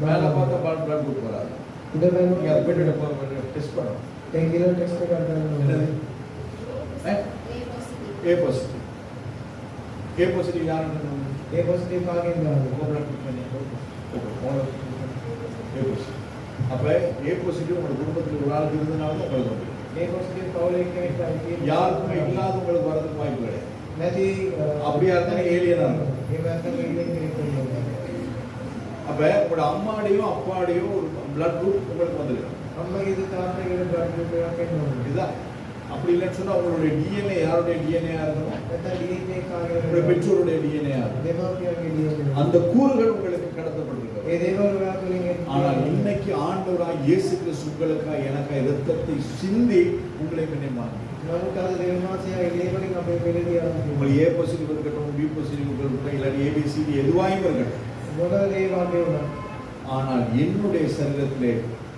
மேல பார்த்தா பிளட் குரூப் வராது. උඩ நீங்க அதை බලනකොට போய்ட்டு டெஸ்ட் பண்ணணும். ඒ කියලා ටෙස්ට් එකක් කරනවා. A positive. ஏ பாசிட்டிவ் யாருன்னு ඒ පොසිටිව් කාගෙන්ද ආවේ? பிளட் குரூப் பண்ணி ஏ பாசிட்டிவ். அப்ப ஏ பாசிட்டிவ் உங்க குடும்பத்தில் ஒரு ஆளுக்கு இருந்தனால தான் உங்களுக்கு வரும். ඒ පොසිටිව් කවුල එක්කෙනෙක් තමයි. யாருக்குமே இல்லாத உங்களுக்கு வரதுக்கு வாய்ப்பு கிடையாது. නැති அப்படியா இருந்தா ஏலியனா இருக்கும். ඒ වැත්තක ඉන්නේ කෙනෙක් වෙනවා. அப்ப உங்களோட அம்மாடியும் அப்பாடியும் ஒரு பிளட் குரூப் உங்களுக்கு வந்துடும். අම්මගේ තාත්තගේ බ්ලඩ් ගෲප් එකක් එනවා. இதுதான். அப்படி இல்லைன்னு சொன்னா உங்களுடைய டிஎன்ஏ யாருடைய டிஎன்ஏ இருக்கணும்? නැත්නම් DNA உங்களுடைய කාගේ பெற்றோருடைய டிஎன்ஏ இருக்கணும். දෙමාපියන්ගේ DNA. அந்த கூறுகள் உங்களுக்கு கடத்தப்பட்டிருக்கிறது. ඒ දේවල් ඔයාතුලින් ஆனால் இன்னைக்கு ஆண்டவராய் இயேசு கிறிஸ்து உங்களுக்காக எனக்காக இரத்தத்தை சிந்தி உங்களை என்னை மாற்றி නමුත් අද දෙවියන් වහන්සේ එළිය වලින් අපේ පෙළදී ආරම්භ உங்கள் ஏ பொசிட்டிவ் இருக்கட்டும் பி பொசிட்டிவ் இருக்கட்டும் இல்லாட்டி ஏபிசிடி எதுவாயும் இருக்கட்டும் මොකද ඒ වගේ වුණා ஆனால் என்னுடைய சரீரத்திலே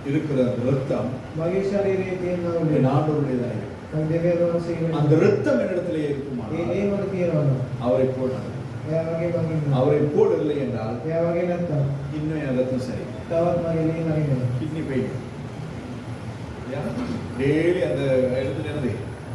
இருக்கிற அந்த ரத்தம் මගේ ශරීරයේ තියෙන என் ஆண்டவருடையதாக இருக்கும். දෙවියන් වහන්සේ அந்த ரத்தம் என்னிடத்திலே இருக்குமா ඒ මට තියෙනවා அவரை போடுறாங்க එයා වගේ මගේ அவரை போடவில்லை என்றால் එයා වගේ නැත්තම් இன்னும் என் ரத்தம் சரி තවත් මගේ ලේ නරිනවා கிட்னி பெயின் டெய்லி அந்த இடத்துல இருந்து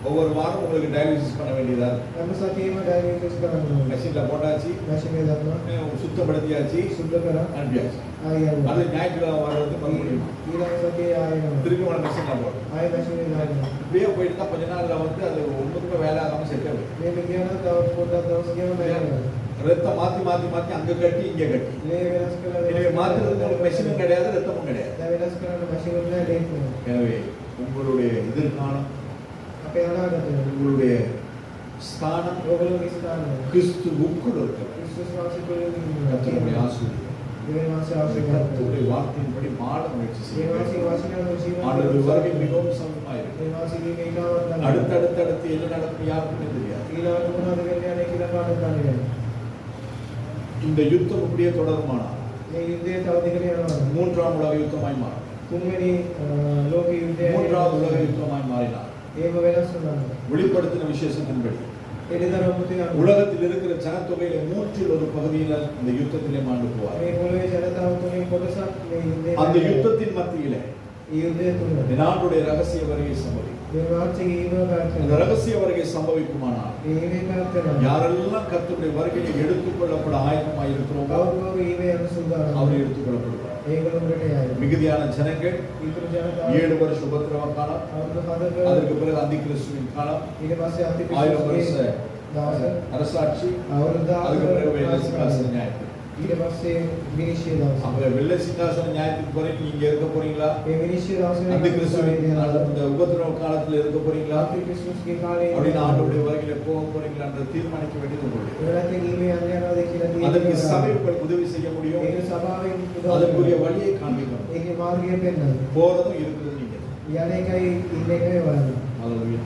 ஒவ்வொரு வாரம் உங்களுக்கு டயாலிசிஸ் பண்ண வேண்டியதா හැම සතියෙම ඩයග්නොසිස් කරන්න ඕනේ மெஷின்ல போட்டாச்சு මැෂින් එක දානවා சுத்தப்படுத்தியாச்சு සුද්ධ කරා அனுப்பியாச்சு ආයෙ යනවා அது ஞாயிற்றுக்கிழமை வர்றது மறுபடியும் ඊළඟ සතියේ ආයෙ යනවා திருப்பி உன மெஷின்ல போடும் ආයෙ මැෂින් එක දානවා இப்படியே போயிட்டு தான் கொஞ்ச நாள்ல வந்து அது ஒன்றுக்கும் வேலை ஆகாம செட் ஆகும் මේක කියනවා තවත් පොඩ්ඩක් දවස් ගියම බැහැ ரத்தம் மாத்தி மாத்தி மாத்தி அங்க கட்டி இங்க கட்டி ලේ වෙනස් කරලා எனவே மாத்துறதுக்கு உங்களுக்கு மெஷினும் கிடையாது ரத்தமும் கிடையாது දැන් වෙනස් කරන්න මැෂින් එක නෑ ලේත් නෑ எனவே உங்களுடைய எதிர்காலம் අපේ අනාගතය உங்களுடைய ஸ்தானம் ඔයගොල්ලෝගේ ස්ථානය கிறிஸ்துவுக்குள் இருக்கிறது ක්‍රිස්තුස් වහන්සේ තුළ கர்த்தருடைய ඉන්නවා ஆசீர்வாதம் දෙවියන් වහන්සේ ආශිර්වාද கர்த்தருடைய வார்த்தையின்படி வாழ முயற்சி ඒ செய்யுங்கள் වහන්සේ වාසිනාව ජීවන ஆண்டவர் வருகை மிகவும் சமமாயிருக்கு ඒ වාසිකේ මේකවත් නැහැ அடுத்தடுத்து என்ன நடக்கும் யாருக்குமே தெரியாது ඊළඟට මොනවද වෙන්නේ යන්නේ කියලා කාටවත් දන්නේ නැහැ இந்த யுத்தம் இப்படியே தொடருமானால் මේ යුද්ධය තව දිගට යනවා மூன்றாம் உலக யுத்தமாய் மாறும் තුන්වෙනි ලෝක යුද්ධය மூன்றாவது உலக யுத்தமாய் மாறினார் ඒක වෙනස් වෙනවා வெளிப்படுத்தின விசேஷத்தின்படி එදිනර මුතින உலகத்தில் இருக்கிற ஜனத்தொகையில மூன்றில் ஒரு பகுதியினர் இந்த யுத்தத்திலே மாண்டு போவார் මේ පොළවේ ජනතාව තුනේ කොටසක් මේ යුද්ධය அந்த யுத்தத்தின் மத்தியிலே ఈ යුද්ධය තුල நாட்டுடைய ரகசிய வருகை சம்பவிக்கும் දෙවියන්ගේ ඊව அந்த ரகசிய வருகை சம்பவிக்குமானால் ඒ මේකත් யாரெல்லாம் கர்த்தருடைய வருகையை எடுத்துக்கொள்ளப்பட ஆயத்தமாய் இருக்கிறோமோ කවුරු ඊව යන සූදානම් அவர் எடுத்துக்கொள்ளப்படுவார் ඒගොල්ලොන්ට යයි மிகுதியான ஜனங்கள் ඊතුරු ජනතාව 7 வருஷ உபத்திரவ காலம் අවුරුදු 7ක அதற்கு பிறகு அந்தி கிறிஸ்துவின் காலம் ඊට පස්සේ 1000 வருஷ දවස அரசாட்சி අවුරුදු அதுக்கு பிறகு வெள்ளை 1000 சிங்காசன நியாயம் ඊට පස්සේ විනිශ්චය දවස அப்ப வெள்ளை சிங்காசன நியாயத்துக்கு பிறகு நீங்க இருக்க போறீங்களா මේ විනිශ්චය දවසේ அந்தி கிறிஸ்துவின் அந்த உபத்திரவ காலத்துல இருக்க போறீங்களா ආපි ක්‍රිස්තුස්ගේ කාලේ அப்படின்னு ஆண்டவருடைய வருகையில போக போறீங்களா என்ற தீர்மானிக்க வேண்டியது உங்களுடைய ඒකට ඊමේ යන්න යනවාද කියලා அதற்கு තියෙනවා சபை உங்களுக்கு உதவி செய்ய முடியும் ඒක සභාවෙන් அதற்குரிய வழியை காண்பிக்கணும் ඒකේ මාර්ගය පෙන්නනවා போறதும் இருக்குது நீங்க යන එකයි ඉන්න එකයි වරද ஹalleluya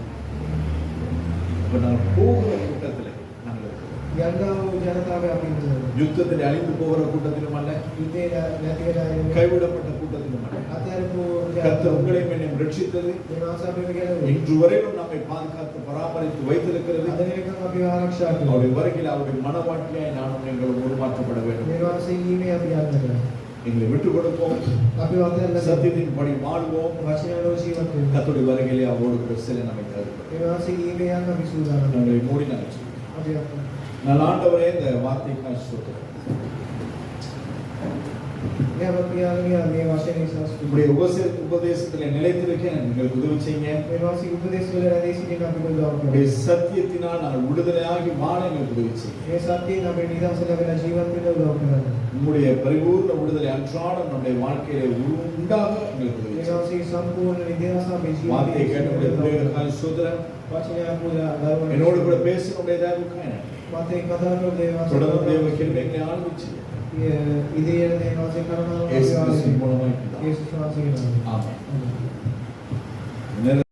அப்ப நாங்கள் போகிற கூட்டத்திலே நாங்கள் இருக்கிறோம் යන්නා වූ ජනතාව අපි ඉන්නවා யுத்தத்தில் அழிந்து போகிற கூட்டத்திலும் அல்ல යුද්ධේ නැති වෙලා ඉන්න கைவிடப்பட்ட கூட்டத்திலும் அல்ல අතරපු கர்த்தர் உங்களையும் என்னையும் ரட்சித்தது දෙමාසාවෙ ගැලවුවා இன்று வரையிலும் நம்மை பாதுகாத்து பராமரித்து வைத்திருக்கிறது අද වෙනකම් අපි ආරක්ෂා කළා அவருடைய வருகையில் அவருடைய மனவாட்டியாய் நானும் எங்களும் உருமாற்றப்பட வேண்டும் දෙවාසී ඊමේ අපි යන්නට எங்களை விட்டுக் கொடுப்போம் අපි වදල්ලා சத்தியத்தின் படி வாழ்வோம் වචනවල ජීවත් වෙන්න கர்த்தருடைய வருகையிலே அவரோடு கூட சில நம்மை தருகிறோம் දෙවාසී ඊමේ යන්න අපි සූදානම් நம்மளை மூடி நாங்கள் சொல்லுவோம். අපි අප நான் ஆண்டவரே இந்த வார்த்தைக்காக ஸ்தோத்திரம் මේ අප පියාණන් මේ වචනේ සාස්තු உங்களுடைய உபதேசத்திலே நிலைத்திருக்க எங்களுக்கு உதவி செய்யுங்க දෙවාසී උපදේශ වල රැඳී සිටින අපි උදව් உங்களுடைய කරනවා சத்தியத்தினால் நாங்கள் விடுதலையாகி வாழ எங்களுக்கு உதவி செய்யுங்க මේ සත්‍යයෙන් අපේ නිදහස ලැබෙන ජීවත් වෙන්න උදව් කරනවා உங்களுடைய பரிபூர்ண விடுதலை அன்றாடம் நம்முடைய வாழ்க்கையில உண்டாக எங்களுக்கு உதவி செய்யுங்க දෙවාසී සම්පූර්ණ නිදහස අපේ வார்த்தையை கேட்ட உடைய ජීවිතේ பிள்ளைகளுக்காக ஸ்தோத்திரம் වචනය පුදා දරුවන් என்னோடு கூட பேசினுடைய தயவுக்காக நன்றி. මාතේ කතා කරන දේවාසී தொடர்ந்து தேவ கிருபைகளை ஆளுமிச்சு ඉදිරියට දේවාසී කරනවා இயேசு கிறிஸ்துவின் மூலமாய் பிதாவே. යේසුස් වහන්සේගේ නාමයෙන් ஆமென். ආමේන්.